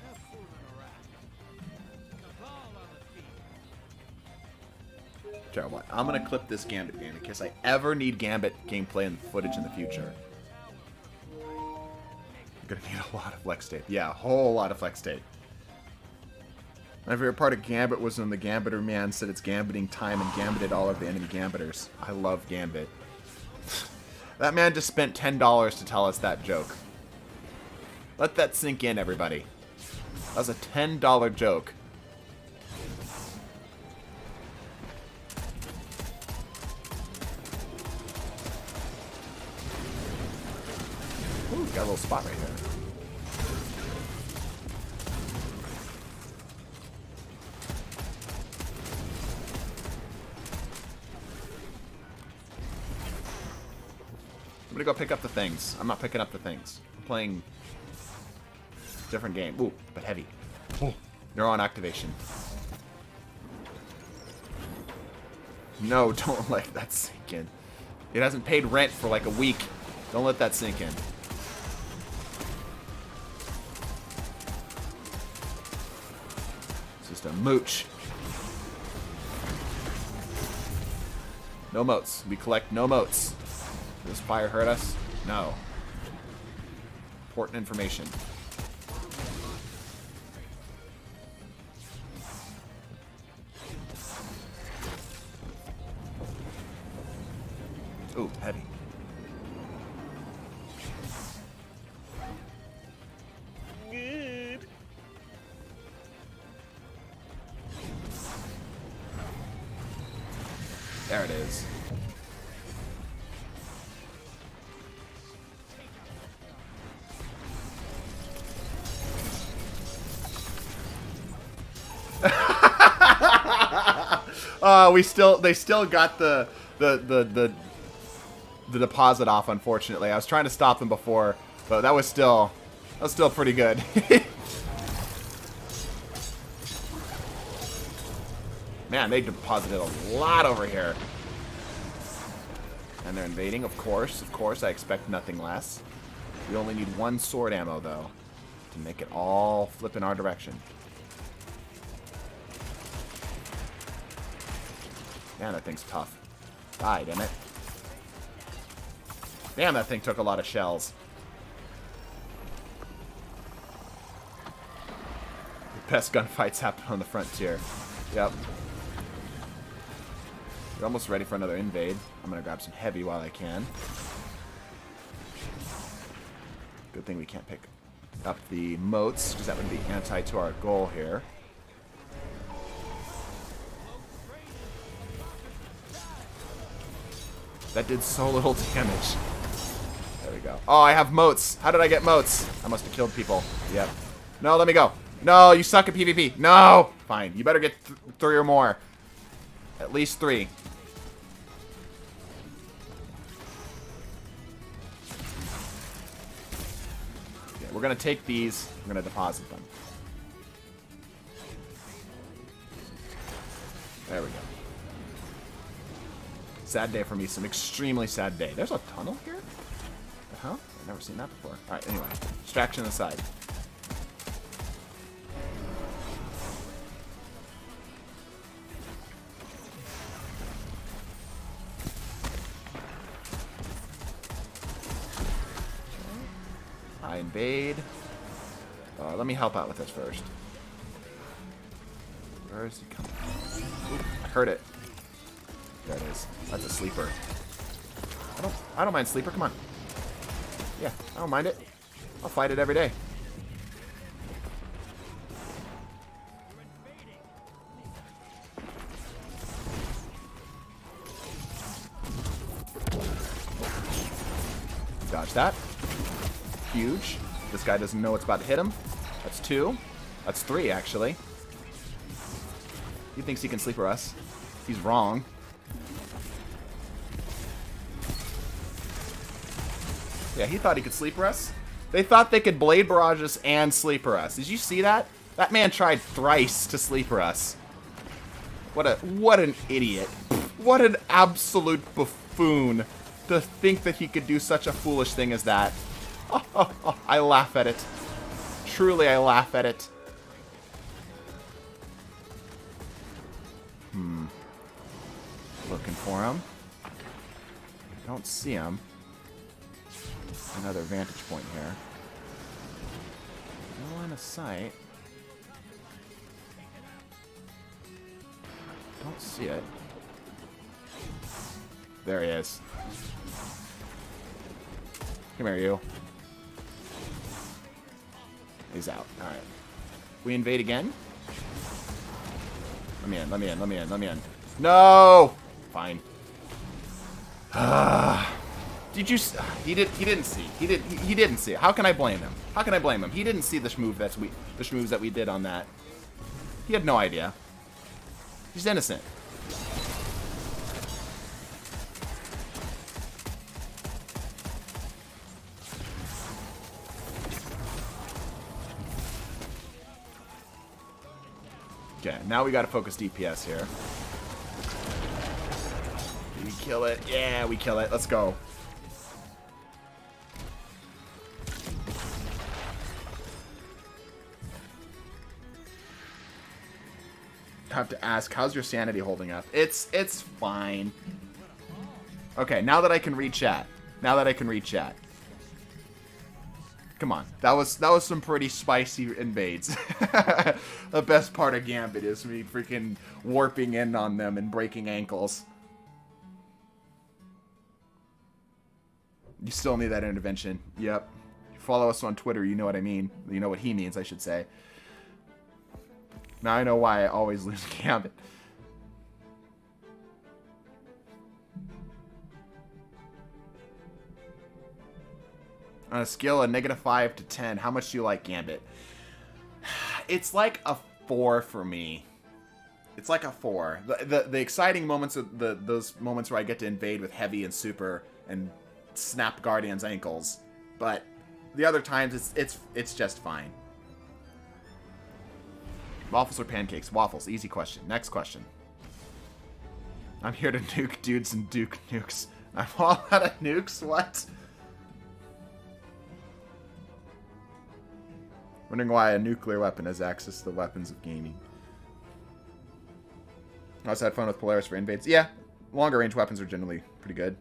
Tell you what, I'm going to clip this Gambit game in case I ever need Gambit gameplay and footage in the future. I'm going to need a lot of Flex Tape. Yeah, a whole lot of Flex Tape. My favorite part of Gambit was when the Gambiter man said it's Gambiting time and Gambited all of the enemy Gambiters. I love Gambit. That man just spent $10 to tell us that joke. Let that sink in, everybody. That was a $10 joke. Ooh, got a little spot right here. I'm gonna go pick up the things. I'm not picking up the things. I'm playing a different game. Ooh, but heavy. Ooh. Neuron activation. No, don't let that sink in. It hasn't paid rent for like a week. Don't let that sink in. It's just a mooch. No motes. We collect no motes. Does fire hurt us? No. Important information. Ooh, heavy. Good. There it is. They still got the deposit off, unfortunately. I was trying to stop them before, but that was still pretty good. Man, they deposited a lot over here. And they're invading, of course. Of course, I expect nothing less. We only need one sword ammo, though, to make it all flip in our direction. Man, that thing's tough. Die, damn it. Damn, that thing took a lot of shells. The best gunfights happen on the frontier. Yep. We're almost ready for another invade. I'm gonna grab some heavy while I can. Good thing we can't pick up the motes, because that would be anti to our goal here. That did so little damage. There we go. Oh, I have motes. How did I get motes? I must have killed people. Yep. No, let me go. No, you suck at PvP. No! Fine. You better get 3 or more. At least 3. Okay, we're going to take these. We're going to deposit them. There we go. Sad day for me. Some extremely sad day. There's a tunnel here? The hell? I've never seen that before. Alright, anyway. Distraction aside. I invade. Let me help out with this first. Where is he coming from? Oop, I heard it. There it is. That's a sleeper. I don't mind sleeper. Come on. Yeah, I don't mind it. I'll fight it every day. Dodge that. Huge. This guy doesn't know what's about to hit him. That's 2. That's 3, actually. He thinks he can sleeper us. He's wrong. Yeah, he thought he could sleeper us. They thought they could Blade Barrage us and Sleeper us. Did you see that? That man tried thrice to Sleeper us. What an idiot. What an absolute buffoon to think that he could do such a foolish thing as that. I laugh at it. Truly, I laugh at it. Looking for him. Don't see him. Another vantage point here. No line of sight. Don't see it. There he is. Come here, you. He's out. Alright. We invade again? Let me in, let me in, let me in, let me in. No! Fine. Did you? He didn't see. He didn't see it. How can I blame him? How can I blame him? He didn't see the schmoove the schmooves that we did on that. He had no idea. He's innocent. Okay, now we gotta focus DPS here. We kill it. Yeah, we kill it. Let's go. Have to ask, how's your sanity holding up? It's fine. Okay, now that I can read chat. Now that I can read chat. Come on. That was some pretty spicy invades. The best part of Gambit is me freaking warping in on them and breaking ankles. You still need that intervention. Yep. You follow us on Twitter, you know what I mean. You know what he means, I should say. Now I know why I always lose Gambit. On a scale of -5 to 10, how much do you like Gambit? It's like a 4 for me. It's like a 4. The exciting moments of those moments where I get to invade with heavy and super and snap Guardian's ankles, but the other times it's just fine. Waffles or pancakes? Waffles. Easy question. Next question. I'm here to nuke dudes and duke nukes. I'm all out of nukes? What? Wondering why a nuclear weapon has access to the weapons of gaming. I also had fun with Polaris for invades. Yeah, longer range weapons are generally pretty good.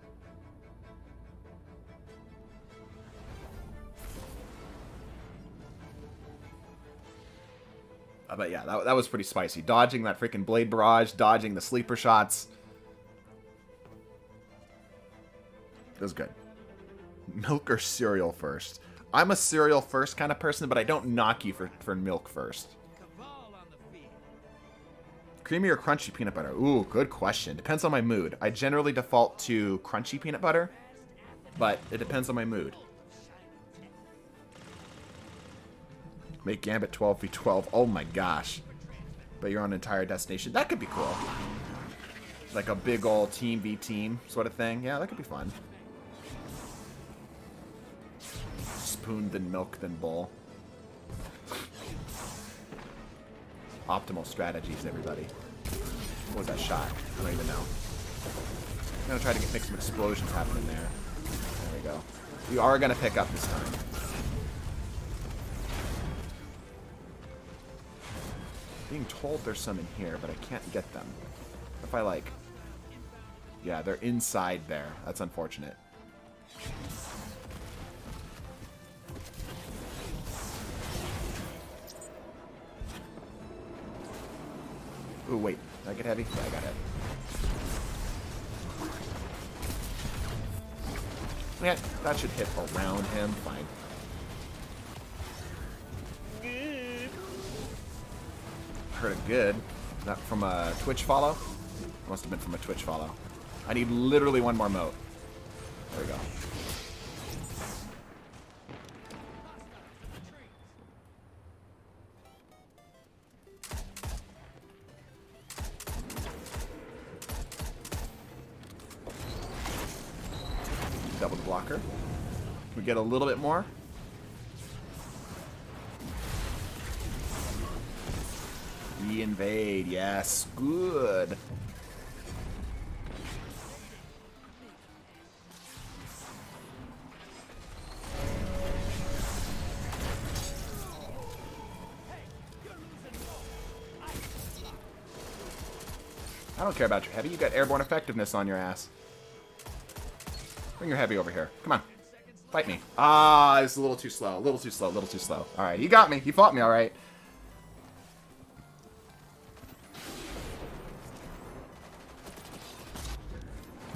But yeah, that was pretty spicy. Dodging that freaking Blade Barrage, dodging the sleeper shots. It was good. Milk or cereal first? I'm a cereal first kind of person, but I don't knock you for milk first. Creamy or crunchy peanut butter? Ooh, good question. Depends on my mood. I generally default to crunchy peanut butter, but it depends on my mood. Make Gambit 12v12. Oh my gosh. But you're on an entire destination. That could be cool. Like a big old team v team sort of thing. Yeah, that could be fun. Spoon, then milk, then bowl. Optimal strategies, everybody. What was that shot? I don't even know. I'm going to try to make some explosions happening there. There we go. We are going to pick up this time. Being told there's some in here, but I can't get them. If I like... Yeah, they're inside there. That's unfortunate. Ooh, wait. Did I get heavy? Yeah, I got heavy. Yeah, that should hit around him. Fine. Heard it good. That from a Twitch follow? Must have been from a Twitch follow. I need literally one more moat. There we go. Double blocker. We get a little bit more. He invade. Yes. Good. I don't care about your heavy. You got airborne effectiveness on your ass. Bring your heavy over here. Come on. Fight me. Ah, it's a little too slow. A little too slow. A little too slow. All right, he got me. He fought me all right.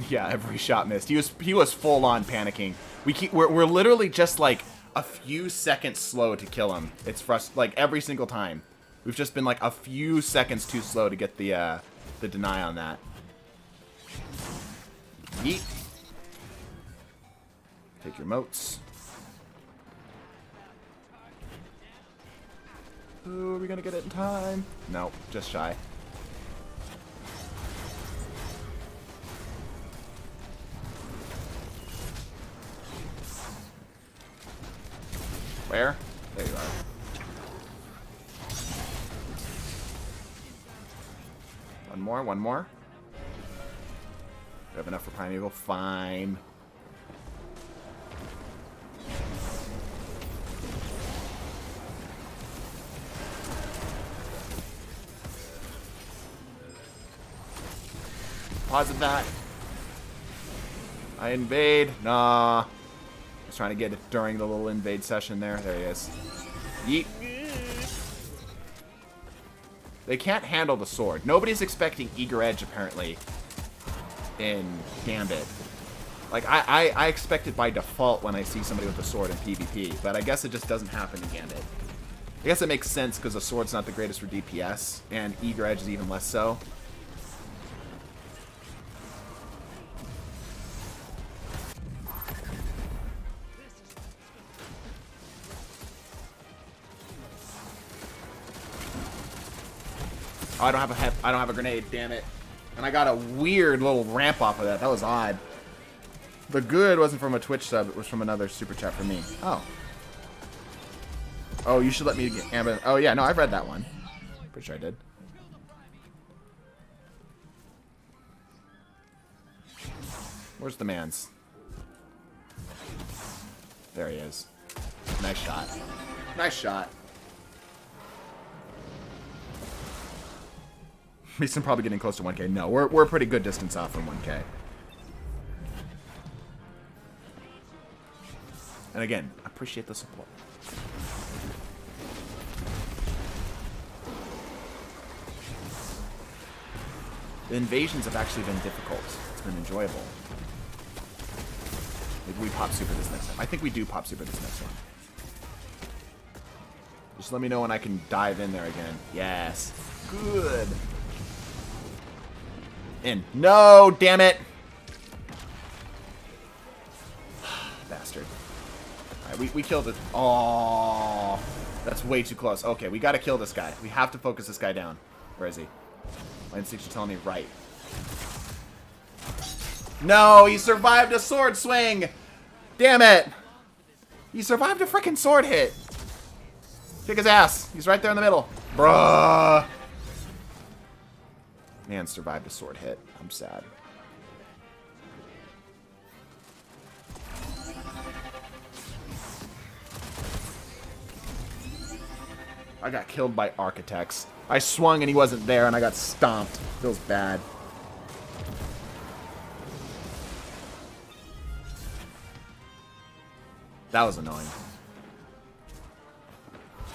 Yeah, every shot missed. He was full on panicking. We're literally just like a few seconds slow to kill him. It's like every single time. We've just been like a few seconds too slow to get the deny on that. Yeet. Take your moats. Ooh, are we gonna get it in time? No, just shy. Where? There you are. One more, one more. We have enough for Primeval. Fine. Deposit that. I invade. Nah. I was trying to get it during the little invade session there. There he is. Yeet. They can't handle the sword. Nobody's expecting Eager Edge, apparently, in Gambit. Like, I expect it by default when I see somebody with a sword in PvP, but I guess it just doesn't happen in Gambit. I guess it makes sense because the sword's not the greatest for DPS, and Eager Edge is even less so. Oh, I don't have a grenade, damn it. And I got a weird little ramp off of that. That was odd. The good wasn't from a Twitch sub, it was from another super chat from me. Oh. Oh, you should let me get Gambit. Oh yeah, no, I've read that one. Pretty sure I did. Where's the man's? There he is. Nice shot. Nice shot. Mason probably getting close to 1K. No, we're a pretty good distance off from 1K. And again, appreciate the support. The invasions have actually been difficult. It's been enjoyable. Maybe we pop super this next time. I think we do pop super this next one. Just let me know when I can dive in there again. Yes. Good. In. No, damn it. Bastard. Alright, we killed it. Oh, that's way too close. Okay, we gotta kill this guy. We have to focus this guy down. Where is he? My instincts are telling me right. No, he survived a sword swing. Damn it. He survived a freaking sword hit. Kick his ass. He's right there in the middle. Bruh. Man survived a sword hit. I'm sad. I got killed by architects. I swung and he wasn't there and I got stomped. Feels bad. That was annoying.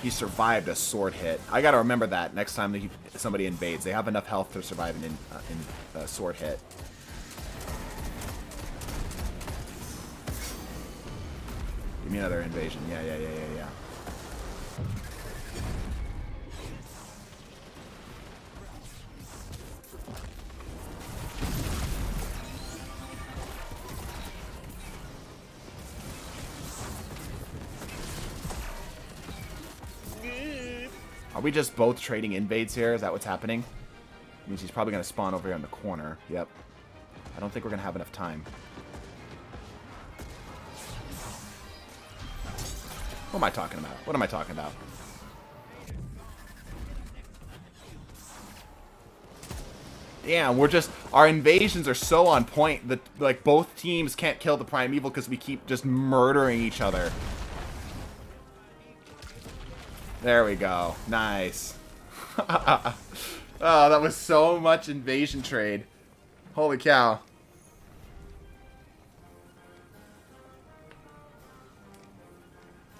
He survived a sword hit. I gotta remember that next time that somebody invades. They have enough health to survive a sword hit. Give me another invasion. Yeah. Are we just both trading invades here? Is that what's happening? Means he's probably going to spawn over here in the corner. Yep. I don't think we're going to have enough time. What am I talking about? What am I talking about? Damn, our invasions are so on point that, like, both teams can't kill the primeval because we keep just murdering each other. There we go. Nice. Oh, that was so much invasion trade. Holy cow.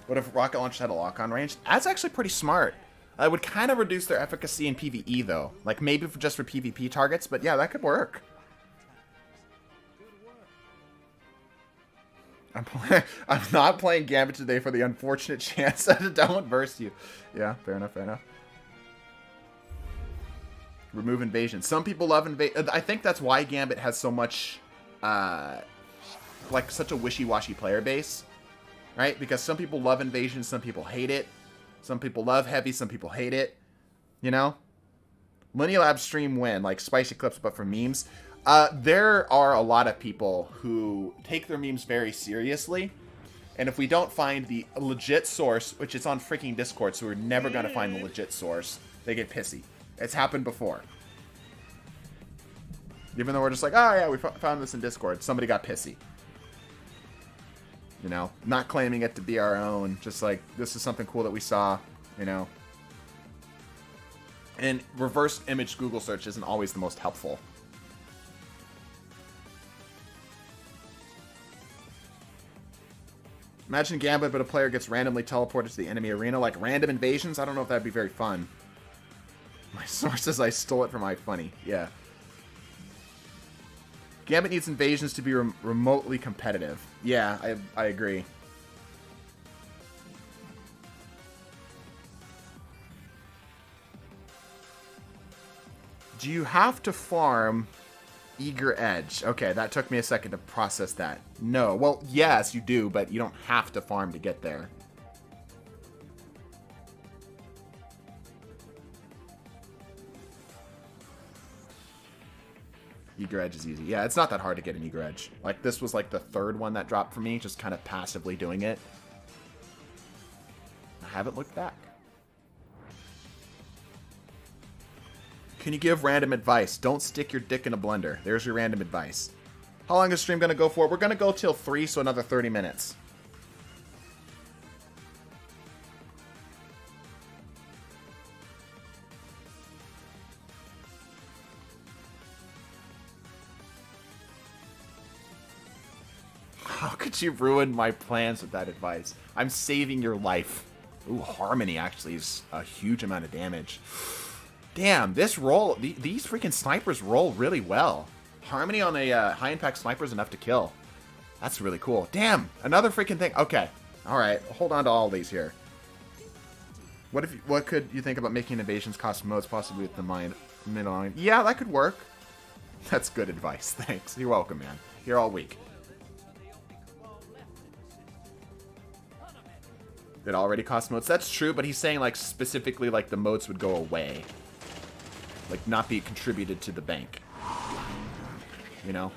What if rocket launchers had a lock-on range? That's actually pretty smart. It would kind of reduce their efficacy in PvE, though. Like, maybe just for PvP targets, but yeah, that could work. I'm not playing Gambit today for the unfortunate chance that it don't burst you. Yeah, fair enough, fair enough. Remove invasion. Some people love invasion. I think that's why Gambit has so much, like, such a wishy-washy player base. Right? Because some people love invasion, some people hate it. Some people love heavy, some people hate it. You know? Linear Lab stream win, like spicy clips, but for memes. There are a lot of people who take their memes very seriously. And if we don't find the legit source, which is on freaking Discord, so we're never going to find the legit source, they get pissy. It's happened before. Even though we're just like, oh yeah, we found this in Discord. Somebody got pissy. You know, not claiming it to be our own, just like, this is something cool that we saw, you know. And reverse image Google search isn't always the most helpful. Imagine Gambit, but a player gets randomly teleported to the enemy arena, like random invasions. I don't know if that'd be very fun. My source says I stole it from iFunny. Yeah. Gambit needs invasions to be remotely competitive. Yeah, I agree. Do you have to farm Eager Edge? Okay, that took me a second to process that. No. Well, yes, you do, but you don't have to farm to get there. Eager Edge is easy. Yeah, it's not that hard to get an Eager Edge. Like, this was like the third one that dropped for me, just kind of passively doing it. I haven't looked back. Can you give random advice? Don't stick your dick in a blender. There's your random advice. How long is the stream going to go for? We're going to go till 3, so another 30 minutes. How could you ruin my plans with that advice? I'm saving your life. Ooh, Harmony actually is a huge amount of damage. Damn, this roll, these freaking snipers roll really well. Harmony on a high impact sniper is enough to kill. That's really cool. Damn, another freaking thing. Okay, all right, hold on to all these here. What could you think about making invasions cost modes, possibly with the midline? Yeah, that could work. That's good advice. Thanks. You're welcome, man. Here all week. It already costs modes. That's true, but he's saying, like, specifically, like, the modes would go away. Like, not be contributed to the bank. You know?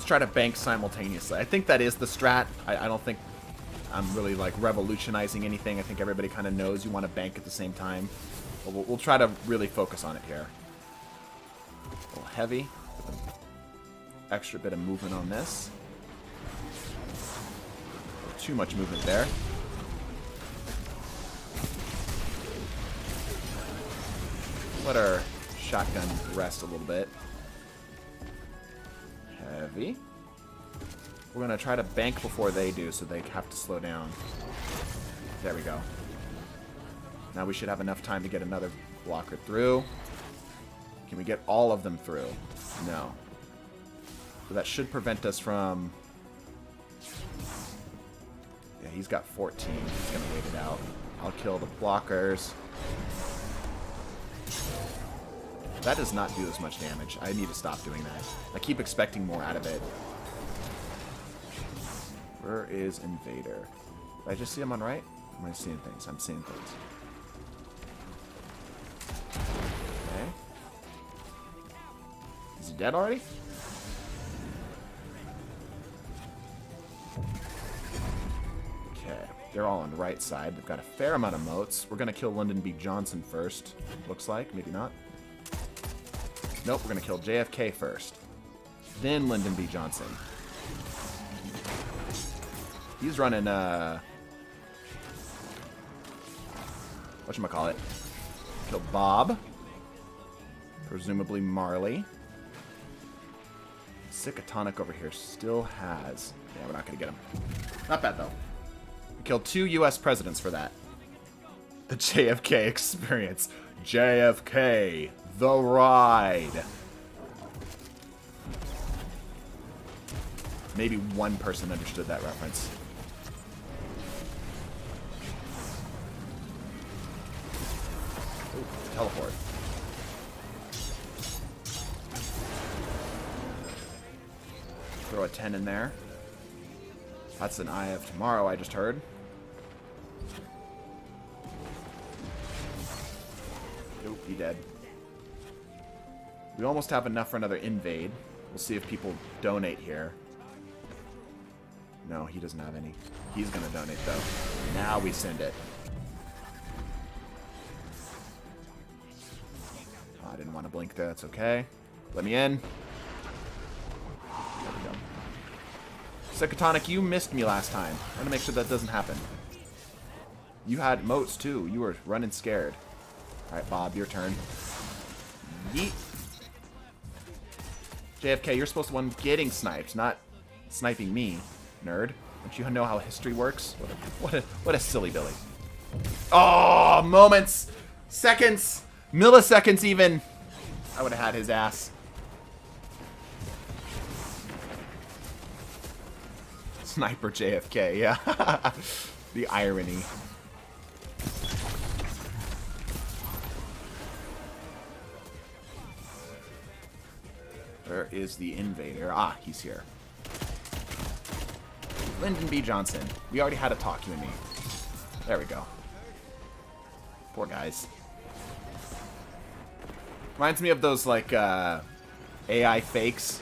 Try to bank simultaneously. I think that is the strat. I don't think I'm really like revolutionizing anything. I think everybody kind of knows you want to bank at the same time. But we'll try to really focus on it here. A little heavy. Extra bit of movement on this. Too much movement there. Let our shotgun rest a little bit. Heavy. We're going to try to bank before they do, so they have to slow down. There we go. Now we should have enough time to get another blocker through. Can we get all of them through? No. So that should prevent us from... Yeah, he's got 14. He's going to wait it out. I'll kill the blockers. That does not do as much damage. I need to stop doing that. I keep expecting more out of it. Where is Invader? Did I just see him on right? Am I seeing things? I'm seeing things. Okay. Is he dead already? Okay. They're all on the right side. They've got a fair amount of moats. We're going to kill Lyndon B. Johnson first. Looks like. Maybe not. Nope, we're going to kill JFK first. Then Lyndon B. Johnson. He's running, whatchamacallit? Killed Bob. Presumably Marley. Sickatonic over here still has... Yeah, we're not going to get him. Not bad, though. We killed 2 U.S. presidents for that. The JFK experience. JFK, the ride. Maybe one person understood that reference. Ooh, teleport. Throw a 10 in there. That's an Eye of Tomorrow I just heard. Nope, he dead. We almost have enough for another invade. We'll see if people donate here. No, he doesn't have any. He's gonna donate though. Now we send it. Oh, I didn't want to blink there. That's okay. Let me in. There we go. Sickatonic, you missed me last time. I'm gonna make sure that doesn't happen. You had moats too. You were running scared. Alright, Bob, your turn. Yeet. JFK, you're supposed to be one getting sniped, not sniping me, nerd. Don't you know how history works? What a silly Billy. Oh, moments, seconds, milliseconds even. I would have had his ass. Sniper JFK, yeah. The irony. Where is the invader? Ah, he's here. Lyndon B. Johnson. We already had a talk, you and me. There we go. Poor guys. Reminds me of those, like, AI fakes.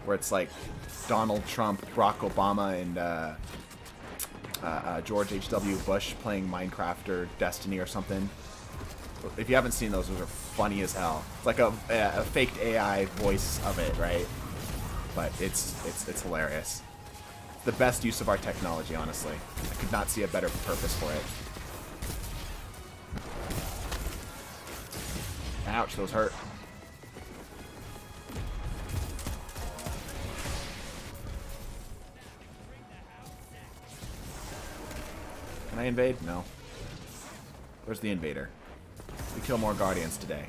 Where it's like Donald Trump, Barack Obama, and George H.W. Bush playing Minecraft or Destiny or something. If you haven't seen those are funny as hell. It's like a faked AI voice of it, right? But it's hilarious. It's the best use of our technology, honestly. I could not see a better purpose for it. Ouch, those hurt. Can I invade? No. Where's the invader? We kill more Guardians today.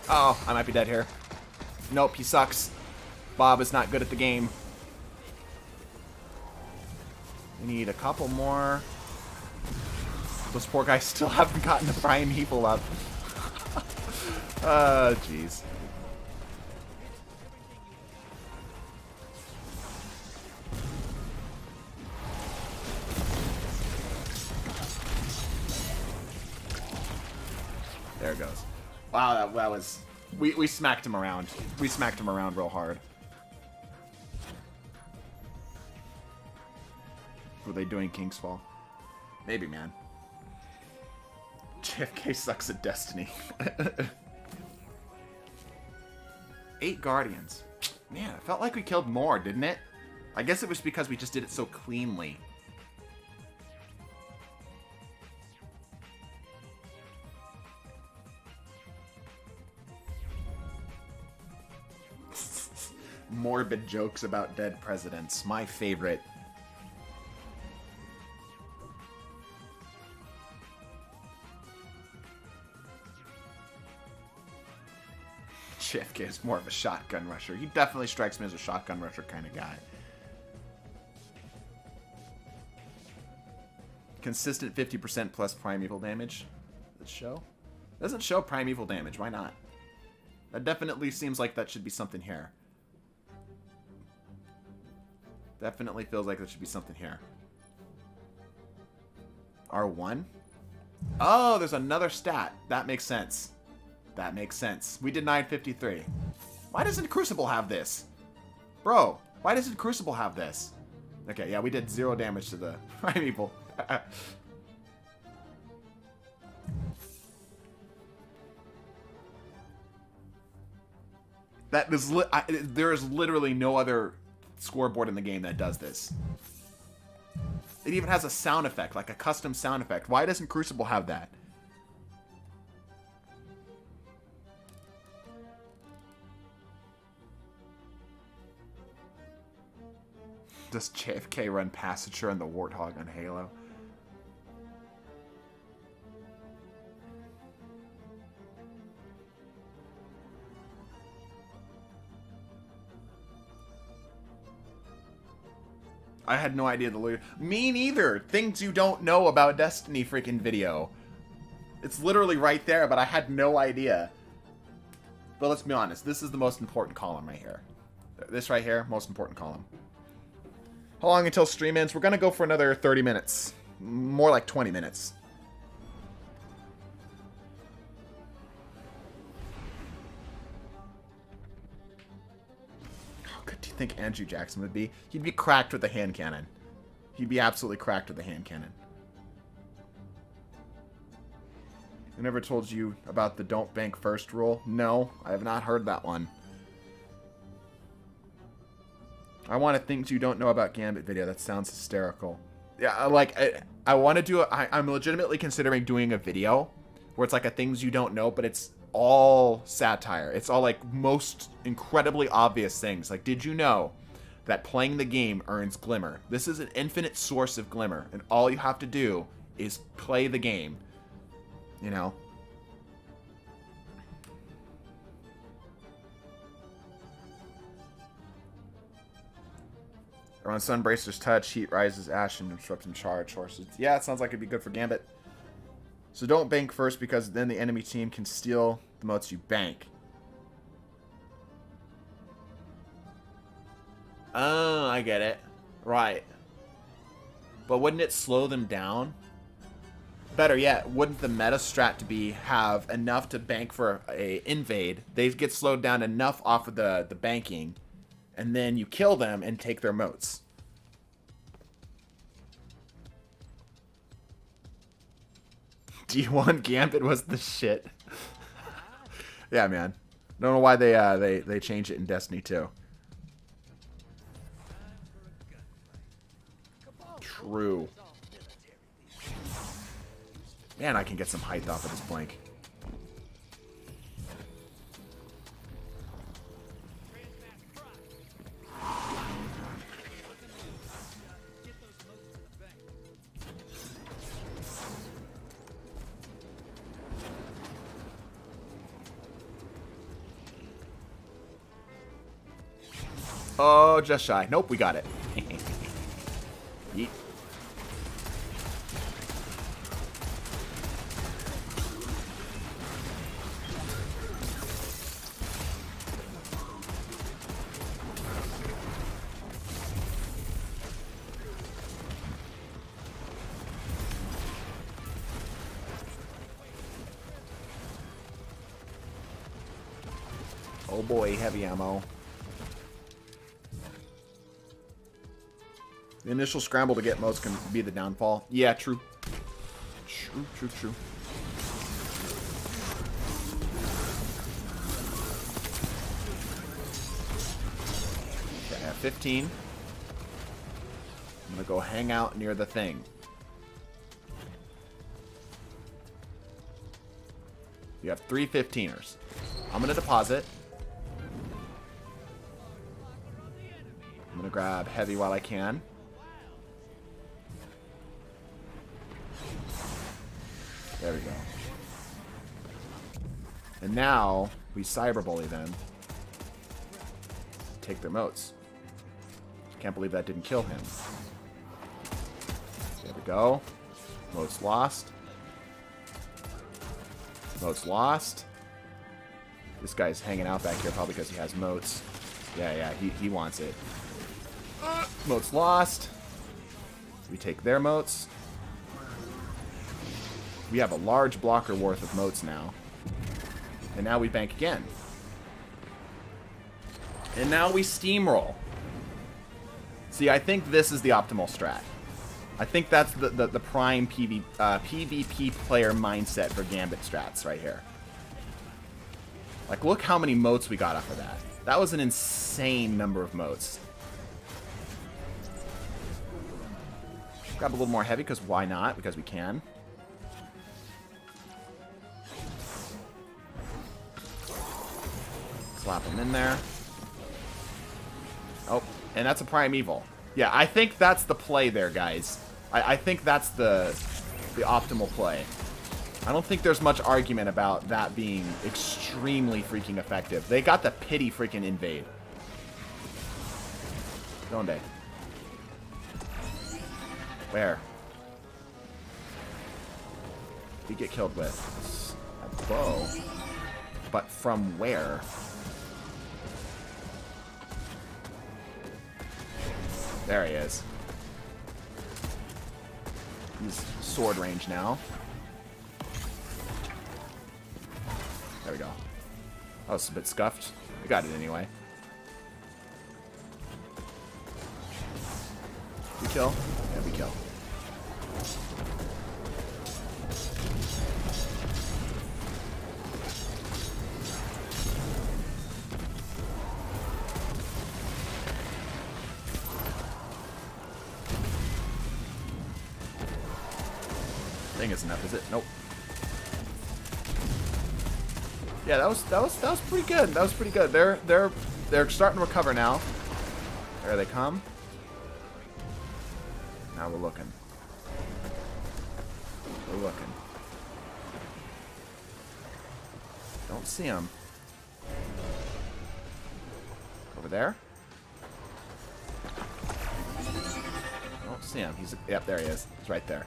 Oh, I might be dead here. Nope, he sucks. Bob is not good at the game. We need a couple more. Those poor guys still haven't gotten the Prime Evil up. Oh, jeez. There it goes. Wow, that was... We smacked him around. We smacked him around real hard. Were they doing King's Fall? Maybe, man. JFK sucks at Destiny. 8 Guardians. Man, it felt like we killed more, didn't it? I guess it was because we just did it so cleanly. Morbid jokes about dead presidents. My favorite. JFK is more of a shotgun rusher. He definitely strikes me as a shotgun rusher kind of guy. Consistent 50% plus primeval damage. Does it show? Doesn't show primeval damage. Why not? That definitely seems like that should be something here. Definitely feels like there should be something here. R1? Oh, there's another stat. That makes sense. That makes sense. We did 953. Why doesn't Crucible have this? Bro, why doesn't Crucible have this? Okay, yeah, we did 0 damage to the people. That is there is literally no other scoreboard in the game that does this. It even has a sound effect, like a custom sound effect. Why doesn't Crucible have that? Does JFK run Passager and the Warthog on Halo? I had no idea the loot. Me neither. Things you don't know about Destiny freaking video. It's literally right there, but I had no idea. But let's be honest. This is the most important column right here. This right here, most important column. How long until stream ends? We're going to go for another 30 minutes. More like 20 minutes. How good do you think Andrew Jackson would be? He'd be cracked with a hand cannon. He'd be absolutely cracked with a hand cannon. I never told you about the don't bank first rule? No, I have not heard that one. I want a things you don't know about Gambit video. That sounds hysterical. Yeah, like, I want to do it. I'm legitimately considering doing a video where it's like a things you don't know, but it's all satire. It's all like most incredibly obvious things. Like, did you know that playing the game earns glimmer? This is an infinite source of glimmer, and all you have to do is play the game. You know? Around Sunbracer's touch, heat rises, ash, and disrupting charge horses. Yeah, it sounds like it'd be good for Gambit. So don't bank first, because then the enemy team can steal the motes you bank. Oh, I get it. Right. But wouldn't it slow them down? Better yet, wouldn't the meta strat to be have enough to bank for a invade? They get slowed down enough off of the banking, and then you kill them and take their motes. D1 Gambit was the shit. Yeah, man. Don't know why they changed it in Destiny 2. True. Man, I can get some height off of this blank. Oh, just shy. Nope, we got it. Yeet. Oh boy, heavy ammo. The initial scramble to get motes can be the downfall. Yeah, true. True. Okay, I have 15. I'm gonna go hang out near the thing. You have 3 15ers. I'm gonna deposit. I'm gonna grab heavy while I can. There we go. And now we cyberbully them. Take their motes. Can't believe that didn't kill him. There we go. Motes lost. Motes lost. This guy's hanging out back here probably because he has motes. Yeah, he wants it. Moats lost. We take their moats. We have a large blocker worth of moats now. And now we bank again. And now we steamroll. See, I think this is the optimal strat. I think that's the prime PvP player mindset for Gambit strats right here. Like, look how many moats we got off of that. That was an insane number of moats. Grab a little more heavy, because why not? Because we can. Slap them in there. Oh, and that's a primeval. Yeah, I think that's the play there, guys. I think that's the optimal play. I don't think there's much argument about that being extremely freaking effective. They got the pity freaking invade. Donde? Where? Did he get killed with? A bow. But from where? There he is. He's sword range now. There we go. Oh, it's a bit scuffed. We got it anyway. We kill? Yeah, we kill. Thing isn't up, is it? Nope. Yeah, that was pretty good. That was pretty good. They're starting to recover now. There they come. Now we're looking. We're looking. Don't see him. Over there. Don't see him. He's yep. There he is. He's right there.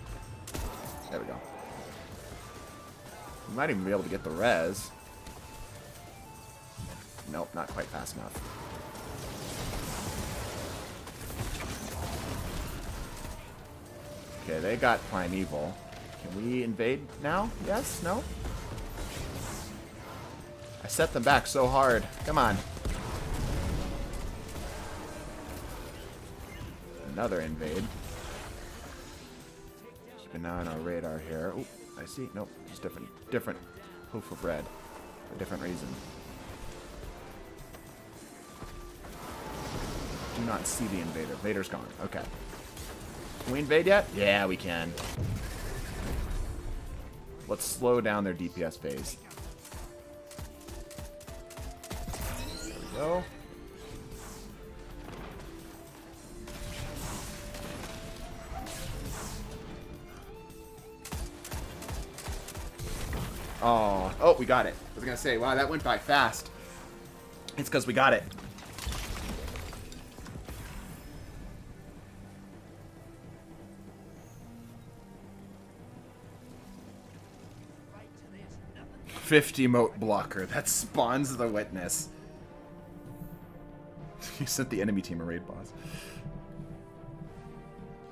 There we go. We might even be able to get the res. Nope, not quite fast enough. Okay, they got primeval. Can we invade now? Yes? No? I set them back so hard. Come on. Another invade. Keep an eye on our radar here. Oop, I see. Nope, it's different. Different hoof of red. For a different reason. Do not see the invader. Vader's gone. Okay. Can we invade yet? Yeah, we can. Let's slow down their DPS phase. There we go. Oh, we got it. I was gonna say, wow, that went by fast. It's because we got it. Right to this, nothing. 50 moat blocker. That spawns the witness. You sent the enemy team a raid boss.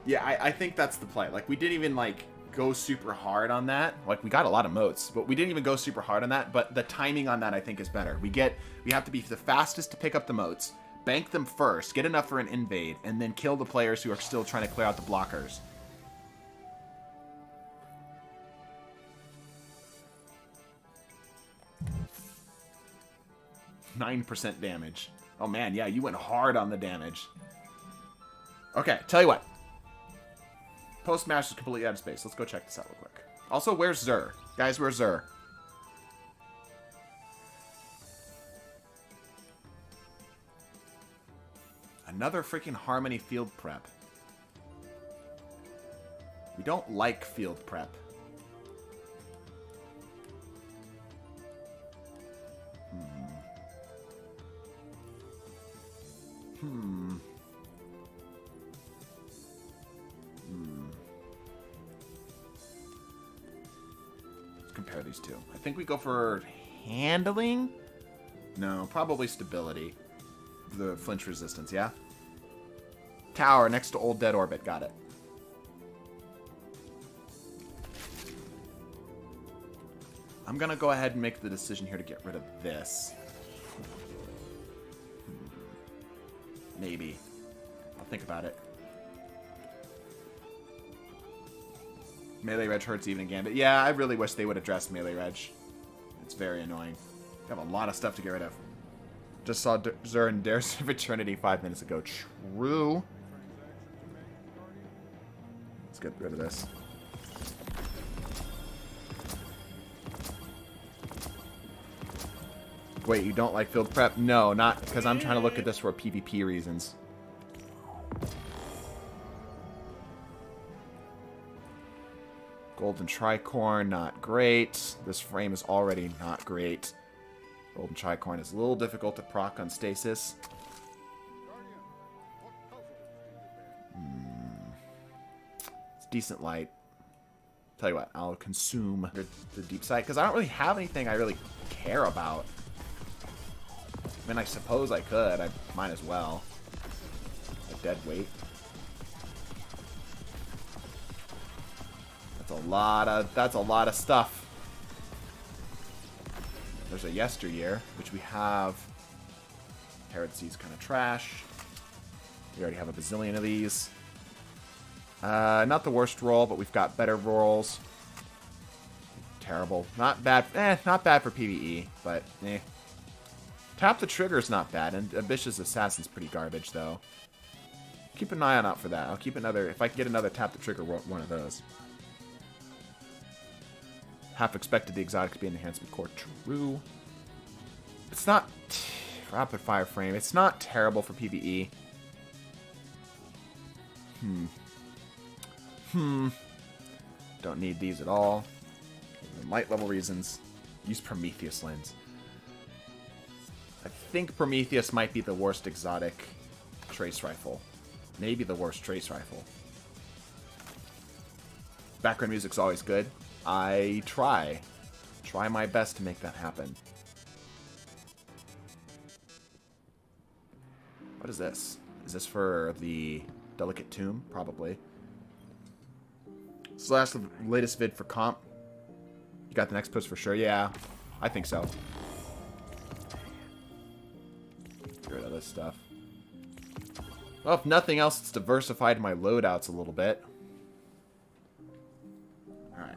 Yeah, I think that's the play. Like, we didn't even, like, go super hard on that. Like, we got a lot of moats, but we didn't even go super hard on that. But the timing on that, I think, is better. We have to be the fastest to pick up the moats, bank them first, get enough for an invade, and then kill the players who are still trying to clear out the blockers. %9 damage. Oh man, yeah, you went hard on the damage. Okay, tell you what. Postmaster is completely out of space. Let's go check this out real quick. Also, where's Zur? Guys, where's Zur? Another freaking Harmony field prep. We don't like field prep. Let's compare these two. I think we go for handling? No, probably stability. The flinch resistance, yeah? Tower next to Old Dead Orbit. Got it. I'm going to go ahead and make the decision here to get rid of this. Maybe. I'll think about it. Melee Reg hurts even in Gambit. Yeah, I really wish they would address Melee Reg. It's very annoying. I have a lot of stuff to get rid of. Just saw Zur and Dares of Eternity 5 minutes ago. True. Let's get rid of this. Wait, you don't like field prep? No, not because I'm trying to look at this for PvP reasons. Golden Tricorn, not great. This frame is already not great. Golden Tricorn is a little difficult to proc on stasis. It's decent light. Tell you what, I'll consume the deep sight because I don't really have anything I really care about. I mean, I suppose I could. I might as well. A dead weight. That's a lot of stuff. There's a yesteryear, which we have. Heresy's kind of trash. We already have a bazillion of these. Not the worst roll, but we've got better rolls. Terrible. Not bad. Not bad for PvE, but eh. Tap the Trigger is not bad, and Ambitious Assassin's pretty garbage, though. Keep an eye out for that. I'll keep another... If I can get another Tap the Trigger, one of those. Half expected the exotic to be an enhancement core. True. It's not... Rapid Fire Frame. It's not terrible for PvE. Don't need these at all. Light level reasons. Use Prometheus Lens. I think Prometheus might be the worst exotic trace rifle. Maybe the worst trace rifle. Background music's always good. I try my best to make that happen. What is this? Is this for the Delicate Tomb? Probably. This is the latest vid for comp. You got the next post for sure? Yeah, I think so. Get rid of this stuff. Well, if nothing else, it's diversified my loadouts a little bit. Alright.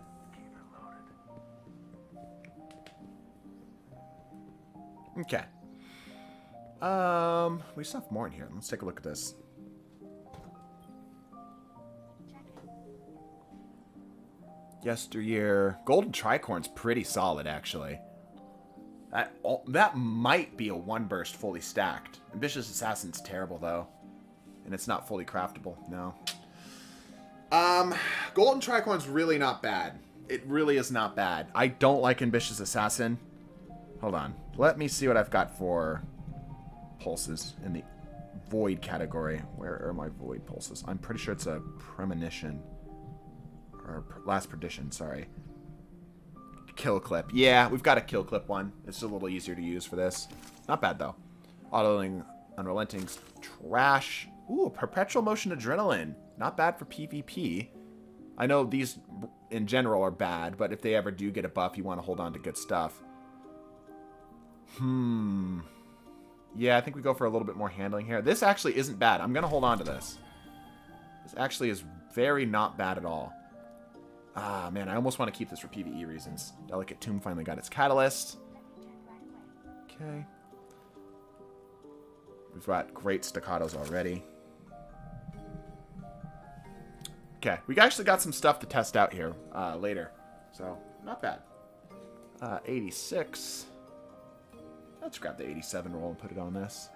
Okay. We still have more in here. Let's take a look at this. Yesteryear. Golden Tricorn's pretty solid, actually. That might be a one burst fully stacked. Ambitious Assassin's terrible, though. And it's not fully craftable. No. Golden Tricorn's really not bad. It really is not bad. I don't like Ambitious Assassin. Hold on. Let me see what I've got for pulses in the Void category. Where are my Void pulses? I'm pretty sure it's a Premonition. Or Last Perdition, sorry. Kill Clip. Yeah, we've got a Kill Clip one. It's a little easier to use for this. Not bad, though. Autoing Unrelenting's trash. Ooh, Perpetual Motion Adrenaline. Not bad for PvP. I know these, in general, are bad, but if they ever do get a buff, you want to hold on to good stuff. Yeah, I think we go for a little bit more handling here. This actually isn't bad. I'm going to hold on to this. This actually is very not bad at all. Ah, man, I almost want to keep this for PvE reasons. Delicate Tomb finally got its catalyst. Okay. We've got great staccatos already. Okay, we actually got some stuff to test out here later. So, not bad. 86. Let's grab the 87 roll and put it on this.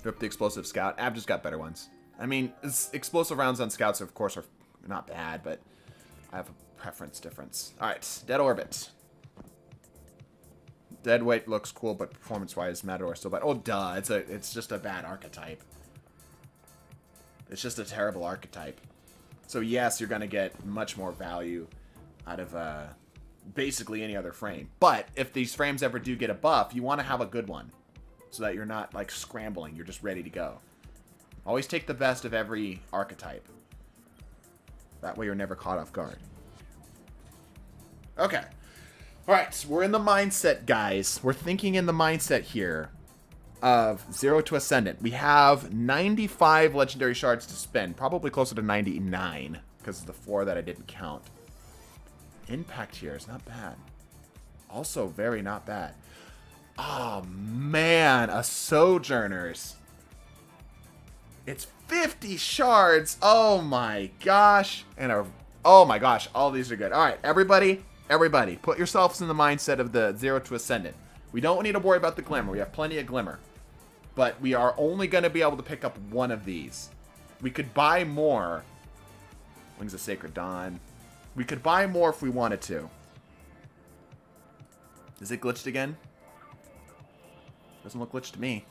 Rip the Explosive Scout. I've just got better ones. I mean, explosive rounds on Scouts, of course, are not bad, but I have a preference difference. Alright, Dead Orbit. Deadweight looks cool, but performance-wise, Matador still bad. Oh, duh. It's just a bad archetype. It's just a terrible archetype. So, yes, you're going to get much more value out of basically any other frame. But if these frames ever do get a buff, you want to have a good one. so that you're not, like, scrambling. You're just ready to go. Always take the best of every archetype. That way you're never caught off guard. Okay. Alright, we're in the mindset, guys. We're thinking in the mindset here of 0 to Ascendant. We have 95 Legendary Shards to spend. Probably closer to 99, because of the 4 that I didn't count. Impact here is not bad. Also very not bad. Oh, man. A Sojourners. It's 50 shards. Oh, my gosh. And a... Oh, my gosh. All these are good. All right, everybody. Everybody, put yourselves in the mindset of the 0 to Ascendant. We don't need to worry about the Glimmer. We have plenty of Glimmer. But we are only going to be able to pick up one of these. We could buy more. Wings of Sacred Dawn. We could buy more if we wanted to. Is it glitched again? Doesn't look glitched to me.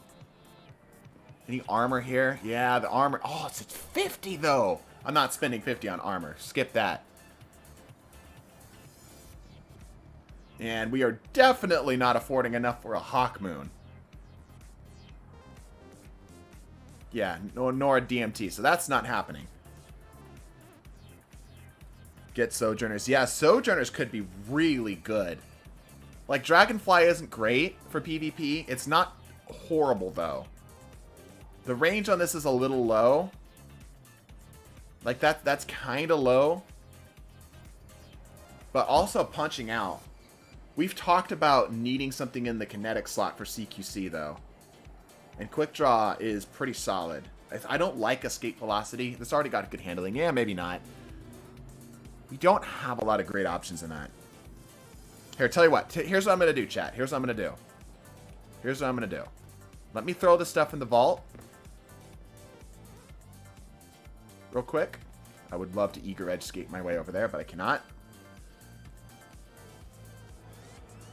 Any armor here? Yeah, the armor. Oh, it's at 50 though. I'm not spending 50 on armor. Skip that. And we are definitely not affording enough for a Hawk Moon. Yeah, nor a DMT. So that's not happening. Get Sojourners. Yeah, Sojourners could be really good. Like, Dragonfly isn't great for PvP. It's not horrible, though. The range on this is a little low. Like, that's kind of low. But also punching out. We've talked about needing something in the kinetic slot for CQC, though. And Quick Draw is pretty solid. I don't like Escape Velocity. This already got good handling. Yeah, maybe not. We don't have a lot of great options in that. Here, tell you what. Here's what I'm going to do, chat. Here's what I'm going to do. Here's what I'm going to do. Let me throw this stuff in the vault. Real quick. I would love to eager edge skate my way over there, but I cannot.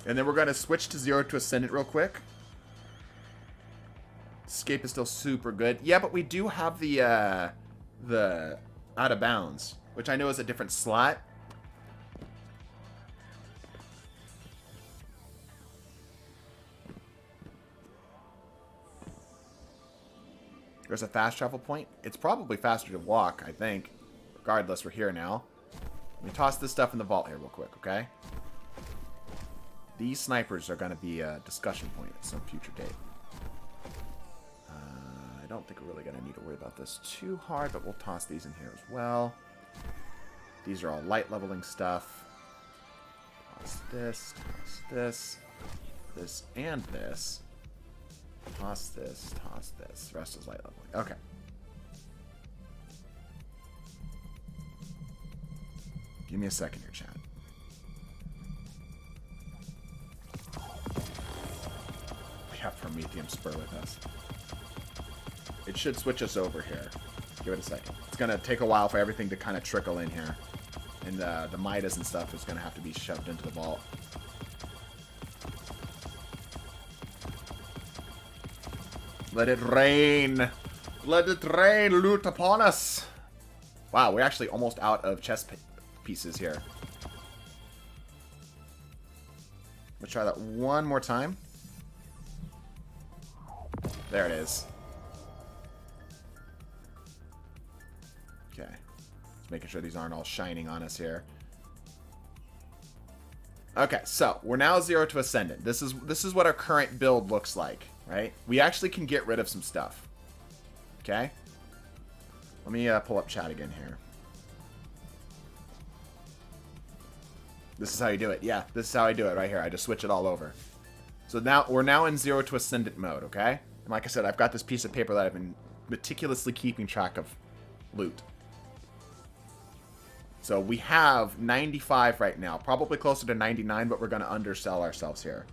And then we're going to switch to 0 to Ascendant real quick. Escape is still super good. Yeah, but we do have the Out of Bounds, which I know is a different slot. There's a fast travel point. It's probably faster to walk, I think. Regardless, we're here now. Let me toss this stuff in the vault here real quick, okay? These snipers are going to be a discussion point at some future date. I don't think we're really going to need to worry about this too hard, but we'll toss these in here as well. These are all light leveling stuff. Toss this, this, and this. Toss this, toss this. The rest is light leveling. Okay. Give me a second here, chat. We have Prometheum Spur with us. It should switch us over here. Give it a second. It's going to take a while for everything to kind of trickle in here. And the Midas and stuff is going to have to be shoved into the vault. Let it rain. Let it rain. Loot upon us. Wow, we're actually almost out of chest pieces here. Let's try that one more time. There it is. Okay. Just making sure these aren't all shining on us here. Okay, so we're now 0 to Ascendant. This is what our current build looks like, right? We actually can get rid of some stuff. Okay? Let me pull up chat again here. This is how you do it. Yeah, this is how I do it right here. I just switch it all over. So now we're now in 0 to Ascendant mode, okay? And like I said, I've got this piece of paper that I've been meticulously keeping track of loot. So we have 95 right now. Probably closer to 99, but we're going to undersell ourselves here.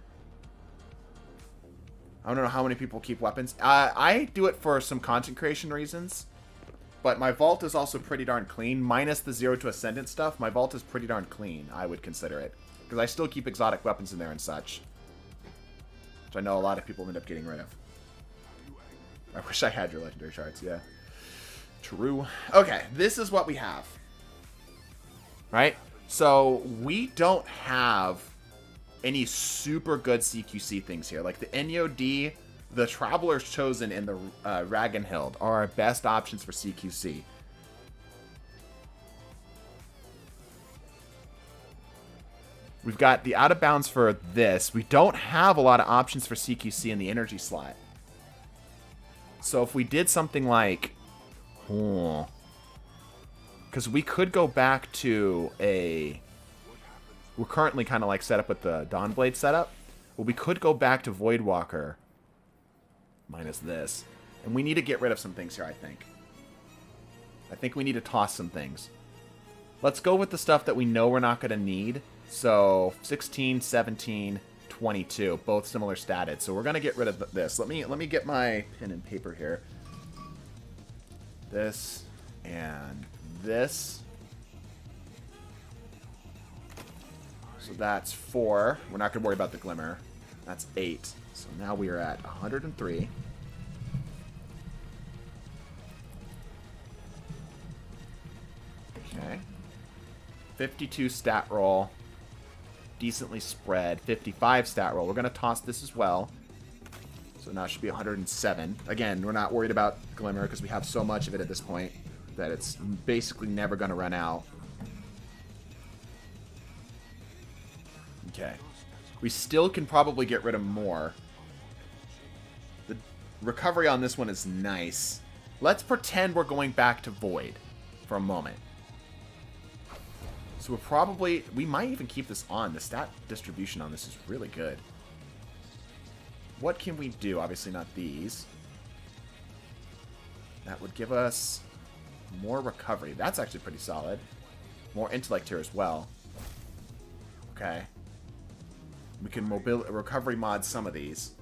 I don't know how many people keep weapons. I do it for some content creation reasons. But my vault is also pretty darn clean. Minus the 0 to Ascendant stuff, my vault is pretty darn clean, I would consider it. Because I still keep exotic weapons in there and such. Which I know a lot of people end up getting rid of. I wish I had your legendary shards, yeah. True. Okay, this is what we have. Right? So, we don't have any super good CQC things here. Like the NEOD the Travelers Chosen and the Ragnhild are our best options for CQC. We've got the out of bounds for this. We don't have a lot of options for CQC in the energy slot. So if we did something like... because we could go back to a... We're currently kind of like set up with the Dawnblade setup. Well, we could go back to Voidwalker. Minus this. And we need to get rid of some things here, I think. I think we need to toss some things. Let's go with the stuff that we know we're not going to need. So, 16, 17, 22. Both similar stated. So we're going to get rid of this. Let me get my pen and paper here. This and this. So that's 4. We're not going to worry about the Glimmer. That's 8. So now we are at 103. Okay. 52 stat roll. Decently spread. 55 stat roll. We're going to toss this as well. So now it should be 107. Again, we're not worried about Glimmer because we have so much of it at this point that it's basically never going to run out. Okay. We still can probably get rid of more. The recovery on this one is nice. Let's pretend we're going back to Void for a moment. So we're probably... We might even keep this on. The stat distribution on this is really good. What can we do? Obviously not these. That would give us more recovery. That's actually pretty solid. More intellect here as well. Okay. We can recovery mod some of these.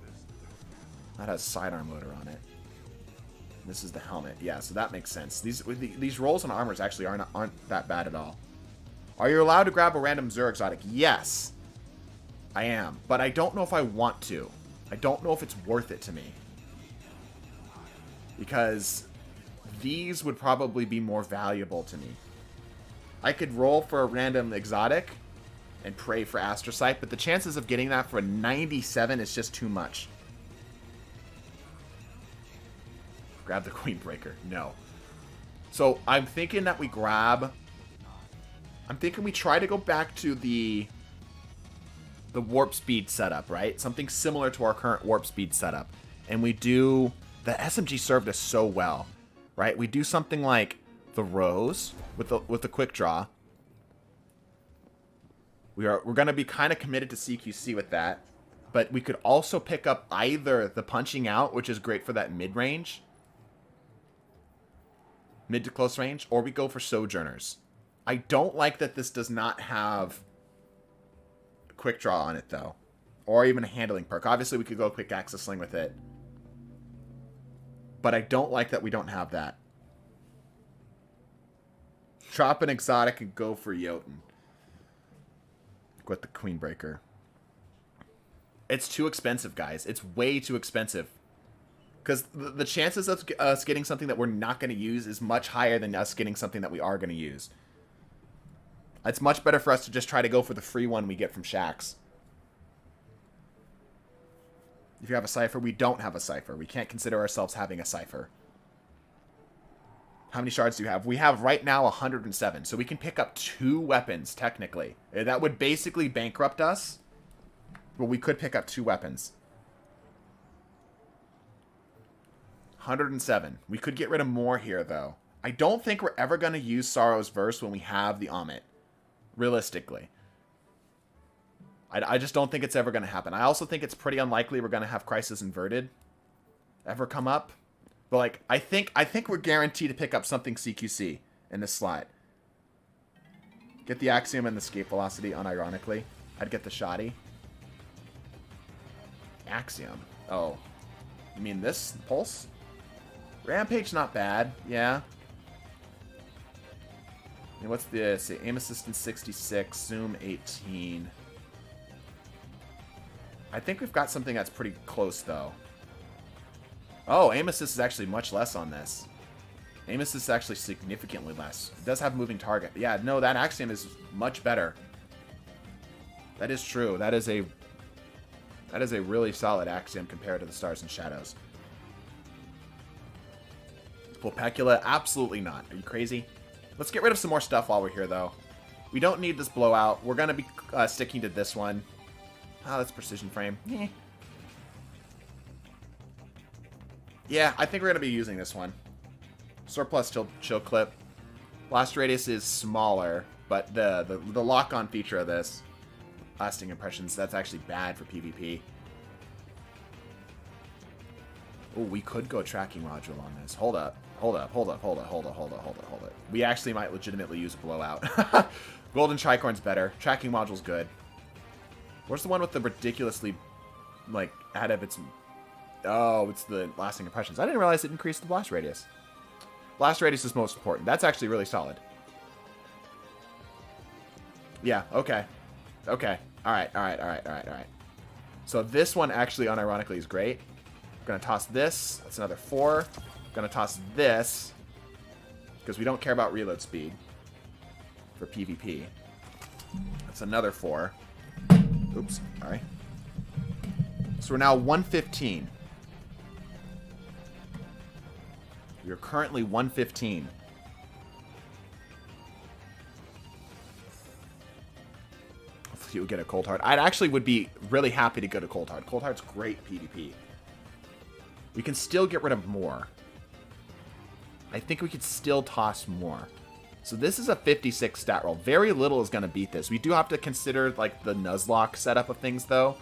That has sidearm loader on it. This is the helmet. Yeah, so that makes sense. These rolls on armors actually aren't that bad at all. Are you allowed to grab a random Zur exotic? Yes. I am. But I don't know if I want to. I don't know if it's worth it to me. Because these would probably be more valuable to me. I could roll for a random exotic and pray for Astrocyte, but the chances of getting that for a 97 is just too much. Grab the Queenbreaker. No. So I'm thinking that we grab... I'm thinking we try to go back to the warp speed setup, right? Something similar to our current warp speed setup. And we do... The SMG served us so well, right? We do something like the Rose with the quick draw. We're going to be kind of committed to CQC with that. But we could also pick up either the Punching Out, which is great for that mid-range. Mid to close range. Or we go for Sojourners. I don't like that this does not have a quick draw on it, though. Or even a handling perk. Obviously, we could go quick access sling with it. But I don't like that we don't have that. Drop an exotic and go for Jotun. With the Queenbreaker. It's too expensive, guys. It's way too expensive. Because the chances of us getting something that we're not going to use is much higher than us getting something that we are going to use. It's much better for us to just try to go for the free one we get from Shaxx. If you have a Cypher, we don't have a Cypher. We can't consider ourselves having a Cypher. How many shards do you have? We have right now 107. So we can pick up 2 weapons, technically. That would basically bankrupt us. But we could pick up 2 weapons. 107. We could get rid of more here, though. I don't think we're ever going to use Sorrow's Verse when we have the Amit. Realistically. I just don't think it's ever going to happen. I also think it's pretty unlikely we're going to have Crisis Inverted ever come up. But, like, I think we're guaranteed to pick up something CQC in this slot. Get the Axiom and the Escape Velocity, unironically. I'd get the Shoddy. Axiom. Oh. You mean this? Pulse? Rampage, not bad. Yeah. And what's this? Aim Assistance 66, Zoom 18. I think we've got something that's pretty close, though. Oh, Aim Assist is actually much less on this. Aim Assist is actually significantly less. It does have moving target. Yeah, no, that Axiom is much better. That is true. That is a That is a really solid axiom compared to the Stars and Shadows. Vulpecula? Absolutely not. Are you crazy? Let's get rid of some more stuff while we're here, though. We don't need this blowout. We're going to be sticking to this one. Oh, that's precision frame. Yeah, I think we're going to be using this one. Surplus chill clip. Blast radius is smaller, but the lock-on feature of this, lasting impressions, that's actually bad for PvP. Oh, we could go tracking module on this. Hold up. We actually might legitimately use a blowout. Golden Tricorn's better. Tracking module's good. Where's the one with the ridiculously, like, out of its... Oh, it's the lasting impressions. I didn't realize it increased the blast radius. Blast radius is most important. That's actually really solid. Yeah, okay. Okay. Alright. So this one actually, unironically, is great. I'm going to toss this. That's another 4. I'm going to toss this, because we don't care about reload speed for PvP. That's another 4. Oops. Alright. So we're now 115. We are currently 115. Hopefully you'll get a Cold Hard. I actually would be really happy to go to Cold Hard. Cold Hard's great PvP. We can still get rid of more. I think we could still toss more. So this is a 56 stat roll. Very little is going to beat this. We do have to consider like the Nuzlocke setup of things though.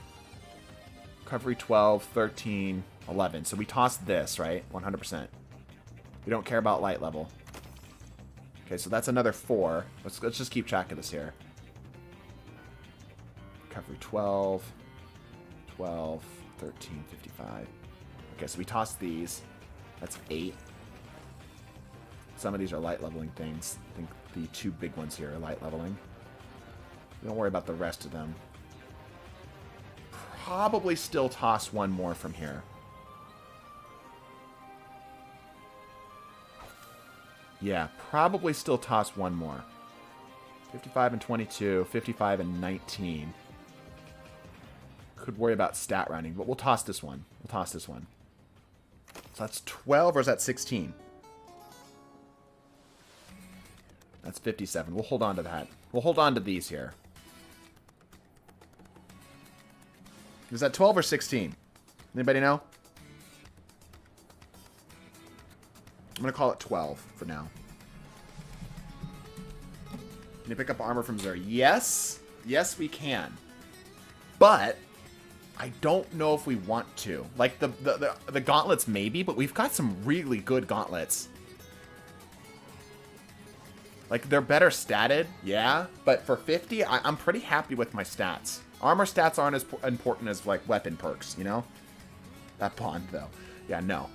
Recovery 12, 13, 11. So we toss this, right? 100%. We don't care about light level. Okay, so that's another 4. Let's just keep track of this here. Recovery 12, 12, 13, 55. Okay, so we toss these. That's 8. Some of these are light leveling things. I think the 2 big ones here are light leveling. Don't worry about the rest of them. Probably still toss one more from here. Yeah, probably still toss one more. 55 and 22, 55 and 19. Could worry about stat rounding, but we'll toss this one. We'll toss this one. So that's 12, or is that 16? That's 57. We'll hold on to that. We'll hold on to these here. Is that 12 or 16? Anybody know? I'm going to call it 12 for now. Can you pick up armor from Xur? Yes. Yes, we can. But I don't know if we want to. Like, the gauntlets maybe, but we've got some really good gauntlets. Like, they're better statted, yeah. But for 50, I'm pretty happy with my stats. Armor stats aren't as important as, like, weapon perks, you know? That bond, though. Yeah, no.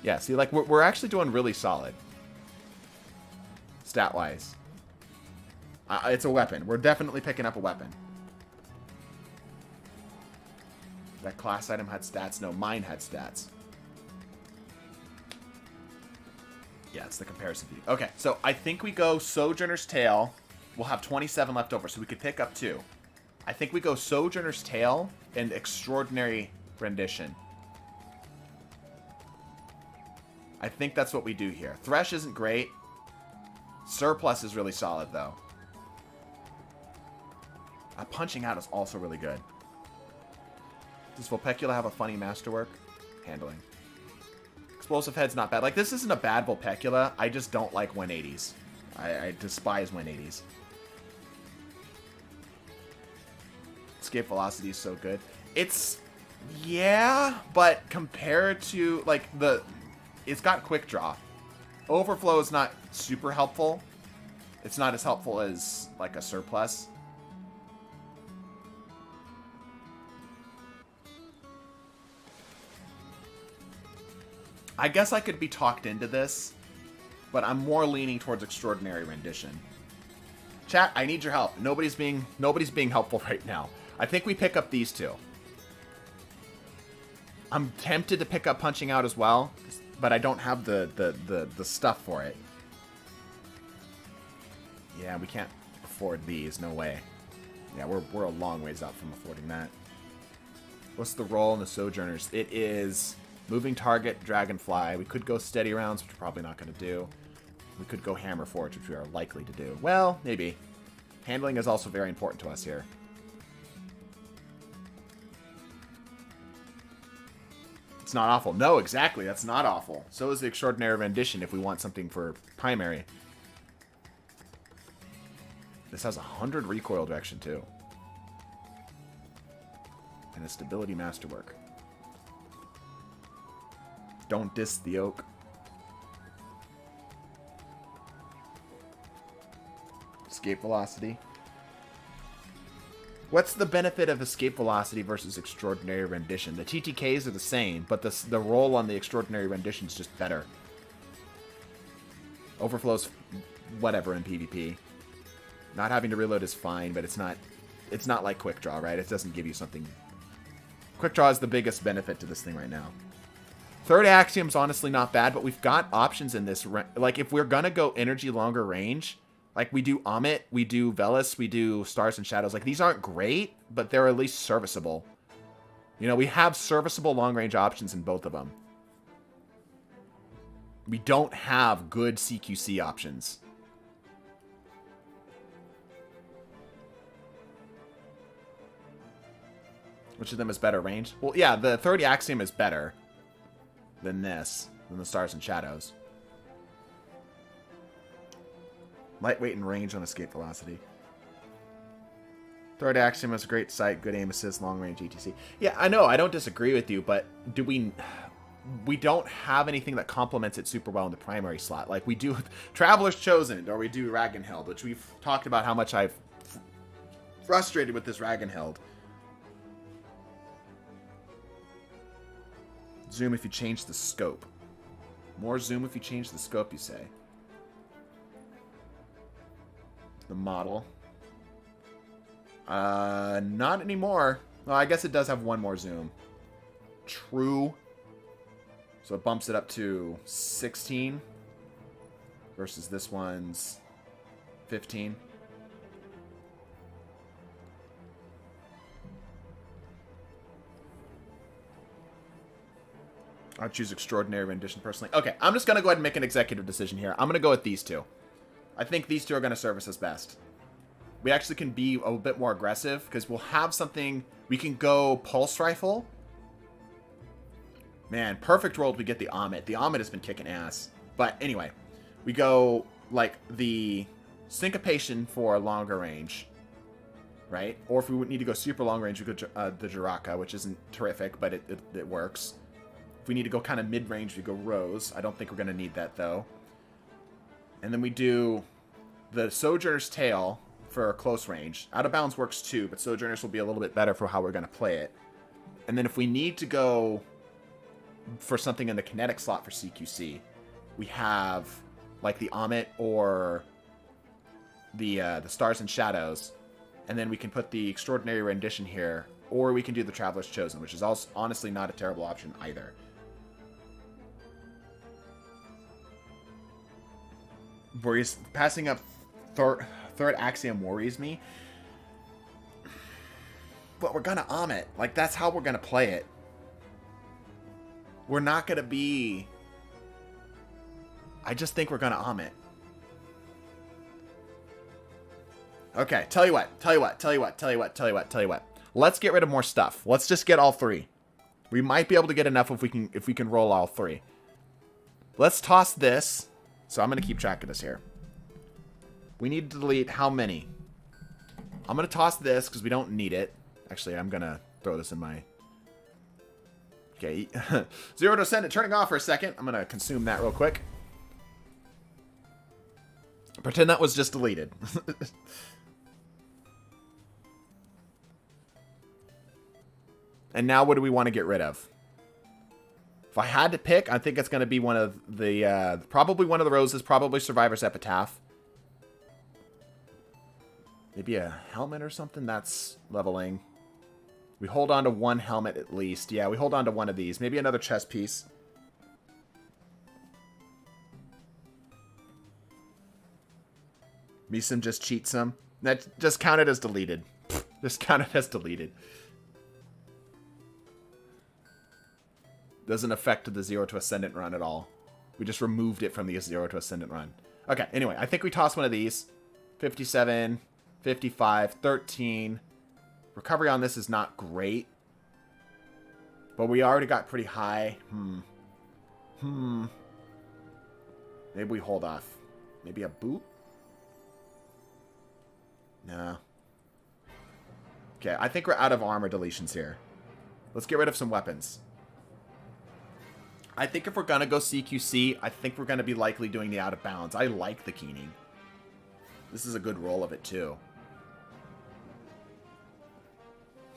Yeah, see, like, we're actually doing really solid. Stat-wise. It's a weapon. We're definitely picking up a weapon. That class item had stats? No, mine had stats. Yeah, it's the comparison view. Okay, so I think we go Sojourner's Tale. We'll have 27 left over, so we could pick up 2. I think we go Sojourner's Tale and Extraordinary Rendition. I think that's what we do here. Thresh isn't great. Surplus is really solid, though. Punching Out is also really good. Does Vulpecula have a funny masterwork? Handling. Explosive Head's not bad. Like, this isn't a bad Vulpecula. I just don't like 180s. I despise 180s. Escape Velocity is so good. It's... Yeah, but compared to, like, it's got Quick Draw. Overflow is not super helpful. It's not as helpful as, like, a Surplus. I guess I could be talked into this, but I'm more leaning towards Extraordinary Rendition. Chat, I need your help. Nobody's being helpful right now. I think we pick up these 2. I'm tempted to pick up Punching Out as well, but I don't have the stuff for it. Yeah, we can't afford these. No way. Yeah, we're a long ways out from affording that. What's the role in the Sojourners? It is moving target, Dragonfly. We could go steady rounds, which we're probably not going to do. We could go Hammer Forge, which we are likely to do. Well, maybe. Handling is also very important to us here. It's not awful. No, exactly. That's not awful. So is the Extraordinary Rendition if we want something for primary. This has 100 recoil direction, too. And a stability masterwork. Don't diss the oak. Escape velocity. What's the benefit of escape velocity versus extraordinary rendition? The TTKs are the same, but the roll on the extraordinary rendition is just better. Overflows whatever in PvP. Not having to reload is fine, but it's not like quick draw, right? It doesn't give you something. Quick draw is the biggest benefit to this thing right now. Third Axiom's honestly not bad, but we've got options in this. Like, if we're gonna go energy longer range, like we do Amit, we do Velis, we do Stars and Shadows. Like, these aren't great, but they're at least serviceable. You know, we have serviceable long-range options in both of them. We don't have good CQC options. Which of them is better range? Well, yeah, the 30 Axiom is better than this, than the Stars and Shadows. Lightweight and range on escape velocity. Third Axiom is a great sight, good aim assist, long range ETC. Yeah, I know, I don't disagree with you, but do we don't have anything that complements it super well in the primary slot. Like we do Traveler's Chosen, or we do Ragnheld, which we've talked about how much I've frustrated with this Ragnheld. Zoom if you change the scope. More zoom if you change the scope, you say. The model. Not anymore. Well, I guess it does have one more zoom. True. So it bumps it up to 16 versus this one's 15. I'd choose Extraordinary Rendition personally. Okay, I'm just going to go ahead and make an executive decision here. I'm going to go with these two. I think these two are going to service us best. We actually can be a bit more aggressive because we'll have something. We can go Pulse Rifle. Man, perfect world we get the Amit. The Amit has been kicking ass. But anyway, we go like the Syncopation for longer range, right? Or if we would need to go super long range, we go the Jiraka, which isn't terrific, but it works. If we need to go kind of mid-range, we go Rose. I don't think we're going to need that, though. And then we do the Sojourner's Tale for close range. Out of Bounds works too, but Sojourners will be a little bit better for how we're going to play it. And then if we need to go for something in the kinetic slot for CQC, we have like the Amit or the Stars and Shadows. And then we can put the Extraordinary Rendition here, or we can do the Traveler's Chosen, which is also honestly not a terrible option either. Worries, passing up third Axiom worries me. But we're gonna Amit. Like, that's how we're gonna play it. We're not gonna be... I just think we're gonna Amit. Okay, tell you what. Let's get rid of more stuff. Let's just get all three. We might be able to get enough if we can roll all three. Let's toss this. So I'm going to keep track of this here. We need to delete how many? I'm going to toss this because we don't need it. Actually, I'm going to throw this in my... Okay. 0% turning off for a second. I'm going to consume that real quick. Pretend that was just deleted. And now what do we want to get rid of? If I had to pick, I think it's going to be one of the, probably one of the roses, probably Survivor's Epitaph. Maybe a helmet or something? That's leveling. We hold on to one helmet at least. Yeah, we hold on to one of these. Maybe another chest piece. Meesum just cheats some. That just counted as deleted. Just counted as deleted. Doesn't affect the 0 to Ascendant run at all. We just removed it from the 0 to Ascendant run. Okay, anyway, I think we toss one of these. 57, 55, 13. Recovery on this is not great. But we already got pretty high. Maybe we hold off. Maybe a boot? No. Okay, I think we're out of armor deletions here. Let's get rid of some weapons. I think if we're going to go CQC, I think we're going to be likely doing the out of bounds. I like the keening. This is a good roll of it, too.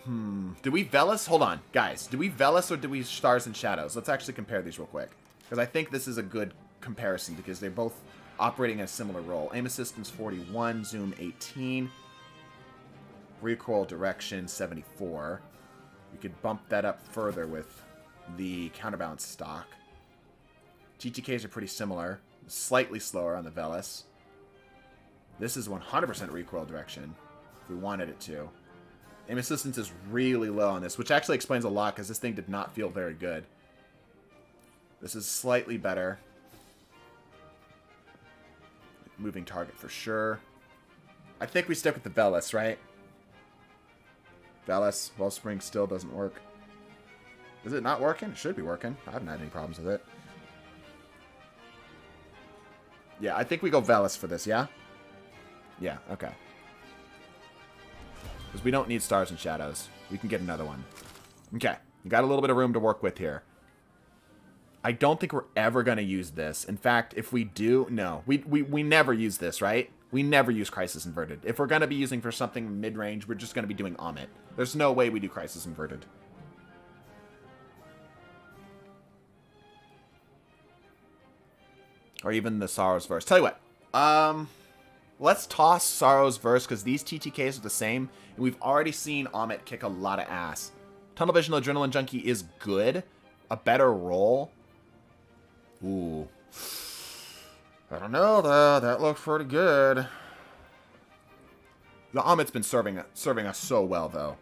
Do we Velas? Hold on, guys. Do we Velas or do we Stars and Shadows? Let's actually compare these real quick. Because I think this is a good comparison because they're both operating in a similar role. Aim assistance 41, zoom 18. Recoil direction 74. We could bump that up further with the counterbalance stock. GTKs are pretty similar. Slightly slower on the Velas. This is 100% recoil direction, if we wanted it to. Aim assistance is really low on this, which actually explains a lot, because this thing did not feel very good. This is slightly better. Moving target for sure. I think we stick with the Velas, right? Velas, Wellspring still doesn't work. Is it not working? It should be working. I haven't had any problems with it. Yeah, I think we go Velas for this, yeah? Yeah, okay. Because we don't need Stars and Shadows. We can get another one. Okay, you got a little bit of room to work with here. I don't think we're ever going to use this. In fact, if we do, no. We never use this, right? We never use Crisis Inverted. If we're going to be using for something mid-range, we're just going to be doing Amit. There's no way we do Crisis Inverted. Or even the Sorrow's Verse. Tell you what. Let's toss Sorrow's Verse, because these TTKs are the same, and we've already seen Amit kick a lot of ass. Tunnel Vision Adrenaline Junkie is good. A better roll. Ooh. I don't know, though. That looks pretty good. The Amit's been serving us so well, though.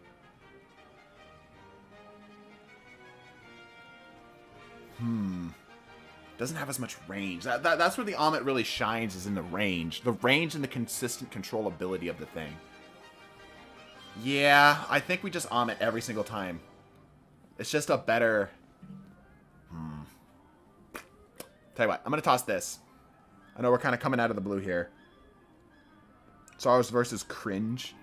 Doesn't have as much range. That's where the Amit really shines, is in the range. The range and the consistent controllability of the thing. Yeah, I think we just Amit every single time. It's just a better... Tell you what, I'm going to toss this. I know we're kind of coming out of the blue here. Sorrows versus Cringe.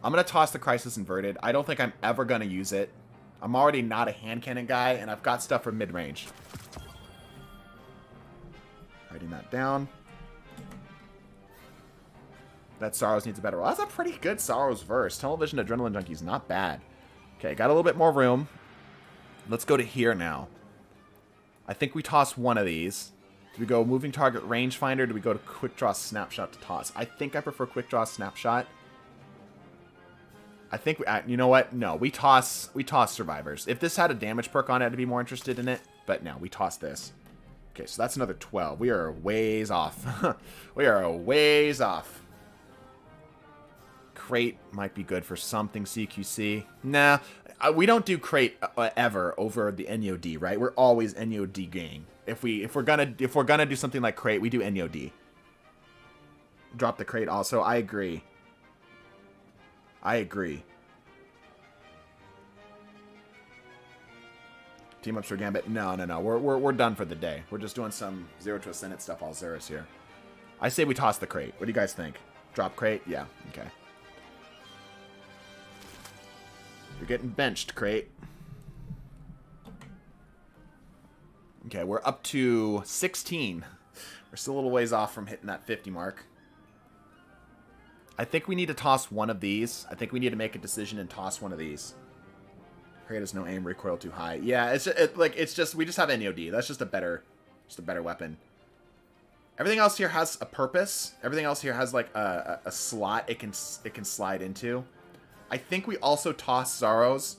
I'm going to toss the Crisis Inverted. I don't think I'm ever going to use it. I'm already not a hand cannon guy, and I've got stuff for mid-range. Writing that down. That Sorrows needs a better roll. That's a pretty good Sorrows verse. Tunnel Vision Adrenaline Junkie is not bad. Okay, got a little bit more room. Let's go to here now. I think we toss one of these. Do we go Moving Target Rangefinder? Do we go to Quick Draw Snapshot to toss? I think I prefer Quick Draw Snapshot. I think, you know what? No, we toss Survivors. If this had a damage perk on it, I'd be more interested in it. But no, we toss this. Okay, so that's another 12. We are ways off. We are a ways off. Crate might be good for something CQC. Nah, we don't do crate ever over the NOD, right? We're always NOD gang. If we're gonna do something like crate, we do NOD. Drop the crate also. I agree. I agree. Team ups for Gambit? No. We're done for the day. We're just doing some 0 to Ascendant stuff all Xerus here. I say we toss the crate. What do you guys think? Drop crate? Yeah. Okay. You're getting benched, crate. Okay, we're up to 16. We're still a little ways off from hitting that 50 mark. I think we need to toss one of these. I think we need to make a decision and toss one of these. Crate has no aim, recoil too high. Yeah, it's just we just have NOD. That's just a better weapon. Everything else here has a purpose. Everything else here has like a slot it can slide into. I think we also toss Sorrows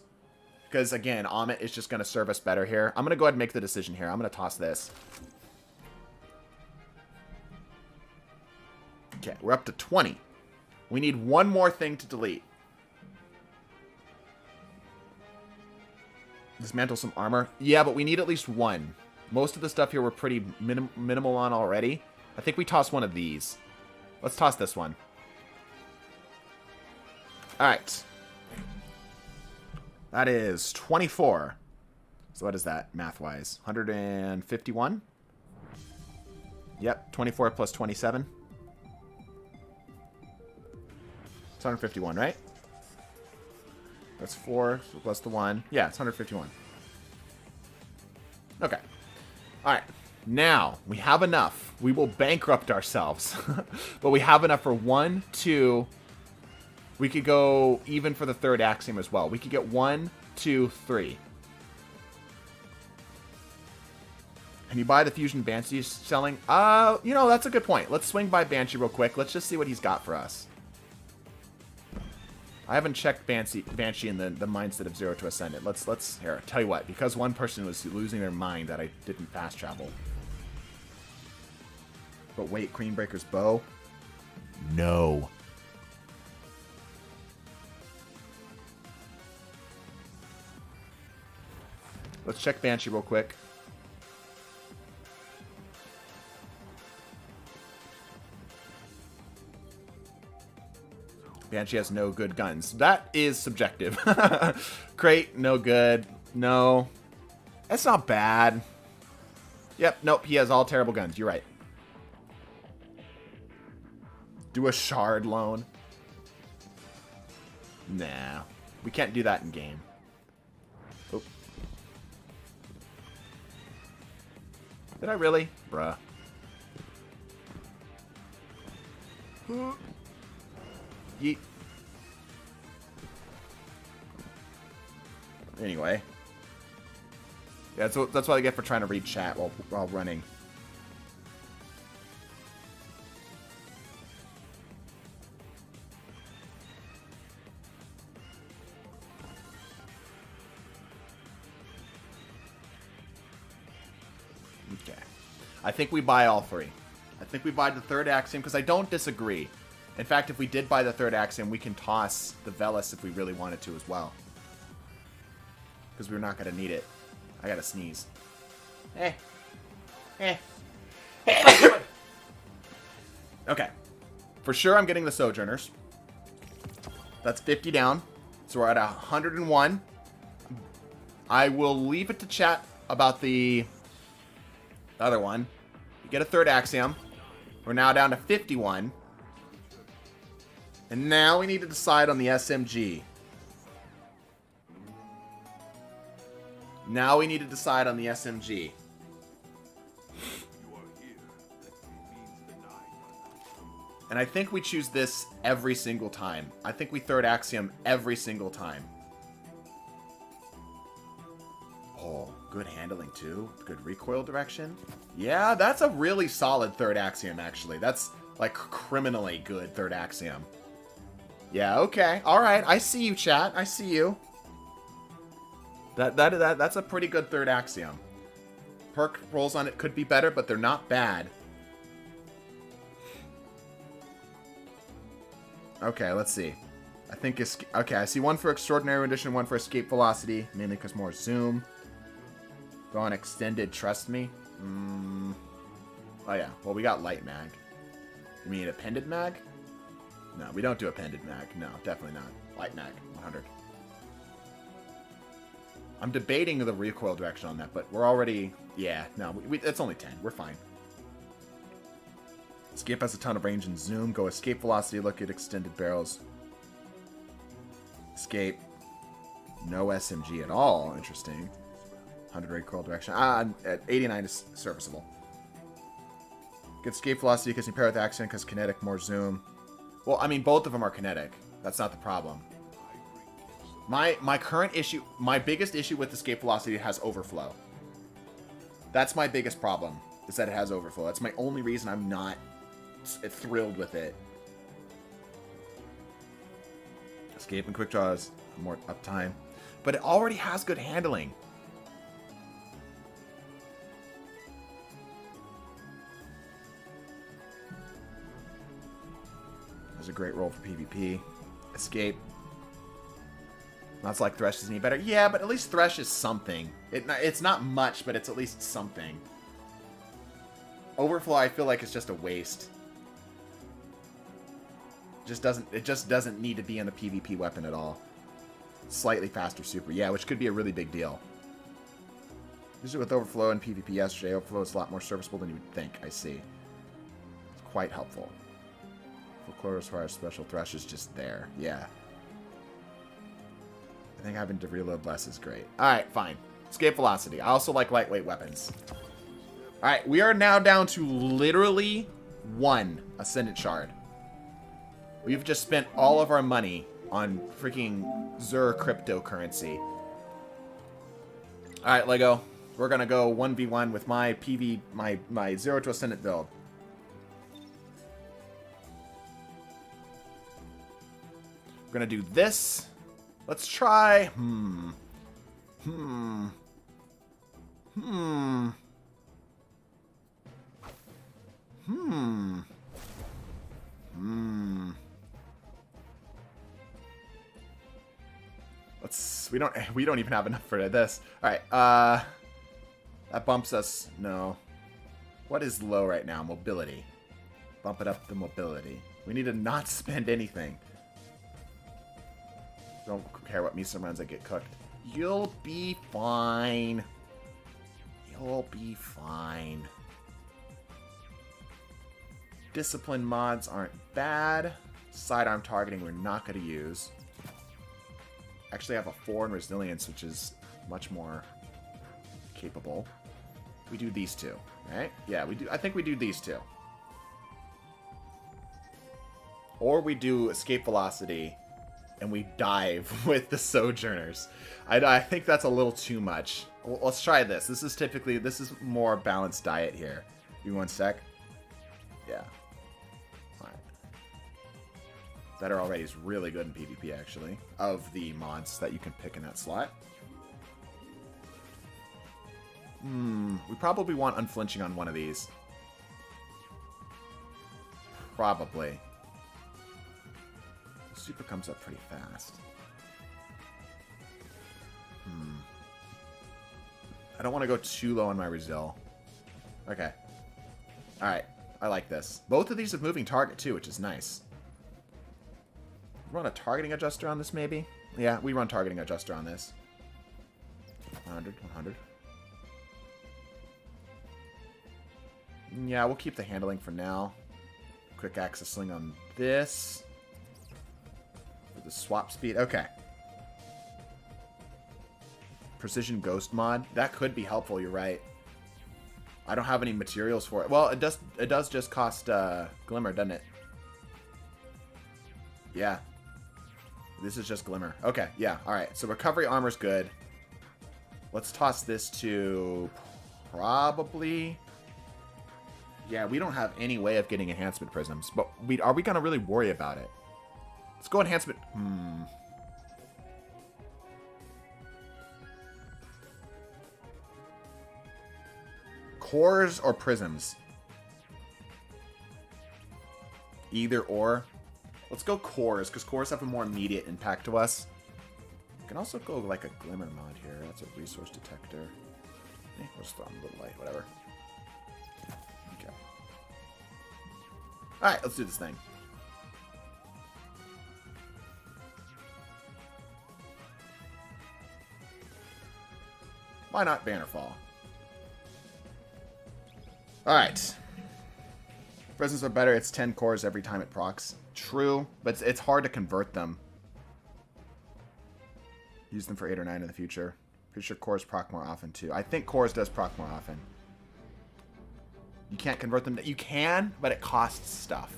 because again, Amit is just going to serve us better here. I'm going to go ahead and make the decision here. I'm going to toss this. Okay, we're up to 20. We need one more thing to delete. Dismantle some armor. Yeah, but we need at least one. Most of the stuff here we're pretty minimal on already. I think we toss one of these. Let's toss this one. Alright. That is 24. So what is that, math-wise? 151? Yep, 24 plus 27. It's 151, right? That's 4 plus the 1. Yeah, it's 151. Okay. Alright. Now, we have enough. We will bankrupt ourselves. But we have enough for 1, 2... We could go even for the third axiom as well. We could get 1, 2, 3. Can you buy the Fusion Banshee he's selling? You know, that's a good point. Let's swing by Banshee real quick. Let's just see what he's got for us. I haven't checked Banshee in the mindset of 0 to Ascendant. Let's here, tell you what, because one person was losing their mind that I didn't fast travel. But wait, Queenbreaker's bow? No. Let's check Banshee real quick. Banshee has no good guns. That is subjective. Crate, no good. No. That's not bad. Yep, nope, he has all terrible guns. You're right. Do a shard loan. Nah. We can't do that in game. Oop. Did I really? Bruh. Yeet. Anyway. Yeah, that's what I get for trying to read chat while running. Okay. I think we buy all three. I think we buy the third axiom because I don't disagree. In fact, if we did buy the third axiom, we can toss the Velis if we really wanted to as well. Because we're not going to need it. I got to sneeze. Okay. For sure, I'm getting the Sojourners. That's 50 down. So we're at 101. I will leave it to chat about the other one. You get a third axiom. We're now down to 51. And now we need to decide on the SMG. Now we need to decide on the SMG. And I think we choose this every single time. I think we third axiom every single time. Oh, good handling too. Good recoil direction. Yeah, that's a really solid third axiom, actually. That's like criminally good third axiom. Yeah, okay. Alright, I see you, chat. I see you. That's a pretty good third axiom. Perk rolls on it could be better, but they're not bad. Okay, let's see. I think okay, I see one for Extraordinary Rendition, one for Escape Velocity, mainly because more zoom. Go on Extended, trust me. Oh yeah, well we got Light Mag. You mean Appended Mag? No, we don't do Appended Mag. No, definitely not. Light Mag, 100. I'm debating the recoil direction on that, but we're already... Yeah, no, it's only 10. We're fine. Escape has a ton of range and zoom. Go Escape Velocity, look at Extended Barrels. Escape. No SMG at all. Interesting. 100 recoil direction. At 89 is serviceable. Get Escape Velocity because you pair with Accent because kinetic, more zoom. Well, I mean, both of them are kinetic. That's not the problem. My current issue, my biggest issue with Escape Velocity has overflow. That's my biggest problem, is that it has overflow. That's my only reason I'm not thrilled with it. Escape and quick draws, more uptime. But it already has good handling. That's a great roll for PvP. Escape. Not like Thresh is any better. Yeah, but at least Thresh is something. It's not much, but it's at least something. Overflow, I feel like, is just a waste. It just doesn't need to be in the PvP weapon at all. Slightly faster super. Yeah, which could be a really big deal. Usually with Overflow and PvP yesterday, Overflow is a lot more serviceable than you would think. I see. It's quite helpful. For Chloros Fire Special Thresh is just there. Yeah. I think having to reload less is great. Alright, fine. Escape Velocity. I also like lightweight weapons. Alright, we are now down to literally 1 Ascendant Shard. We've just spent all of our money on freaking Zur cryptocurrency. Alright, Lego. We're gonna go 1v1 with my my 0 to Ascendant build. We're gonna do this. Let's try... We don't even have enough for this. Alright, that bumps us. No. What is low right now? Mobility. Bump it up to mobility. We need to not spend anything. Don't care what Misa runs, I get cooked. You'll be fine. You'll be fine. Discipline mods aren't bad. Sidearm targeting we're not going to use. Actually, I have a 4 in resilience, which is much more capable. We do these two, right? Yeah, we do. I think we do these two. Or we do escape velocity, and we dive with the Sojourners. I think that's a little too much. Well, let's try this. This is more balanced diet here. Give me 1 sec. Yeah. Alright. Better Already is really good in PvP, actually. Of the mods that you can pick in that slot. We probably want Unflinching on one of these. Probably. Super comes up pretty fast. I don't want to go too low on my Resil. Okay. Alright. I like this. Both of these have moving target too, which is nice. Run a targeting adjuster on this, maybe? Yeah, we run targeting adjuster on this. 100, 100. Yeah, we'll keep the handling for now. Quick access sling on this. For the swap speed. Okay. Precision ghost mod. That could be helpful, you're right. I don't have any materials for it. Well, it does just cost Glimmer, doesn't it? Yeah. This is just Glimmer. Okay, yeah, alright. So recovery armor's good. Let's toss this to probably... Yeah, we don't have any way of getting enhancement prisms, but are we going to really worry about it? Let's go enhancement... Cores or prisms? Either or. Let's go cores, because cores have a more immediate impact to us. We can also go like a Glimmer mod here. That's a resource detector. We'll just throw on a little light, whatever. Okay. Alright, let's do this thing. Why not Bannerfall? Alright. Prisms are better. It's 10 cores every time it procs. True, but it's hard to convert them. Use them for 8 or 9 in the future. Pretty sure cores proc more often, too. I think cores does proc more often. You can't convert them. You can, but it costs stuff.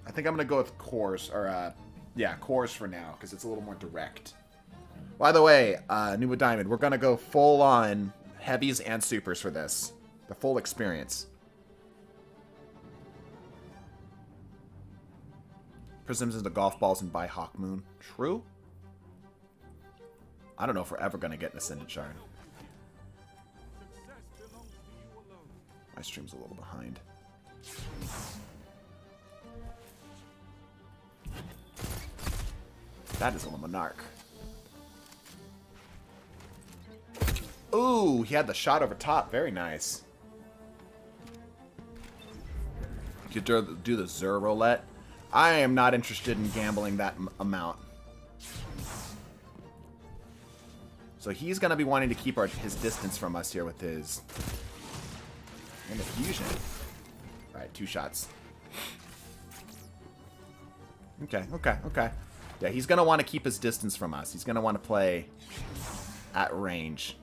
I think I'm going to go with cores, or, yeah, cores for now, because it's a little more direct. By the way, New with Diamond, we're going to go full on heavies and supers for this. The full experience. Prisms into golf balls and buy Hawk Moon. True? I don't know if we're ever going to get an Ascendant Shard. My stream's a little behind. That is a monarch. Ooh, he had the shot over top. Very nice. You could do the Zur roulette. I am not interested in gambling that amount. So he's going to be wanting to keep his distance from us here with his... And the fusion. Alright, 2 shots. Okay. Yeah, he's going to want to keep his distance from us. He's going to want to play at range.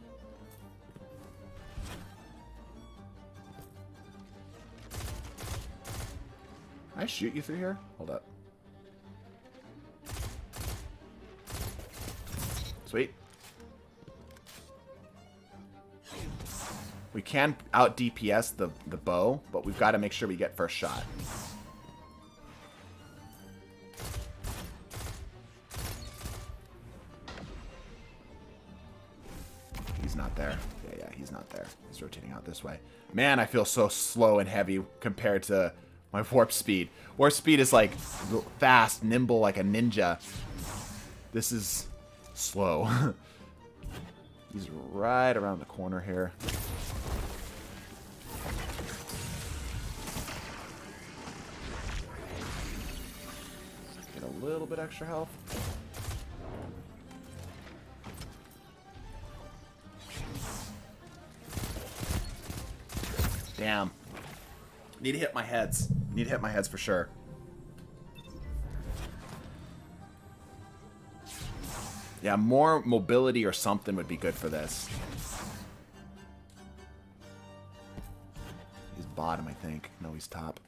Can I shoot you through here? Hold up. Sweet. We can out DPS the bow, but we've got to make sure we get first shot. He's not there. Yeah, he's not there. He's rotating out this way. Man, I feel so slow and heavy compared to my warp speed. Warp speed is like fast, nimble, like a ninja. This is slow. He's right around the corner here. Get a little bit extra health. Damn. Need to hit my heads. Need to hit my heads for sure. Yeah, more mobility or something would be good for this. He's bottom, I think. No, he's top.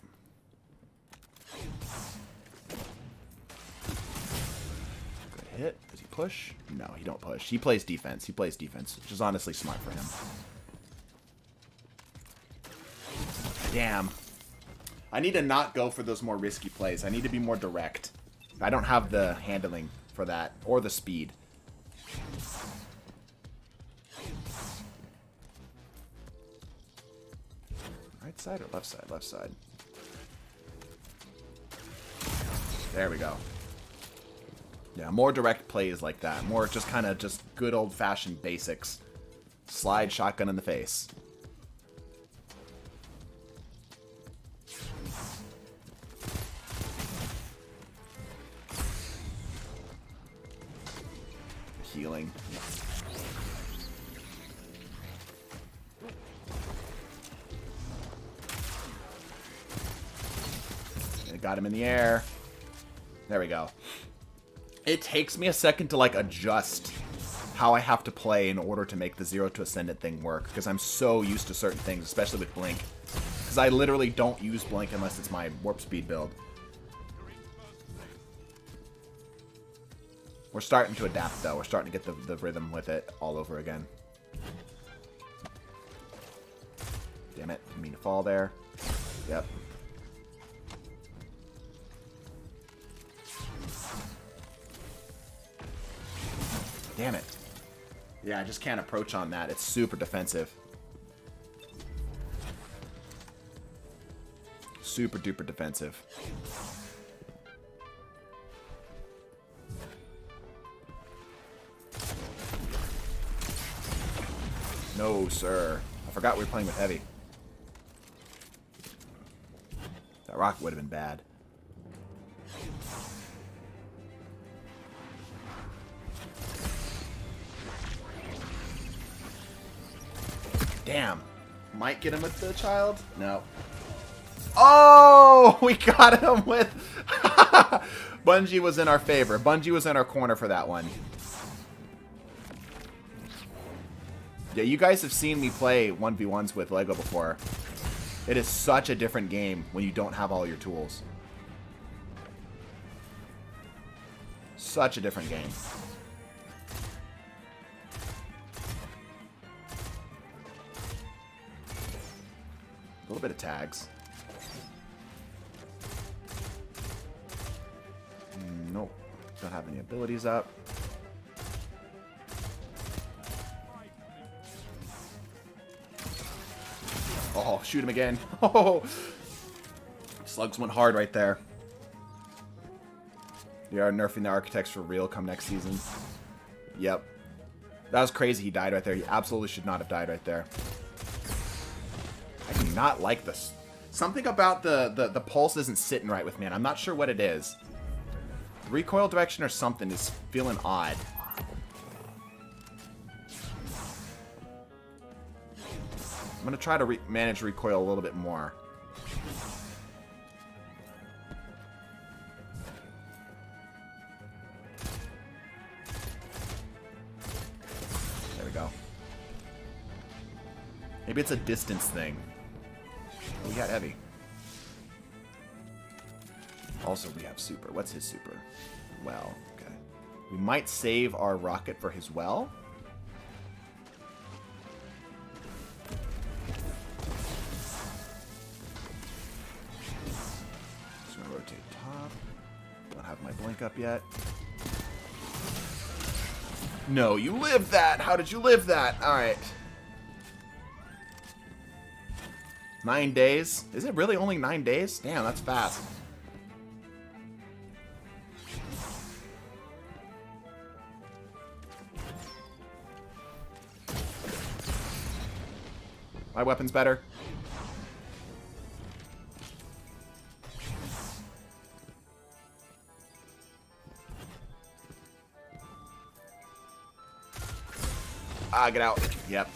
Good hit. Does he push? No, he don't push. He plays defense. He plays defense, which is honestly smart for him. Damn. I need to not go for those more risky plays. I need to be more direct. I don't have the handling for that, or the speed. Right side or left side? Left side. There we go. Yeah, more direct plays like that. More just kind of just good old-fashioned basics. Slide shotgun in the face. Healing. Got him in the air. There we go. It takes me a second to like adjust how I have to play in order to make the 0 to Ascendant thing work, because I'm so used to certain things, especially with Blink. Because I literally don't use Blink unless it's my warp speed build. We're starting to adapt, though. We're starting to get the rhythm with it all over again. Damn it. Didn't mean to fall there. Yep. Damn it. Yeah, I just can't approach on that. It's super defensive. Super duper defensive. No, sir. I forgot we were playing with heavy. That rocket would have been bad. Damn. Might get him with the child? No. Oh! We got him with... Bungie was in our favor. Bungie was in our corner for that one. Yeah, you guys have seen me play 1v1s with Lego before. It is such a different game when you don't have all your tools. Such a different game. A little bit of tags. Nope. Don't have any abilities up. Oh, shoot him again. Oh, slugs went hard right there. They are nerfing the architects for real come next season. Yep. That was crazy he died right there. He absolutely should not have died right there. I do not like this. Something about the pulse isn't sitting right with me, and I'm not sure what it is. Recoil direction or something is feeling odd. I'm going to try to manage recoil a little bit more. There we go. Maybe it's a distance thing. We got heavy. Also, we have super. What's his super? Well, okay. We might save our rocket for his well. Just gonna rotate top. Don't have my blink up yet. No, you lived that! How did you live that? Alright. 9 days? Is it really only 9 days? Damn, that's fast. My weapon's better. Ah, get out. Yep.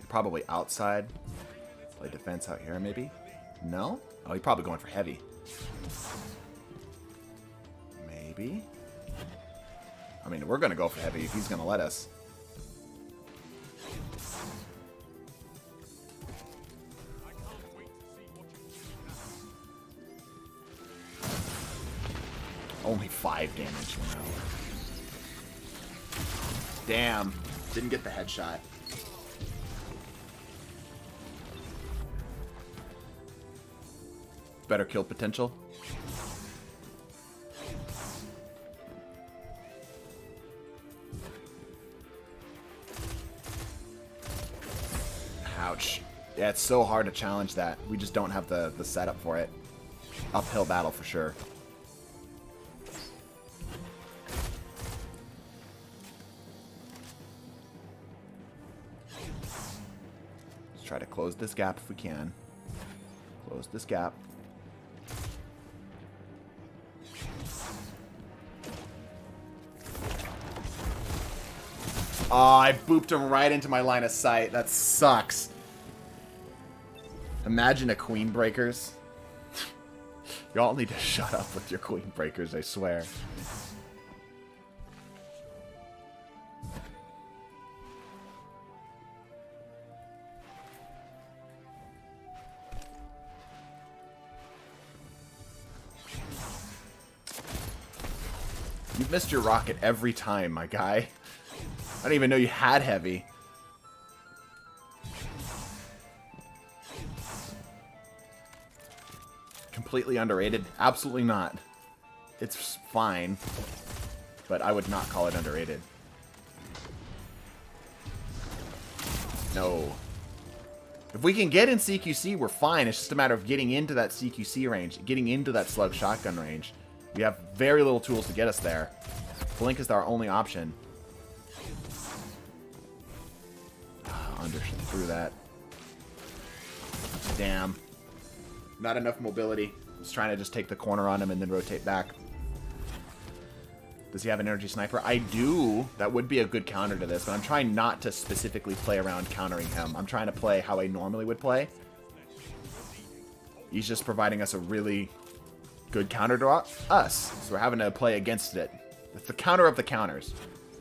Probably outside. Play defense out here, maybe? No? Oh, he's probably going for heavy. Maybe? I mean, we're going to go for heavy if he's going to let us. Only 5 damage. Wow. Damn. Didn't get the headshot. Better kill potential. Ouch. Yeah, it's so hard to challenge that. We just don't have the setup for it. Uphill battle for sure. Let's try to close this gap if we can. Close this gap. Oh, I booped him right into my line of sight. That sucks. Imagine a Queen Breakers. Y'all need to shut up with your Queen Breakers, I swear. You've missed your rocket every time, my guy. I didn't even know you had heavy. Completely underrated? Absolutely not. It's fine, but I would not call it underrated. No. If we can get in CQC, we're fine. It's just a matter of getting into that CQC range, getting into that slug shotgun range. We have very little tools to get us there. Blink is our only option. Under through that. Damn. Not enough mobility. Just trying to just take the corner on him and then rotate back. Does he have an energy sniper? I do. That would be a good counter to this, but I'm trying not to specifically play around countering him. I'm trying to play how I normally would play. He's just providing us a really good counter to us. So we're having to play against it. It's the counter of the counters.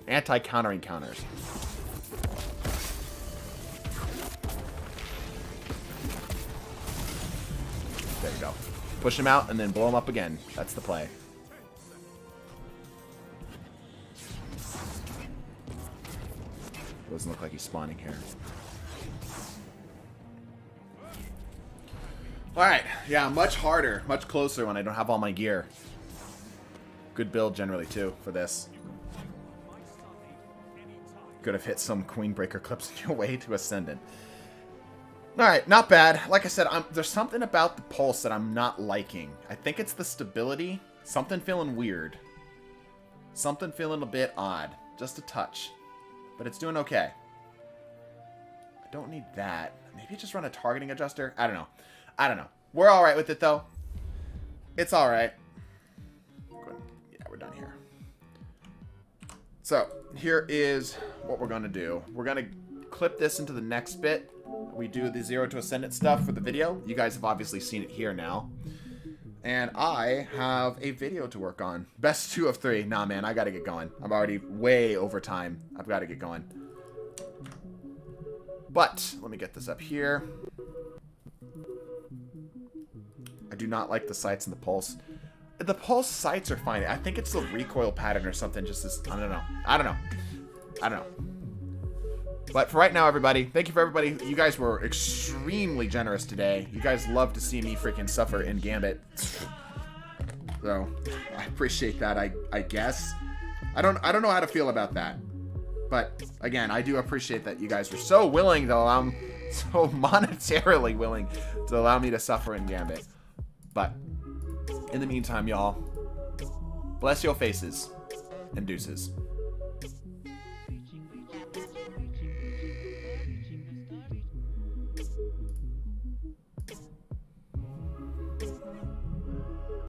Anti-countering counters. There you go. Push him out and then blow him up again. That's the play. Doesn't look like he's spawning here. Alright, yeah, much harder, much closer when I don't have all my gear. Good build generally too for this. Could have hit some Queen Breaker clips on your way to Ascendant. Alright, not bad. Like I said, there's something about the pulse that I'm not liking. I think it's the stability. Something feeling weird. Something feeling a bit odd. Just a touch. But it's doing okay. I don't need that. Maybe just run a targeting adjuster? I don't know. I don't know. We're alright with it, though. It's alright. Yeah, we're done here. So, here is what we're going to do. We're going to clip this into the next bit. We do the 0 to Ascendant stuff for the video. You guys have obviously seen it here now. And I have a video to work on. Best 2 of 3. Nah, man, I got to get going. I'm already way over time. I've got to get going. But, let me get this up here. I do not like the sights and the pulse. The pulse sights are fine. I think it's the recoil pattern or something. Just this. I don't know. I don't know. I don't know. But for right now, everybody, thank you for everybody. You guys were extremely generous today. You guys love to see me freaking suffer in Gambit. So I appreciate that. I guess. I don't know how to feel about that. But again, I do appreciate that you guys were so willing to allow, so monetarily willing to allow me to suffer in Gambit. But in the meantime, y'all, bless your faces and deuces.